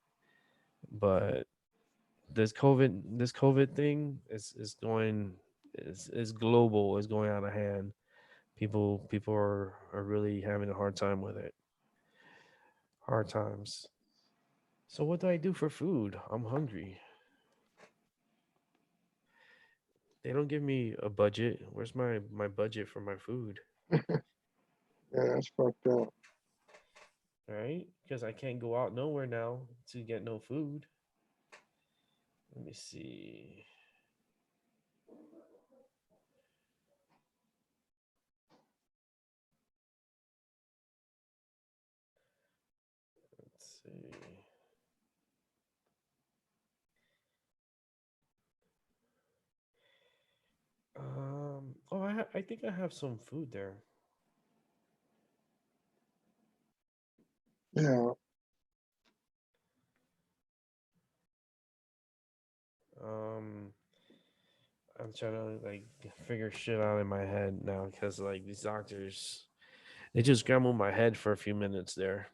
But this COVID thing is going is global, is going out of hand. People are really having a hard time with it. Hard times. So what do I do for food? I'm hungry. They don't give me a budget. Where's my budget for my food? Yeah, that's fucked up. Right? Because I can't go out nowhere now to get no food. Let me see. Let's see. Oh, I think I have some food there. Yeah. Um, I'm trying to like figure shit out in my head now because like these doctors, they just scrambled my head for a few minutes there.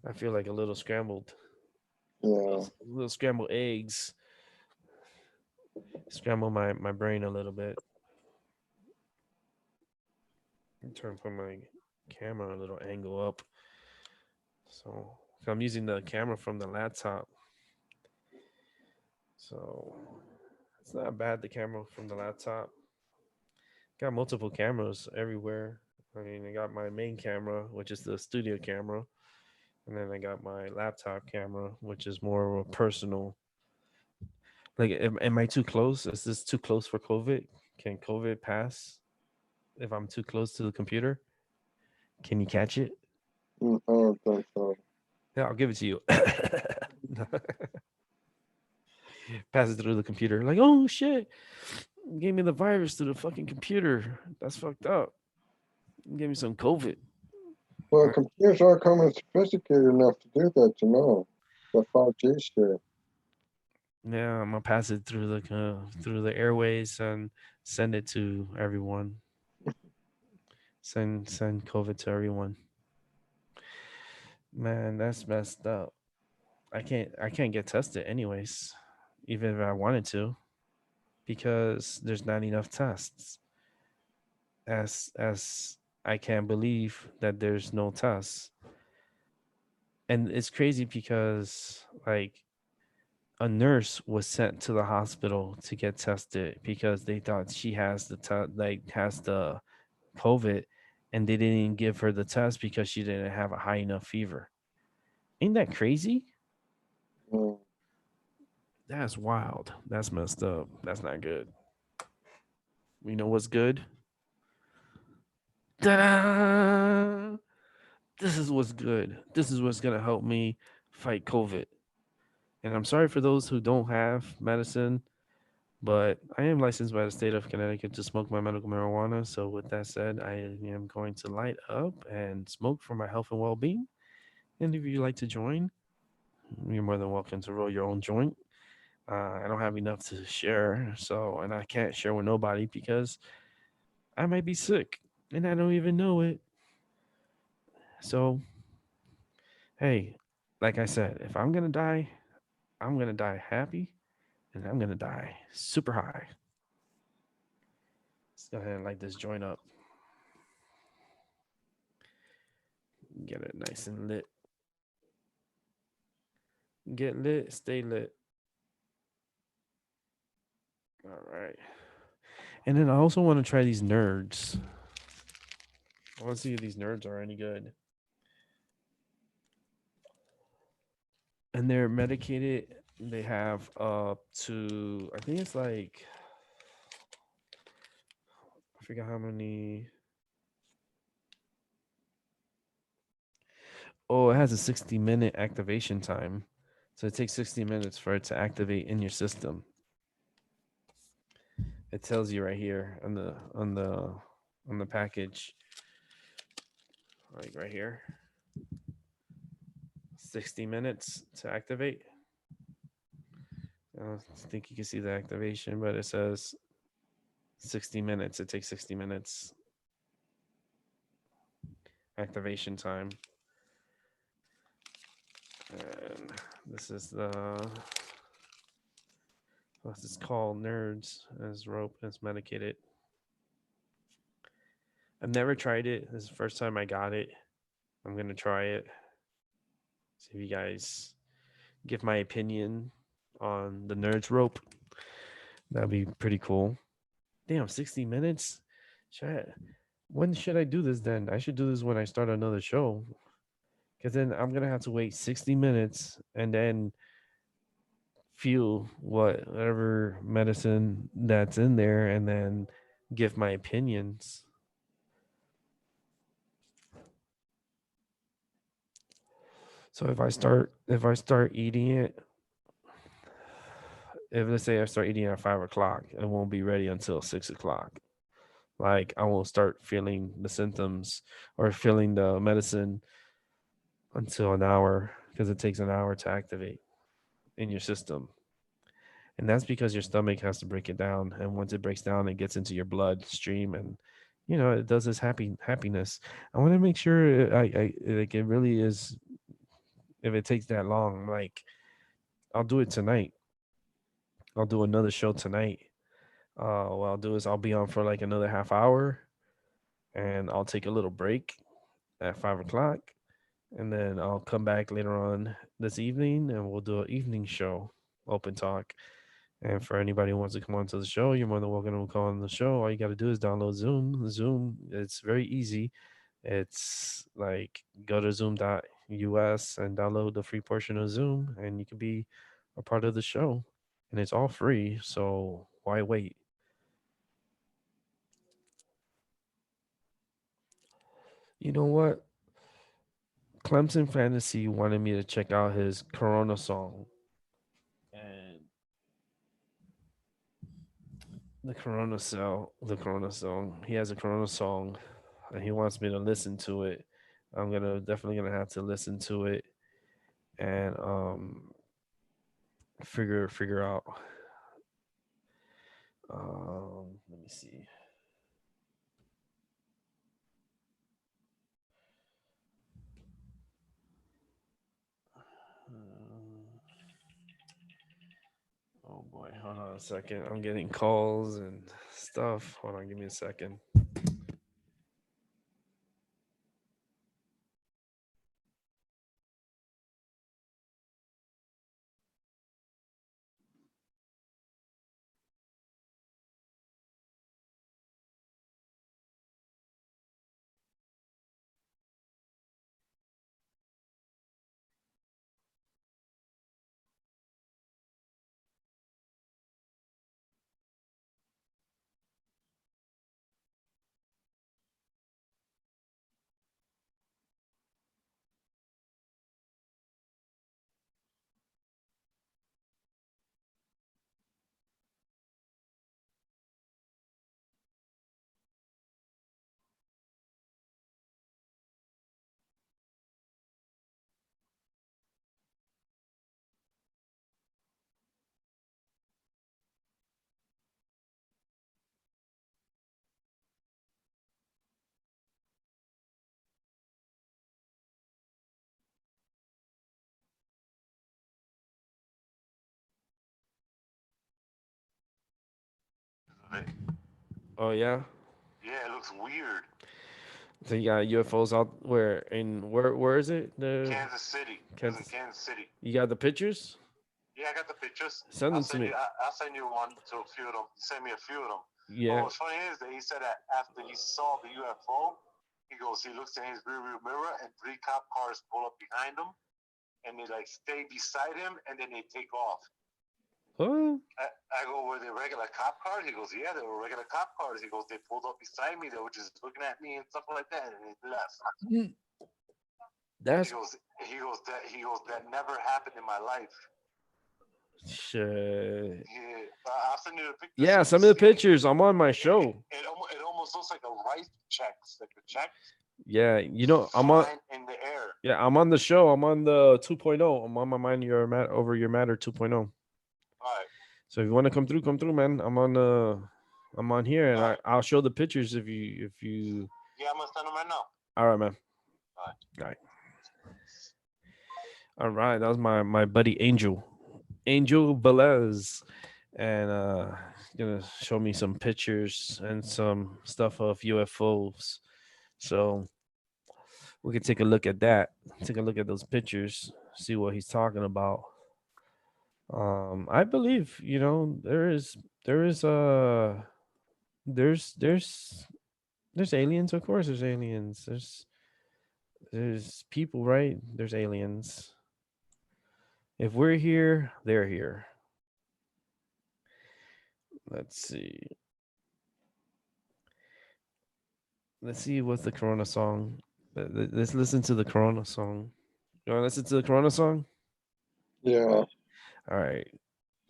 I feel like a little scrambled, Yeah. little scrambled eggs, scramble my brain a little bit. Turn put my camera a little angle up, so I'm using the camera from the laptop. So it's not bad. The camera from the laptop got multiple cameras everywhere. I mean, I got my main camera, which is the studio camera, and then I got my laptop camera, which is more of a personal. Like, am I too close? Is this too close for COVID? Can COVID pass if I'm too close to the computer? Can you catch it? I don't think so. Yeah, I'll give it to you. Pass it through the computer. Like, oh shit, gave me the virus through the fucking computer. That's fucked up. Gave me some COVID. Well, computers are coming sophisticated enough to do that, you know. The 5G shit. Yeah, I'm gonna pass it through the airways and send it to everyone. Send COVID to everyone. Man, that's messed up. I can't get tested anyways, even if I wanted to, because there's not enough tests. As I can't believe that there's no tests. And it's crazy because like a nurse was sent to the hospital to get tested because they thought she has has the COVID, and they didn't give her the test because she didn't have a high enough fever. Ain't that crazy? Mm. That's wild. That's messed up. That's not good. You know what's good? Ta-da! This is what's good. This is what's gonna help me fight COVID. And I'm sorry for those who don't have medicine, but I am licensed by the state of Connecticut to smoke my medical marijuana. So with that said, I am going to light up and smoke for my health and well-being. And if you'd like to join, you're more than welcome to roll your own joint. I don't have enough to share, so and I can't share with nobody because I might be sick and I don't even know it. So hey, like I said, if I'm gonna die, I'm gonna die happy and I'm gonna die super high. Let's go ahead and light this joint up. Get it nice and lit. Get lit, stay lit. All right. And then I also want to try these nerds. I want to see if these nerds are any good. And they're medicated. They have up to I think it's like I forget how many. Oh, it has a 60-minute activation time. So it takes 60 minutes for it to activate in your system. It tells you right here on the package, like right here, 60 minutes to activate. I don't think you can see the activation, but it says 60 minutes. It takes 60 minutes activation time. And this is the what's this called? Nerds as rope is medicated. I've never tried it. This is the first time I got it. I'm gonna try it. See if you guys give my opinion on the nerds rope. That'd be pretty cool. Damn, 60 minutes? Should I, when should I do this then? I should do this when I start another show. Because then I'm going to have to wait 60 minutes and then feel whatever medicine that's in there and then give my opinions. So if I start eating it, if let's say I start eating at 5 o'clock, it won't be ready until 6 o'clock. Like I won't start feeling the symptoms or feeling the medicine until an hour because it takes an hour to activate in your system. And that's because your stomach has to break it down. And once it breaks down, it gets into your bloodstream and it does this happiness. I want to make sure I like it really is if it takes that long, like I'll do it tonight. I'll do another show tonight. What I'll do is I'll be on for like another half hour and I'll take a little break at 5 o'clock and then I'll come back later on this evening and we'll do an evening show, open talk. And for anybody who wants to come onto the show, you're more than welcome to come on the show. All you got to do is download Zoom. Zoom, it's very easy. It's like go to zoom.us and download the free portion of Zoom, and you can be a part of the show. And it's all free. So why wait? You know what? Clemson Fantasy wanted me to check out his Corona song. And the Corona song. He has a Corona song, and he wants me to listen to it. I'm gonna definitely gonna have to listen to it and figure out. Let me see. Oh boy, hold on a second. I'm getting calls and stuff. Hold on, give me a second. Oh yeah. Yeah, it looks weird. So you got UFOs out where is it? The Kansas City. It was in Kansas. Kansas City. You got the pictures? Yeah, I got the pictures. Send them to me. I'll send you one to a few of them. He sent me a few of them. But Yeah. what's funny is that he said that after he saw the UFO, he looks in his rearview mirror and three cop cars pull up behind him and they like stay beside him and then they take off. Oh. I go, were they regular cop cars? He goes, yeah, they were regular cop cars. He goes, they pulled up beside me. They were just looking at me and stuff like that, and they left. That's That never happened in my life. shit. Yeah, I'll send you the pictures. Yeah, some of the pictures. I'm on my show. It almost looks like a rice check, like a check. Yeah, you know, I'm on. In the air. Yeah, I'm on the show. I'm on the 2.0. I'm on my mind over your matter 2.0. All right. So if you want to come through, man. I'm on here, and I'll show the pictures if you. Yeah, I'm gonna send them right now. All right, man. All right. All right. That was my buddy Angel Velez, and gonna show me some pictures and some stuff of UFOs. So we can take a look at that. Take a look at those pictures. See what he's talking about. I believe there's aliens. Of course, there's aliens. There's people, right? There's aliens. If we're here, they're here. Let's see. Let's see what's the Corona song. Let's listen to the Corona song. You want to listen to the Corona song? Yeah. All right.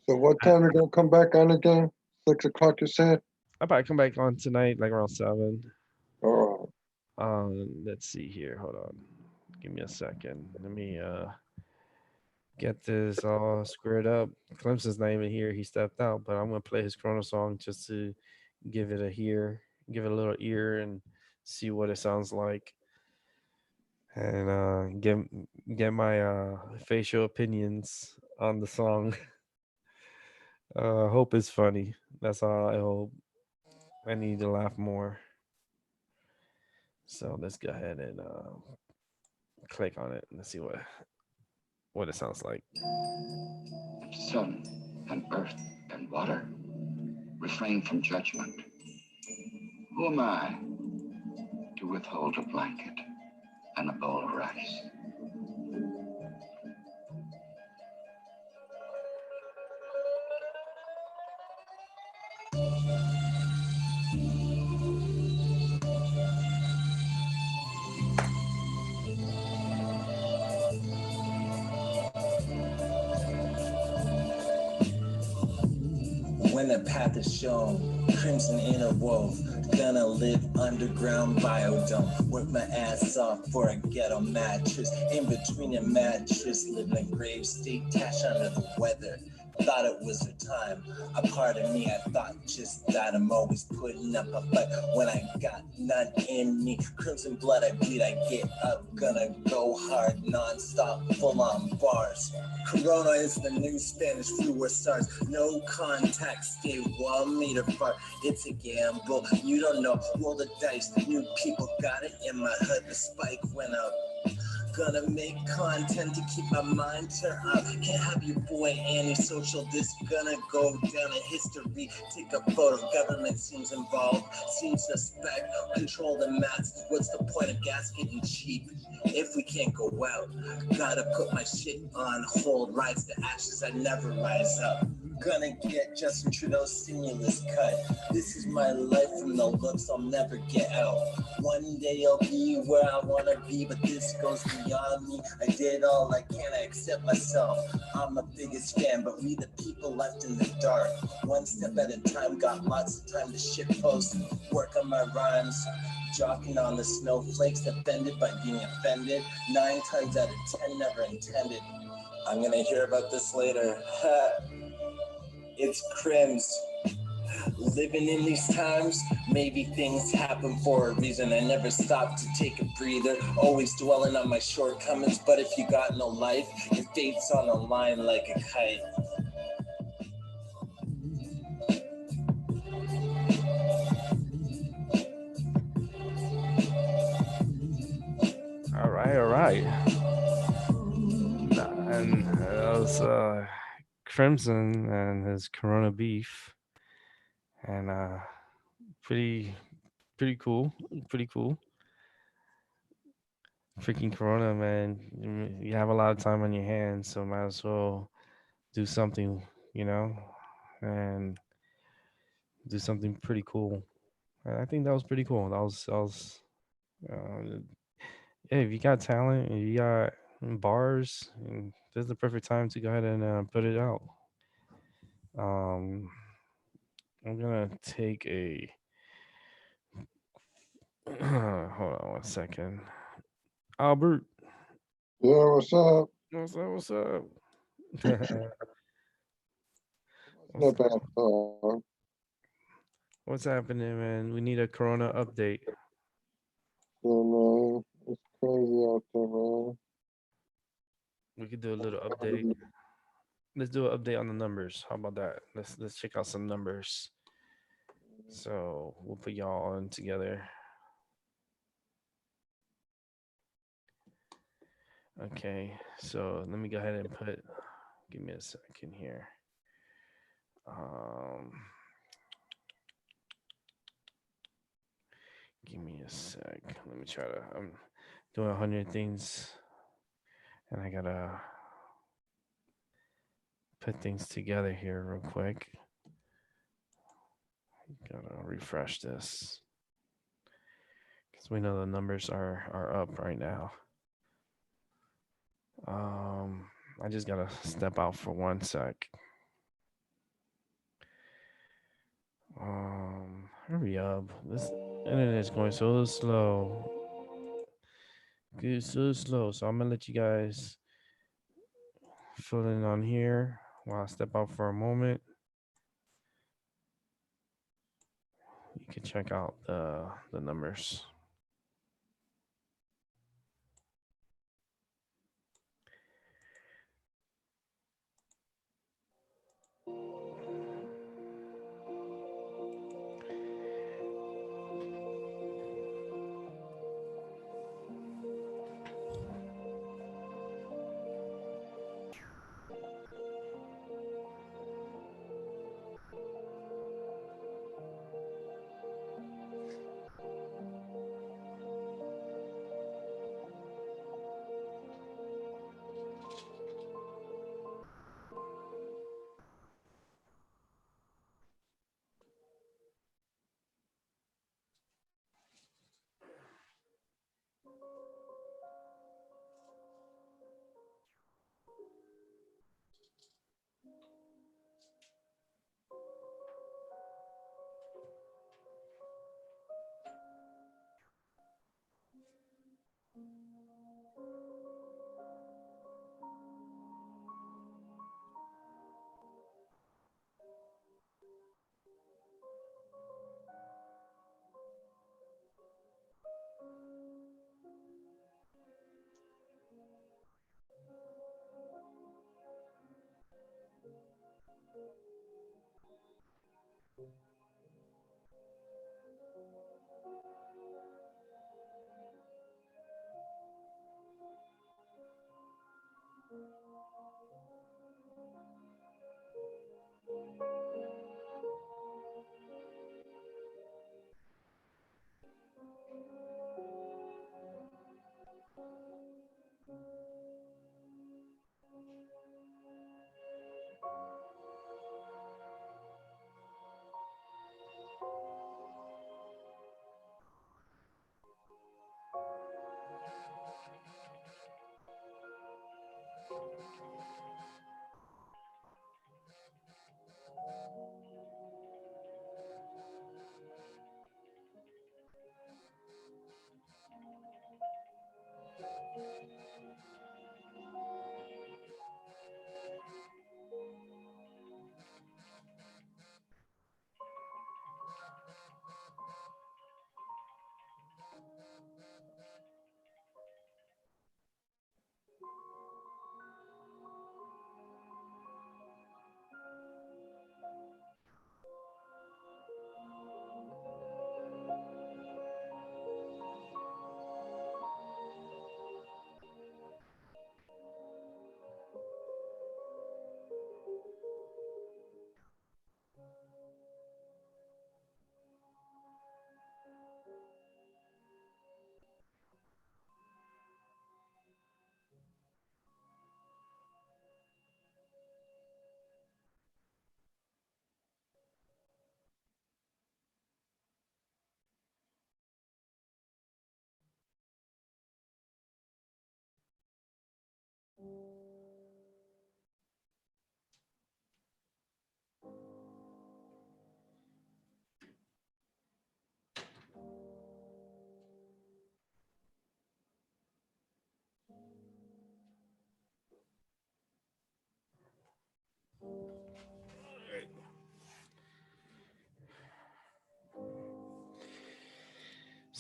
So what time are you gonna come back on again? 6 o'clock, you said? I'll probably come back on tonight, like around 7. All Let's see here. Hold on. Give me a second. Let me get this all squared up. Clemson's not even here. He stepped out, but I'm gonna play his Corona song just to give it give it a little ear and see what it sounds like. And get my facial opinions on the song. Hope it's funny. That's all I hope. I need to laugh more. So let's go ahead and click on it. Let's see what it sounds like. Sun and earth and water refrain from judgment. Who am I to withhold a blanket and a bowl of rice? When the path is shown, crimson interwove, gonna live underground biodome. Work my ass off for a ghetto mattress. In between a mattress, living a grave state, cash under the weather. Thought it was her time. A part of me, I thought just that I'm always putting up a fight. When I got none in me, crimson blood I bleed, I get up, gonna go hard, non-stop, full on bars. Corona is the new Spanish flu or SARS. No contact, stay 1 meter far. It's a gamble, you don't know, roll the dice. New people got it in my hood, the spike went up. Gonna make content to keep my mind turned up. Can't have your boy antisocial. This gonna go down in history. Take a photo. Government seems involved. Seems suspect. Control the mass. What's the point of gas getting cheap if we can't go out? Gotta put my shit on hold. Rise to ashes. I never rise up. Gonna get Justin Trudeau's stimulus cut. This is my life from the looks I'll never get out. One day I'll be where I wanna be, but this goes beyond me. I did all I can, I accept myself. I'm the biggest fan, but we the people left in the dark. One step at a time, got lots of time to shitpost. Work on my rhymes, jockeying on the snowflakes, offended by being offended. 9 times out of 10, never intended. I'm gonna hear about this later. It's Crims. Living in these times, maybe things happen for a reason. I never stop to take a breather, always dwelling on my shortcomings. But if you got no life, your fate's on the line like a kite. right. And that was Crimson and his Corona beef, and pretty pretty cool, pretty cool. Freaking Corona, man! You have a lot of time on your hands, so might as well do something, you know, and do something pretty cool. And I think that was pretty cool. That was. Uh, hey, if you got talent, if you got bars, and this is the perfect time to go ahead and put it out. Um, I'm gonna take a hold on one second. Albert, Yeah, what's up? what's up? What's up? what's Not bad talk. what's happening, man? We need a Corona update. Yeah, man. It's crazy out there, man. We could do a little update. Let's do an update on the numbers. How about that? Let's check out some numbers. So we'll put y'all on together. Okay. So let me go ahead and put. Give me a second here. Um, give me a sec. Let me try to. I'm doing 100 things, and I gotta put things together here real quick. Gotta refresh this because we know the numbers are up right now. Um, I just gotta step out for one sec. Hurry up! This internet is going so slow. Good, so slow. So I'm gonna let you guys fill in on here while I step out for a moment. You can check out the numbers.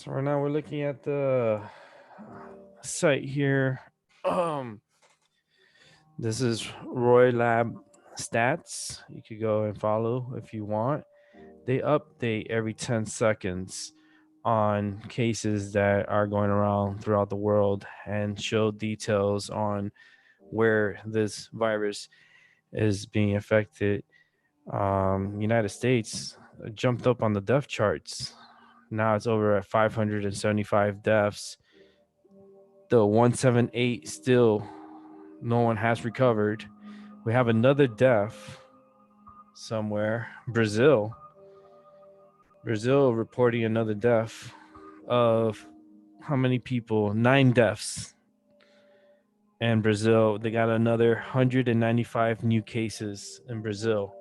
So right now we're looking at the site here. Um, this is Roy Lab Stats. You could go and follow if you want. They update every 10 seconds on cases that are going around throughout the world and show details on where this virus is being affected. United States jumped up on the death charts. Now it's over at 575 deaths. The 178 still no one has recovered. We have another death somewhere. Brazil reporting another death of how many people? 9 deaths. And Brazil, they got another 195 new cases in Brazil.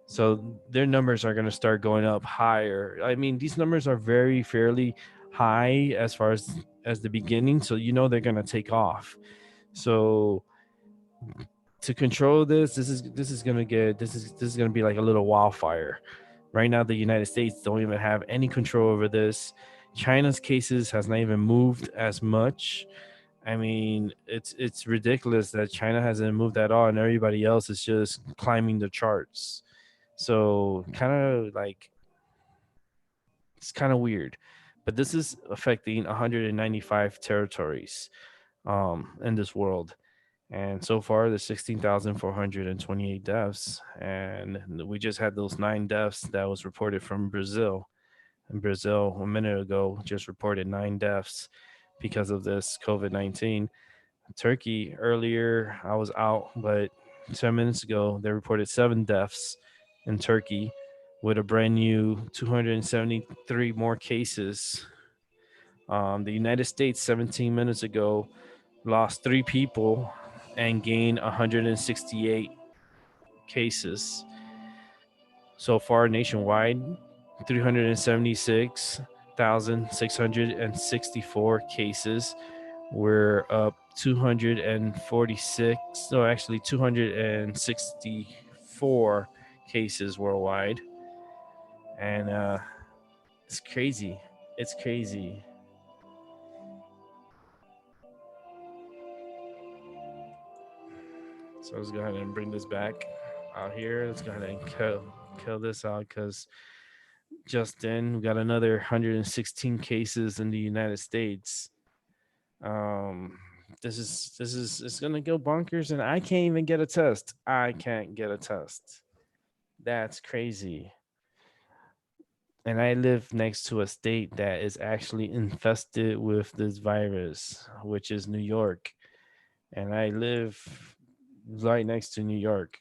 So their numbers are going to start going up higher. I mean, these numbers are very fairly high as far as the beginning, so you know they're going to take off. So to control this is going to get this is going to be like a little wildfire. Right now the United States don't even have any control over this. China's cases has not even moved as much. I mean, it's ridiculous that China hasn't moved at all and everybody else is just climbing the charts. So kind of like it's kind of weird. But this is affecting 195 territories in this world. And so far, there's 16,428 deaths. And we just had those 9 deaths that was reported from Brazil. And Brazil, a minute ago, just reported 9 deaths because of this COVID-19. Turkey, earlier, I was out, but 10 minutes ago, they reported 7 deaths in Turkey with a brand new 273 more cases. The United States, 17 minutes ago, lost 3 people and gained 168 cases. So far, nationwide, 376,664 cases. We're up 246, no, actually 264 cases worldwide. And it's crazy. It's crazy. So let's go ahead and bring this back out here. Let's go ahead and kill this out because just then we got another 116 cases in the United States. Um, this is it's gonna go bonkers, and I can't even get a test. I can't get a test. That's crazy. And I live next to a state that is actually infested with this virus, which is New York. And I live right next to New York.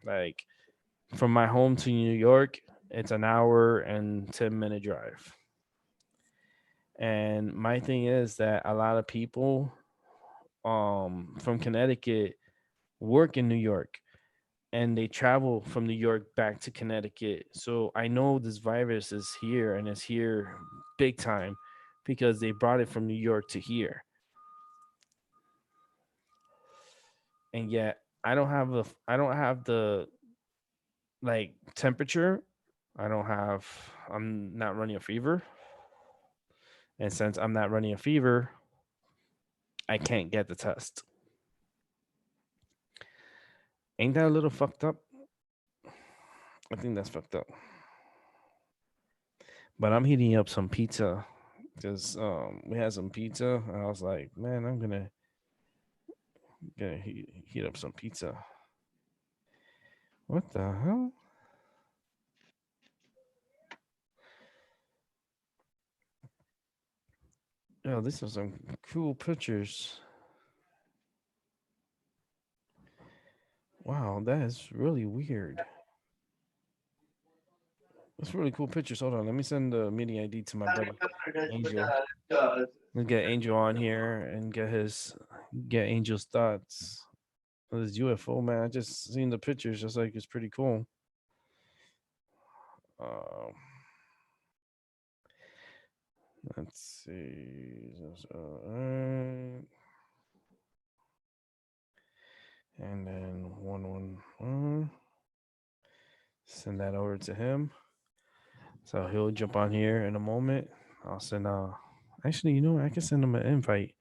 Like from my home to New York, it's an hour and 10-minute drive. And my thing is that a lot of people from Connecticut work in New York and they travel from New York back to Connecticut. So I know this virus is here and it's here big time because they brought it from New York to here. And yet I don't have the like temperature. I'm not running a fever. And since I'm not running a fever, I can't get the test. Ain't that a little fucked up? I think that's fucked up. But I'm heating up some pizza because we had some pizza. And I was like, man, I'm gonna heat up some pizza. What the hell? Oh, these are some cool pictures. Wow, that is really weird. That's really cool pictures. Hold on, let me send the media ID to my buddy Angel. Let's get Angel on here and get Angel's thoughts. This UFO man, I just seen the pictures. Just like it's pretty cool. Um, let's see. And then 111. Send that over to him. So he'll jump on here in a moment. I'll send actually, you know what? I can send him an invite.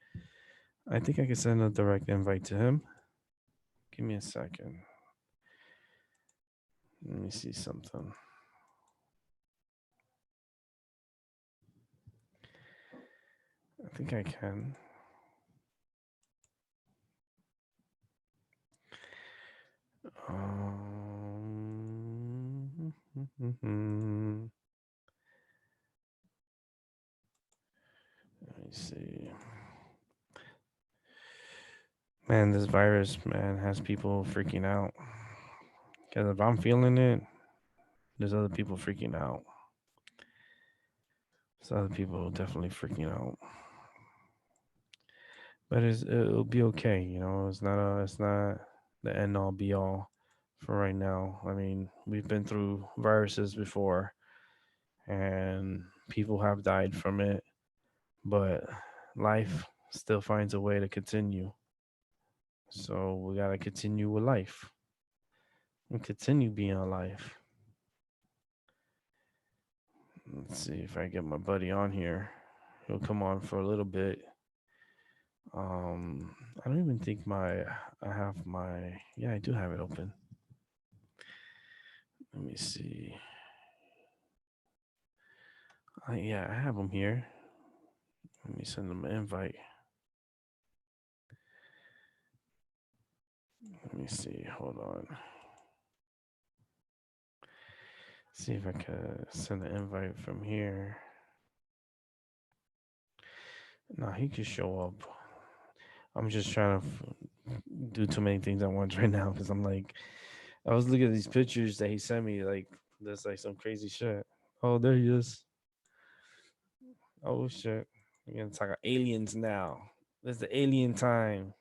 I think I can send a direct invite to him. Give me a second. Let me see something. I think I can. Um, Let me see. Man, this virus, man, has people freaking out. Because if I'm feeling it, there's other people freaking out. There's other people definitely freaking out. But it'll be okay. You know, it's not the end all be all for right now. I mean, we've been through viruses before, and people have died from it, but life still finds a way to continue. So we gotta continue with life and continue being alive. Let's see if I get my buddy on here. He'll come on for a little bit. I don't even think I have my yeah, I do have it open. Let me see. Yeah, I have him here. Let me send him an invite. Let me see. Hold on. See if I can send an invite from here. No, he could show up. I'm just trying to do too many things at once right now because I'm like, I was looking at these pictures that he sent me. Like, there's like some crazy shit. Oh, there he is. Oh shit. We're gonna talk about aliens now. It's the alien time.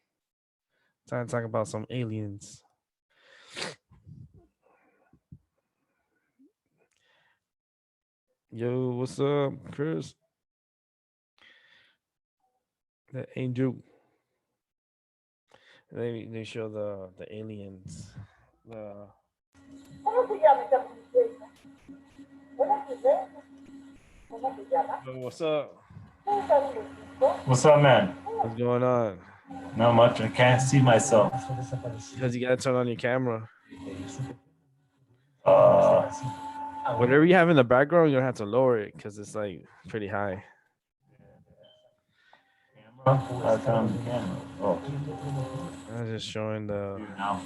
Time to talk about some aliens. Yo, what's up, Chris? The angel. They show the aliens. The Yo, what's up? What's up, man? What's going on? Not much. I can't see myself. Because you gotta turn on your camera. Uh, Whatever you have in the background, you're gonna have to lower it because it's like pretty high. I turn on the camera. Oh, I'm just showing the. here now.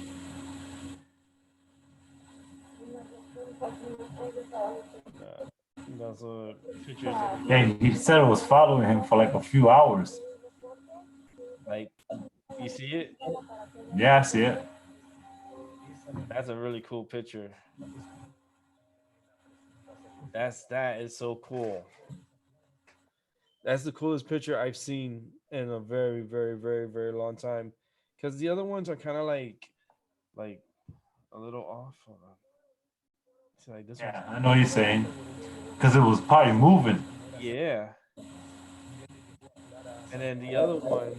Those pictures of the Yeah, he said it was following him for like a few hours. like you see it. Yeah, I see it. That's a really cool picture. That is so cool. That's the coolest picture I've seen in a very, very, very, very long time. Because the other ones are kind of like a little off. Hold on. See, like this one's Yeah, I know what you're saying. Because it was probably moving. yeah, and then the other one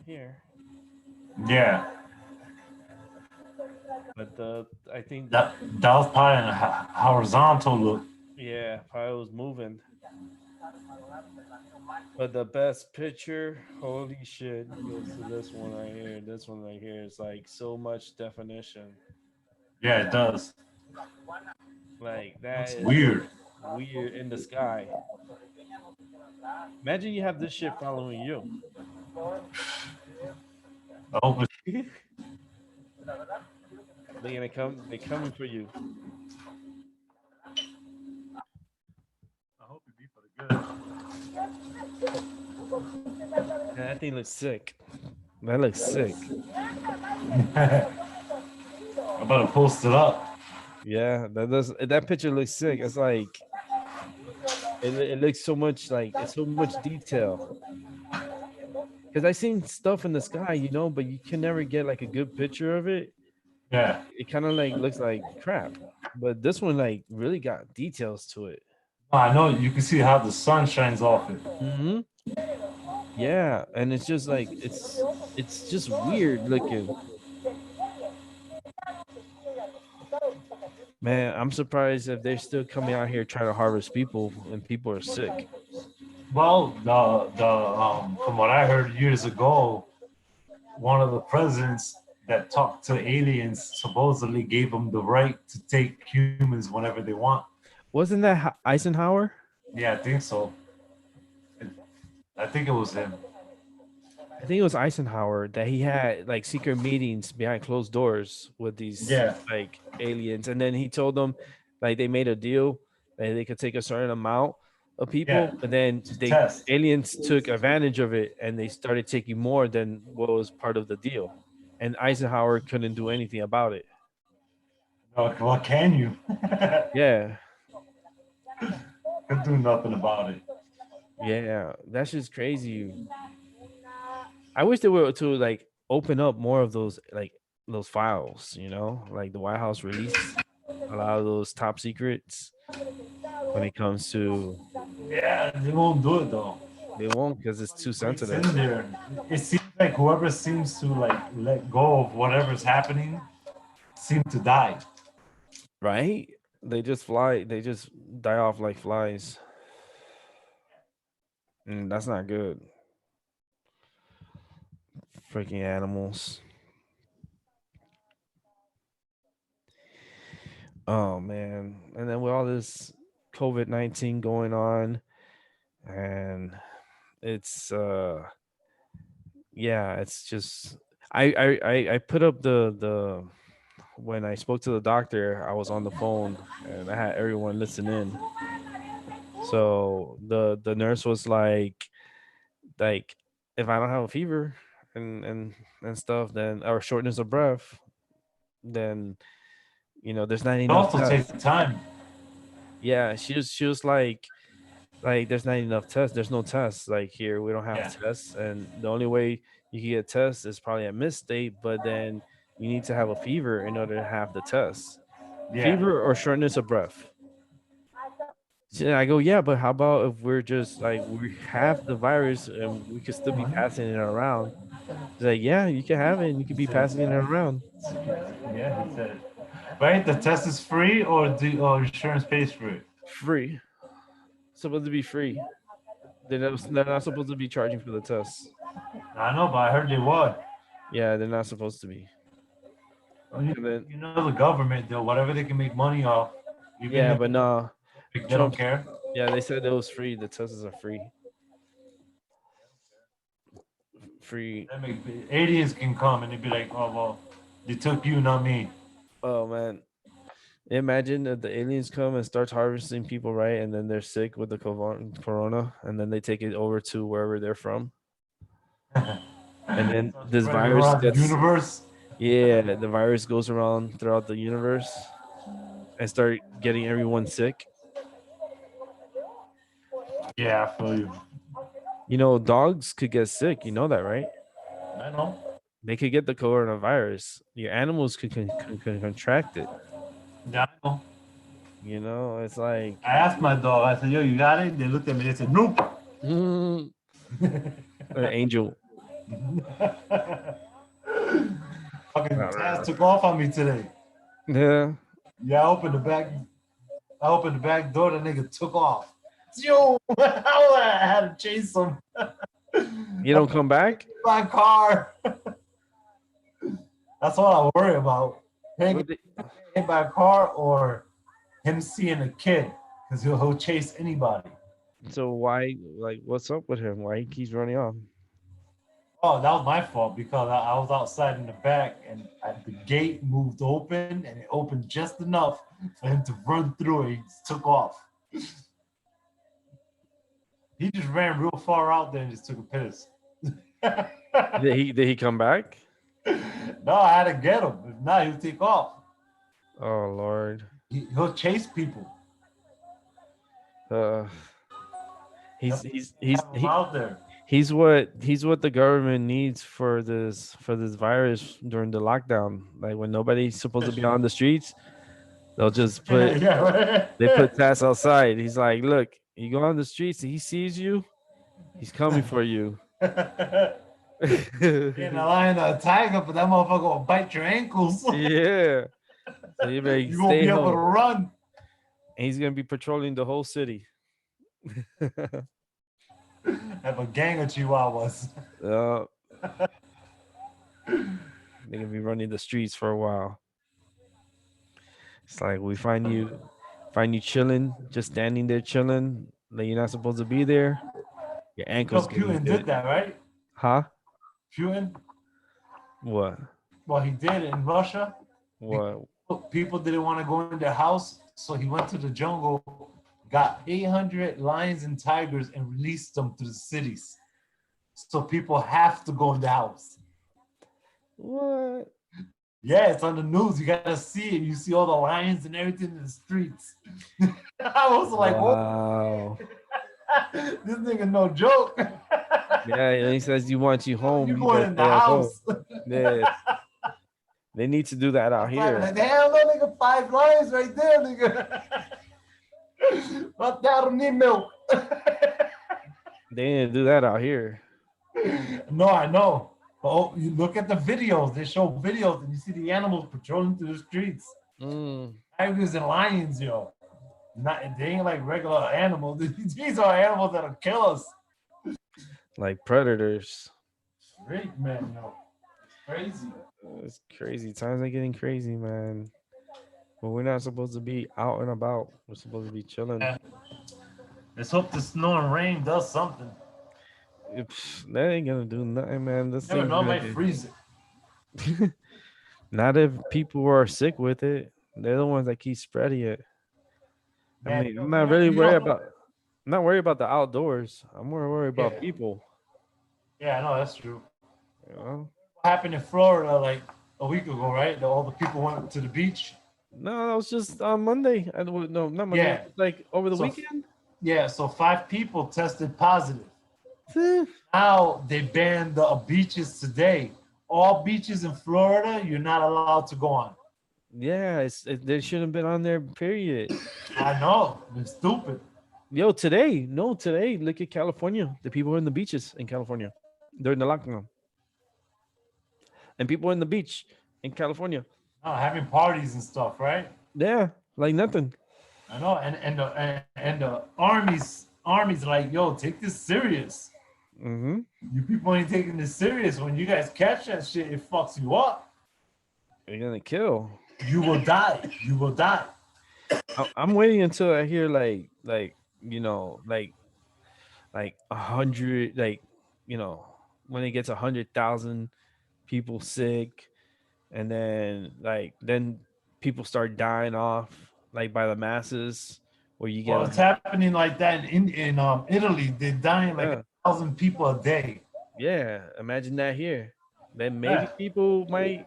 here. Yeah, But the I think the that was probably in a horizontal look. yeah, probably was moving. But the best picture, holy shit, goes to this one right here. This one right here is like so much definition. Yeah, it does. Like that Looks is weird. weird in the sky. Imagine you have this shit following you. I hope it's They're gonna come. They're coming for you. I hope it be for the good. And that thing looks sick. That looks sick. I'm about to post it up. Yeah, that does. That picture looks sick. It's like it looks so much like it's so much detail. Because I seen stuff in the sky, but you can never get like a good picture of it. Yeah. It kind of like looks like crap. But this one like really got details to it. I know you can see how the sun shines off it. Hmm. Yeah, and it's just like it's just weird looking. Man, I'm surprised if they're still coming out here trying to harvest people and people are sick. Well, the from what I heard years ago, one of the presidents that talked to aliens supposedly gave them the right to take humans whenever they want. Wasn't that Eisenhower? Yeah, I think so. I think it was him. I think it was Eisenhower that he had like secret meetings behind closed doors with these Yeah, like aliens, and then he told them like they made a deal that they could take a certain amount of yeah, people, but then to they test. aliens took advantage of it and they started taking more than what was part of the deal, and Eisenhower couldn't do anything about it. What can you? Yeah, Could do nothing about it. yeah, that's just crazy. I wish they were to like open up more of those files, like the White House release a lot of those top secrets when it comes to Yeah, they won't do it though. they won't because it's too It's in sensitive, there. It seems like whoever seems to like let go of whatever's happening seem to die. right? They just die off like flies. And that's not good. Freaking animals. Oh man. And then with all this COVID-19 going on, and it's yeah, it's just I put up the when I spoke to the doctor, I was on the phone and I had everyone listen in. So the nurse was like if I don't have a fever and stuff, then or shortness of breath, then there's not It enough also takes tests. time. Yeah, she was like there's not enough tests. There's no tests like here. We don't have Yeah, tests, and the only way you can get tests is probably at mid state. But then you need to have a fever in order to have the test. yeah. Fever or shortness of breath. So I go, yeah, but how about if we're just like we have the virus and we could still be passing it around? He's like, yeah, you can have it and you could He be said, passing it around. yeah, he said. Right, the test is free, or insurance pays for it. Free. Supposed to be free. They're not supposed to be charging for the tests. I know, but I heard they would. Yeah, they're not supposed to be. Well, You, And then you know the government, though, whatever they can make money off, even yeah, if but no, they don't Trump's care. yeah, they said it was free. The tests are free. Free. They make, aliens can come and they'd be like, oh well, they took you, not me. Oh man. Imagine that the aliens come and start harvesting people, right? And then they're sick with the corona, and then they take it over to wherever they're from. And then this Spreading virus around the gets universe. yeah, the virus goes around throughout the universe and start getting everyone sick. Yeah, I feel you. Dogs could get sick. You know that, right? I know. They could get the coronavirus. Your animals could contract it. Yeah, I know. It's like I asked my dog. I said, "Yo, you got it?" They looked at me. They said, "Nope." an angel. Fucking I don't Taz know. took off on me today. Yeah. Yeah, I opened the back. I opened the back door. The nigga took off. Yo, I had to chase him. You don't come back? My car. That's all I worry about. Him What getting the- hit by a car or him seeing a kid, because he'll chase anybody. So why, like, what's up with him? Why he keeps running off? Oh, that was my fault because I was outside in the back and the gate moved open and it opened just enough for him to run through it. He just took off. He just ran real far out there and just took a piss. Did he come back? No, I had to get him. If not, he'll take off. Oh Lord. He'll chase people. Uh, he's Yep. he's he's Have him he, out there. he's what the government needs for this virus during the lockdown. Like when nobody's supposed to be on the streets, they'll just put Yeah. they put Tass outside. He's like, look, you go on the streets, he sees you, he's coming for you. Being a lion or a tiger, but that motherfucker will bite your ankles. Yeah. You better You won't stay be able to home. run. And he's gonna be patrolling the whole city. Have a gang of chihuahuas. uh, they're gonna be running the streets for a while. It's like we find you chilling, just standing there chilling, like you're not supposed to be there. Your You know, ankle's getting Putin did bit. that, right? Huh? Putin, What? well, he did it in Russia. What? People didn't want to go in their house, so he went to the jungle, got 800 lions and tigers, and released them to the cities. So people have to go in the house. What? Yeah, it's on the news. You gotta see it. You see all the lions and everything in the streets. I was like, oh, Wow. this nigga no joke. Yeah, and he says you want you home, You you going better in the stay at home. house. Yeah, they need to do that out I'm driving here. like, hell no, nigga, 5 lions right there, nigga. But I don't need milk. They need to do that out here. No, I know. Oh, you look at the videos. They show videos, and you see the animals patrolling through the streets. Mm, Tigers and lions, yo. Not they ain't like regular animals. These are animals that'll kill us. like predators. Great man, yo. Crazy. It's crazy. Times are getting crazy, man. But we're not supposed to be out and about. We're supposed to be chilling. Yeah. Let's hope the snow and rain does something. That ain't gonna do nothing, man. This Never thing's know, I gonna might freeze it. get. Not if people are sick with it. They're the ones that keep spreading it. I Man, mean, I'm not really you worried don't know. about. I'm not worried about the outdoors. I'm more worried about Yeah, people. yeah, I know that's true. You know? What happened in Florida like a week ago, right? All the people went to the beach. No, that was just on Monday. No, not Monday. It Yeah. was like over the So weekend. yeah, so 5 people tested positive. Eh, Now they banned the beaches today. All beaches in Florida, you're not allowed to go on. Yeah, they shouldn't have been on there. Period. I know, it's stupid. Yo, today, no, today. Look at California. The people are in the beaches in California. They're in the lockdown, and people are in the beach in California. Having parties and stuff, right? Yeah, like nothing. I know, and the armies like, yo, take this serious. Mm-hmm. You people ain't taking this serious. When you guys catch that shit, it fucks you up. They're gonna kill. You will die. You will die. I'm waiting until I hear like 100, like when it gets 100,000 people sick, and then people start dying off like by the masses, where you get Well, it's happening like that in Italy. They're dying like yeah, 1,000 people a day. yeah. Imagine that here. Then maybe Yeah. people might.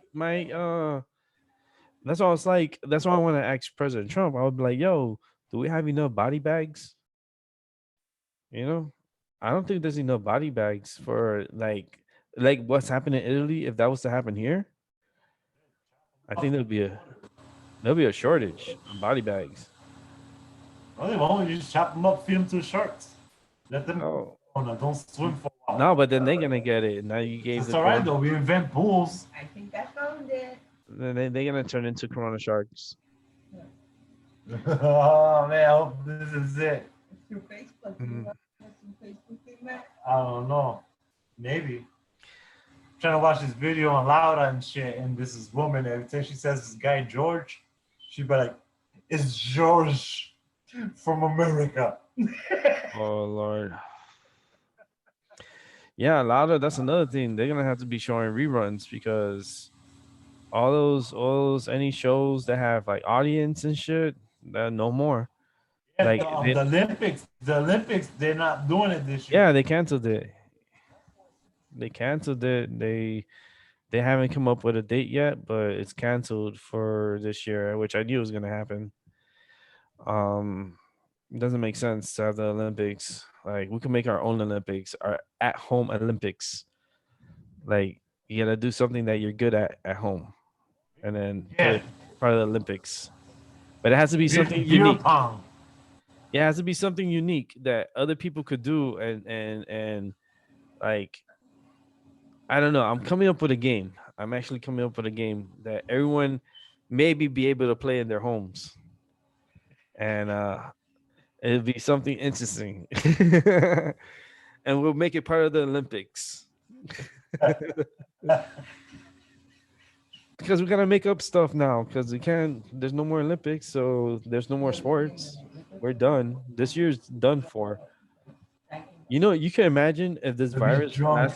That's all. It's like that's why I want to ask President Trump. I would be like, "Yo, do we have enough body bags?" You know, I don't think there's enough body bags for like what's happened in Italy. If that was to happen here, I think there'll be a shortage of body bags. Well, they won't. You just chop them up, feed them to the sharks. Let them Oh don't swim for a while. no, but then they're gonna get it. Now you gave It's the all right corona, though. We invent pools. I think I found it. then they're gonna turn into Corona sharks. Oh man, I hope this is it. Through Facebook. Mhm. You want some Facebook thing, Matt? I don't know. Maybe. Trying to watch this video on Laura and shit, and this is woman. Every time she says this guy George, she be like, "It's George from America." Oh Lord. Yeah, a lot of that's another thing. They're gonna have to be showing reruns because all those any shows that have like audience and shit, that no more. Yeah, Like the Olympics. The Olympics, they're not doing it this year. yeah, they canceled it. They canceled it. They haven't come up with a date yet, but it's canceled for this year, which I knew was gonna happen. It doesn't make sense to have the Olympics. Like we can make our own Olympics, our at home Olympics. Like you gotta do something that you're good at home, and then put Yeah, it part of the Olympics. But it has to be something beer unique. pong. It has to be something unique that other people could do, and like I don't know. I'm coming up with a game. I'm actually coming up with a game that everyone maybe be able to play in their homes, and it'd be something interesting, and we'll make it part of the Olympics because we gotta make up stuff now because we can't. There's no more Olympics, so there's no more sports. We're done. This year's done for. You can imagine if this To be virus drunk.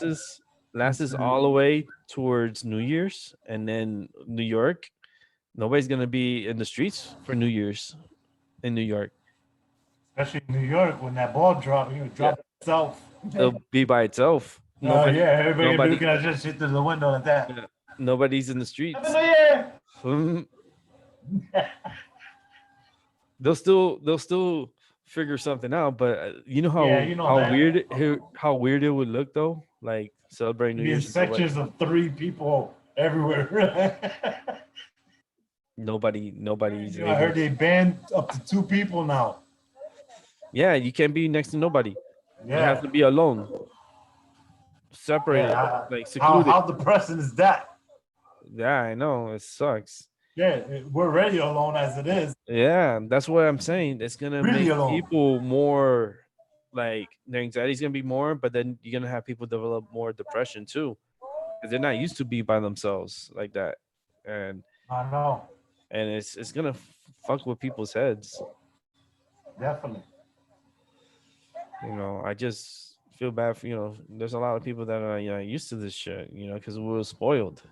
lasts all the way towards New Year's, and then New York, nobody's gonna be in the streets for New Year's in New York. Especially in New York when that ball dropped, he would Yeah, drop itself. it'll be by itself. Oh Nobody, yeah, everybody gonna be nobody, looking at that shit through the window like that. yeah, nobody's in the Happy streets. New Year! Hmm. They'll still figure something out. But you know Yeah, you know that. how weird it would look though, like celebrating New Be in Year's and nobody sections of 3 people everywhere. nobody's I able. heard they banned up to 2 people now. Yeah, you can't be next to nobody. You have Yeah, to be alone, yeah. separated, like How secluded. depressing is that? Yeah, I know it sucks. Yeah, we're already alone as it is. Yeah, that's what I'm saying. It's gonna Really make alone. people more like their anxiety's gonna be more, but then you're gonna have people develop more depression too because they're not used to be by themselves like that, and I know, it's gonna fuck with people's heads. definitely. I just feel bad for there's a lot of people that are used to this shit, because we were spoiled.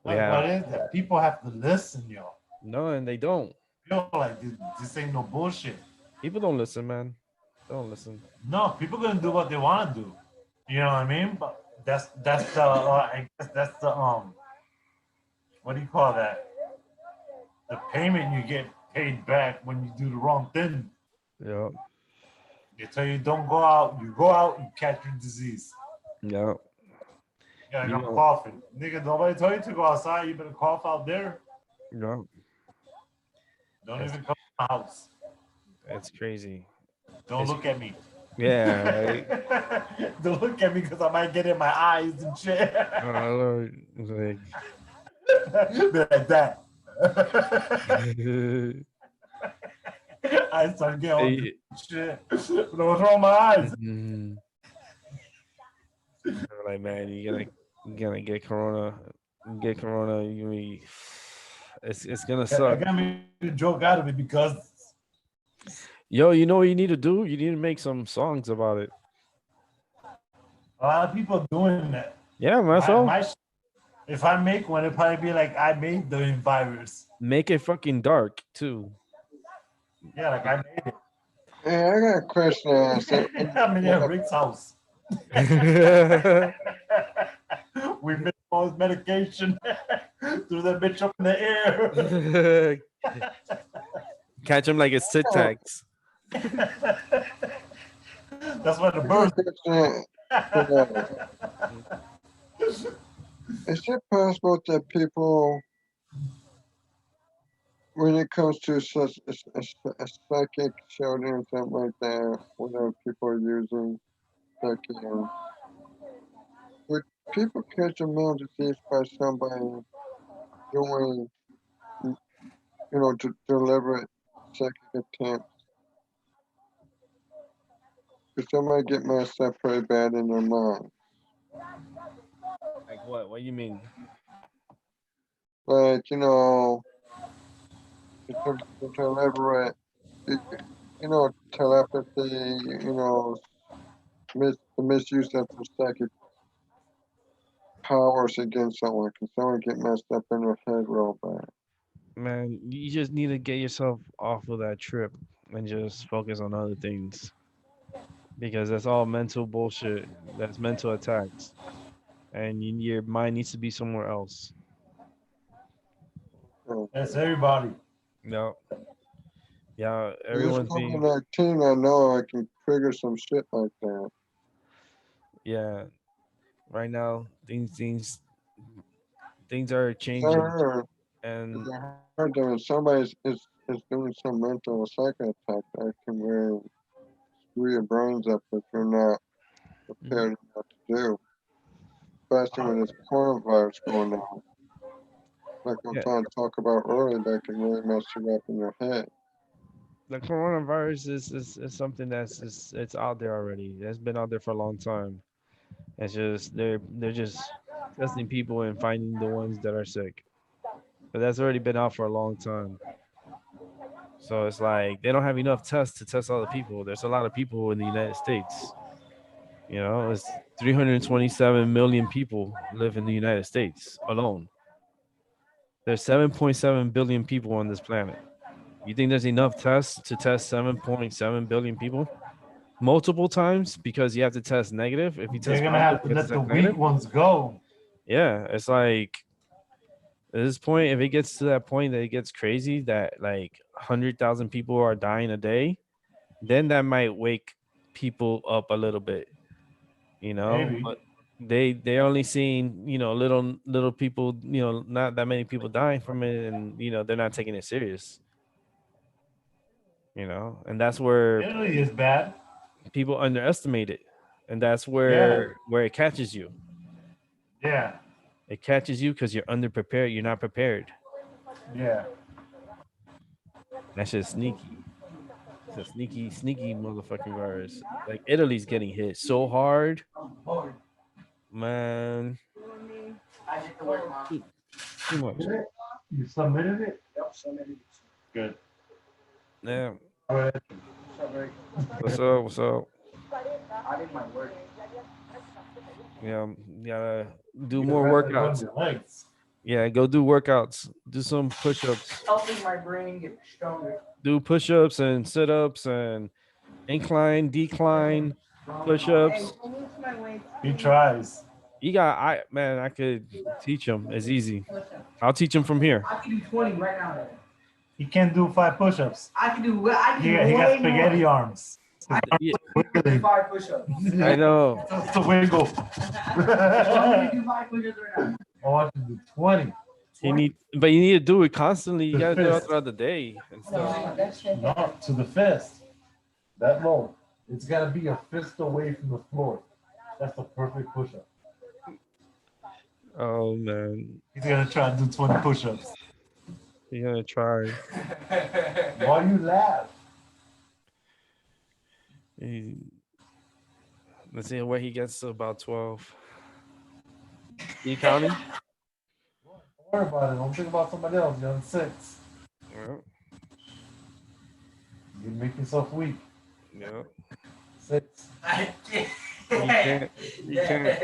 We But have what is that? People have to listen, yo. no, and they don't. Feel like this ain't no bullshit. People don't listen, man. They don't listen. No, people gonna do what they want to do. You know what I mean? But that's the I guess that's the what do you call that? The payment you get paid back when you do the wrong thing. Yeah, They tell you don't go out. You go out, you catch your disease. yeah. Yeah, like You I'm know, coughing. Nigga, nobody told you to go outside. You better cough out there. yeah. Don't It's even come to my house. it's crazy. Don't It's look at me. yeah, right. Don't look at me because I might get in my eyes and shit. Lord, like, Be like that. I started getting all hey, this shit. What's wrong with my eyes? mhm. Like man, you're gonna get corona. It's gonna I suck. got me to joke out of it because Yo, you know what you need to do? You need to make some songs about it. a lot of people are doing that. Yeah, man. So If I make one, it'll probably be like I made the virus. make it fucking dark too. Yeah, like I made it. Hey, I got a question to ask. I'm in Rick's house. Catch We made all his medication. Threw that bitch up in the air. him like it's Tic Tacs. That's why the I got birds. a question to ask. Is it possible that people, when it comes to such a psychic shouting or something like that, whenever people are using psychic, would people catch a mental disease by somebody doing, deliberate psychic attempts? Could somebody get messed up pretty bad in their mind? Like what? What do you mean? Like, to deliberate, y- telepathy, the misuse of the psychic powers against someone. Can someone get messed up in their head real bad? Man, you just need to get yourself off of that trip and just focus on other things because that's all mental bullshit. That's mental attacks, and your mind needs to be somewhere else. That's everybody. No, yeah, This everyone's being COVID-19, I know I can trigger some shit like that. yeah. Right now, things are 'Cause changing, and I heard that when somebody is doing some mental psychic attack, that can really screw your brains up if you're not prepared what to do, especially when this coronavirus going on. like I was Yeah, trying to talk about earlier, that can really mess you up in your head. the coronavirus is something it's out there already. It's been out there for a long time. It's just they're just testing people and finding the ones that are sick. But that's already been out for a long time. So it's like they don't have enough tests to test all the people. There's a lot of people in the United States. You know, it's 327 million people live in the United States alone. There's 7.7 billion people on this planet. You think there's enough tests to test 7.7 billion people multiple times because you have to test negative? If you They're test gonna positive, have to you have to let the test weak negative. ones go. Yeah, it's like at this point, if it gets to that point that it gets crazy that like 100,000 people are dying a day, then that might wake people up a little bit, you know. Maybe. But they only seen little people, not that many people dying from it, and they're not taking it serious, and that's where Italy is bad. people underestimate it, and that's Yeah. where it catches you. Yeah. It catches you because you're underprepared. You're not prepared. Yeah. That's just sneaky. It's a sneaky motherfucking virus. Like Italy's getting hit so hard, man. Too, too much. You submitted it? Good. Yeah. All right. What's up? What's up? Yeah. You gotta do You'd more rather run workouts. your legs. Yeah. Go do workouts. Do some push-ups. Helping my brain get stronger. Do push-ups and sit-ups and incline, decline, Hey, push-ups. who lose my weight? He tries. I could teach him. It's easy. I'll teach him from here. I can do 20 right now. He can't do 5 push-ups. I can do. I can He, do he got way spaghetti more. arms. Yeah, I can do 5 push-ups. I know. That's the wiggle. So I'm gonna do 5 push-ups right now. I want you to do 20. But you need to do it constantly. You The gotta do it fist. throughout the day and stuff. No, that's it. Not to the fist. That low. It's got to be a fist away from the floor. That's the perfect push-up. Oh man, He's going to try to do 20 push-ups. you're gonna try. Why you laugh? He- Let's see where he gets to about 12. You counting? Don't worry about it. Don't think about somebody else. You're on 6. Yeah, You make yourself weak. yeah. 6. I can't. You can't. You can't.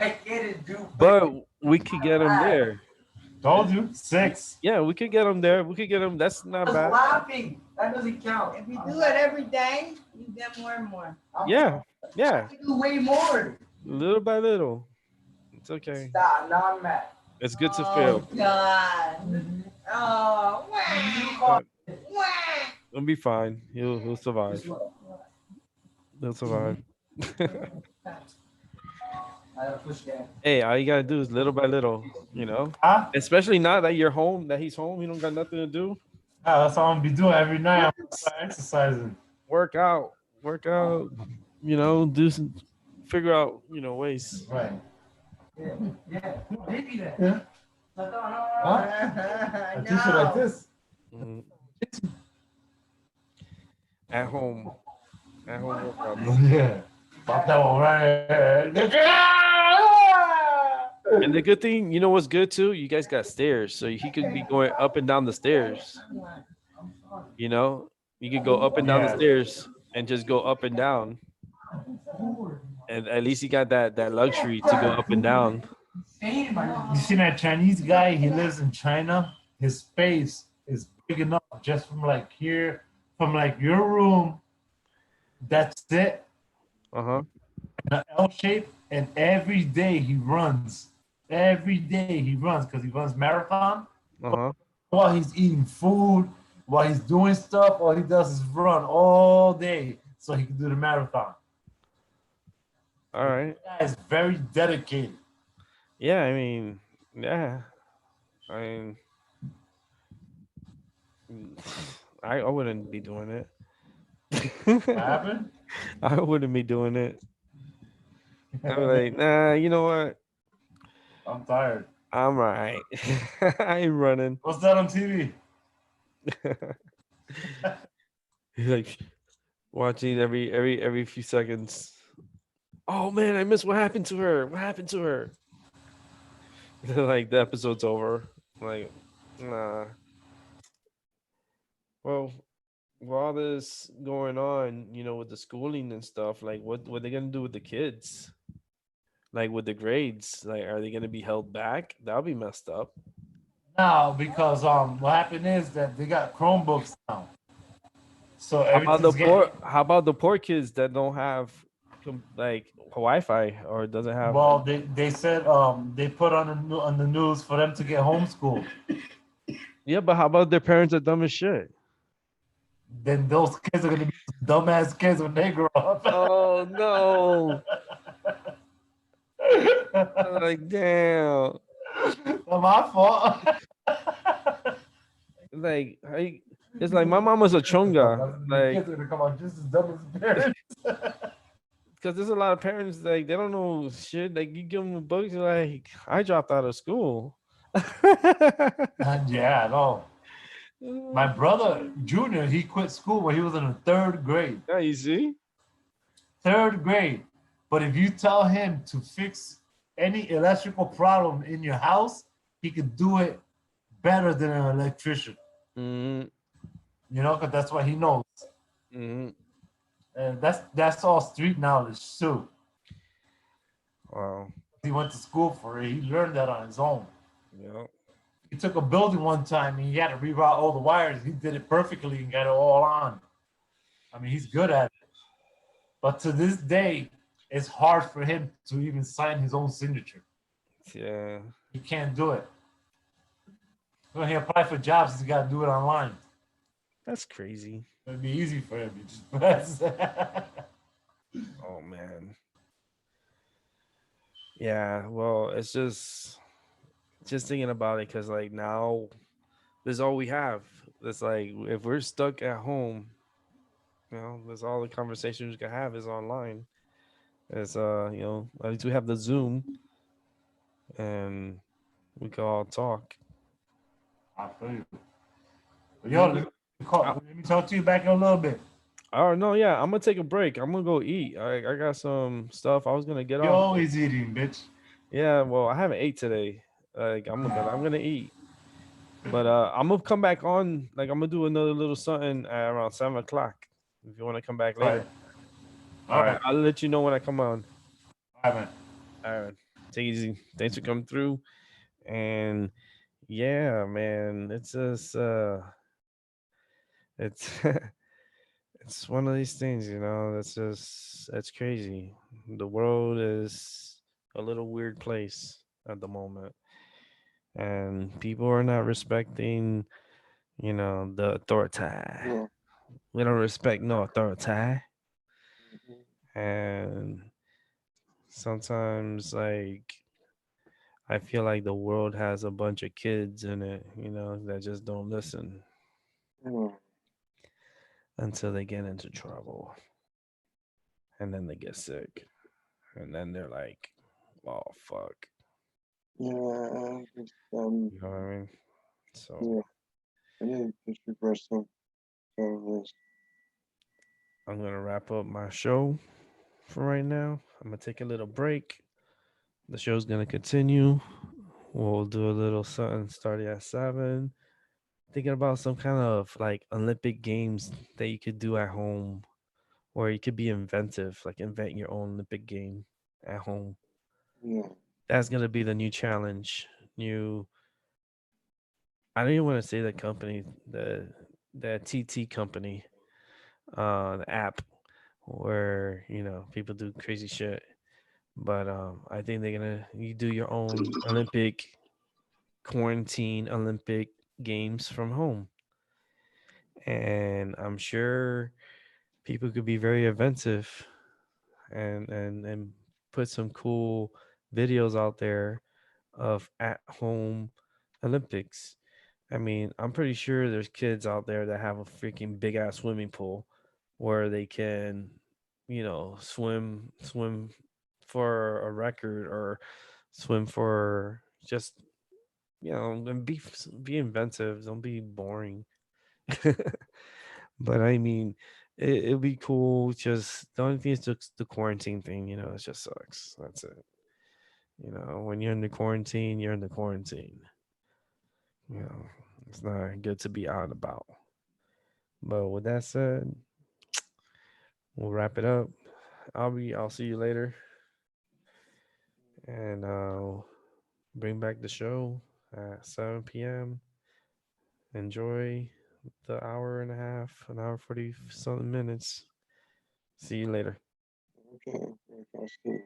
I can't do. But we could get him there. Told you. 6. Yeah, we could get him there. We could get him. That's I not was bad. laughing. That doesn't count. If you do it every day, you get more and more. Yeah, yeah. I can do way more. Little by little. It's okay. Stop. Now I'm mad. It's good to Oh, fail. God. Oh, wah, wah. It'll be fine. He'll survive. He'll survive. I gotta push that. Hey, all you gotta do is little by little, Huh? Especially now that you're home, that he's home, he don't got nothing to do. That's all I'm going to be doing every night. I'm gonna start exercising. Work out, figure out, ways. Right. Yeah. Yeah. No, hit me that. Yeah. No. Huh? I teach you like this. Mhm. At home workout. Yeah. Pop that one right. And the good thing, you know what's good too? You guys got stairs, so he could be going up and down the stairs. You could go up and down the Yeah. stairs and just go up and down. And at least he got that luxury to go up and down. You see that Chinese guy? He lives in China. His space is big enough just from like here, from like your room. That's it. Uh-huh. An L shape, and every day he runs. Every day he runs because he runs marathon. Uh-huh. While he's eating food, while he's doing stuff, all he does is run all day so he can do the marathon. All right. That guy is very dedicated. Yeah, I mean, yeah. I mean, I wouldn't be doing it. What happened? I wouldn't be doing it. I'd be like, nah, you know what? I'm tired. I'm right. I ain't running. What's that on TV? He's like watching every few seconds. Oh man, I missed what happened to her. What happened to her? Like the episode's over. Like, nah. Well, with all this going on, with the schooling and stuff, like what they gonna do with the kids? Like with the grades, like are they gonna be held back? That'll be messed up. No, because what happened is that they got Chromebooks now, so How about the everything's getting. poor? How about the poor kids that don't have like Wi-Fi or doesn't have? Well, they said they put on the news for them to get homeschooled. Yeah, but how about their parents are dumb as shit? Then those kids are gonna be dumbass kids when they grow up. Oh no! Like damn! Not my fault. Like it's like my mom was a chonga. The Like kids are gonna come out just as dumb as the parents. because there's a lot of parents like they don't know shit. Like you give them a book, you're like I dropped out of school. Yeah, no. My brother Junior, he quit school when he was in the third grade. Yeah, you see. Third grade. But if you tell him to fix any electrical problem in your house, he could do it better than an electrician. Mm-hmm. Because that's what he knows. Mm-hmm. And that's all street knowledge too. Wow. He went to school for it. He learned that on his own. Yeah. He took a building one time and he had to reroute all the wires. He did it perfectly and got it all on. I mean, he's good at it. But to this day, it's hard for him to even sign his own signature. Yeah. He can't do it. When he apply for jobs, he's got to do it online. That's crazy. It'd be easy for him. He just press. Oh man. Yeah. Well, it's just thinking about it because like now this is all we have. It's like if we're stuck at home, that's all the conversations we can have is online. It's at least we have the Zoom and we can all talk. I feel you. But yo, Mhm. let me talk to you back in a little bit. Oh no, yeah, I'm gonna take a break. I'm gonna go eat. I got some stuff I was gonna get You're off. always eating, bitch. Yeah, well, I haven't ate today. But I'm gonna eat. But I'm gonna come back on. Like I'm gonna do another little something at around 7 o'clock. If you want to come back All later, right. all All right. right. I'll let you know when I come on. All right, man. All right, take it easy. Thanks for coming through. And yeah, man, it's just it's it's one of these things, That's crazy. The world is a little weird place at the moment, and people are not respecting, the authority. Yeah. We don't respect no authority, Mhm. and sometimes like I feel like the world has a bunch of kids in it, that just don't listen Yeah. until they get into trouble, and then they get sick, and then they're like, "Oh fuck," Yeah. Just you know what I mean? So yeah. I need to just reverse some of this. I'm gonna wrap up my show for right now. I'm gonna take a little break. The show's gonna continue. We'll do a little something starting at 7. Thinking about some kind of like Olympic games that you could do at home, or you could be inventive, like invent your own Olympic game at home. Yeah. That's gonna be the new challenge. New, I don't even want to say the company, the TT company, the app where people do crazy shit. But I think they're gonna you do your own Olympic quarantine Olympic games from home, and I'm sure people could be very inventive and put some cool videos out there of at home Olympics. I mean, I'm pretty sure there's kids out there that have a freaking big ass swimming pool where they can, swim for a record or swim for just and be inventive. Don't be boring. But I mean, it'll be cool. Just the only thing is just the quarantine thing. It just sucks. That's it. When you're in the quarantine, you're in the quarantine. You know, it's not good to be out and about. But with that said, we'll wrap it up. I'll see you later, and bring back the show at 7 p.m. Enjoy the hour and a half, an hour 40 something minutes. See you later. Okay, okay, Steve.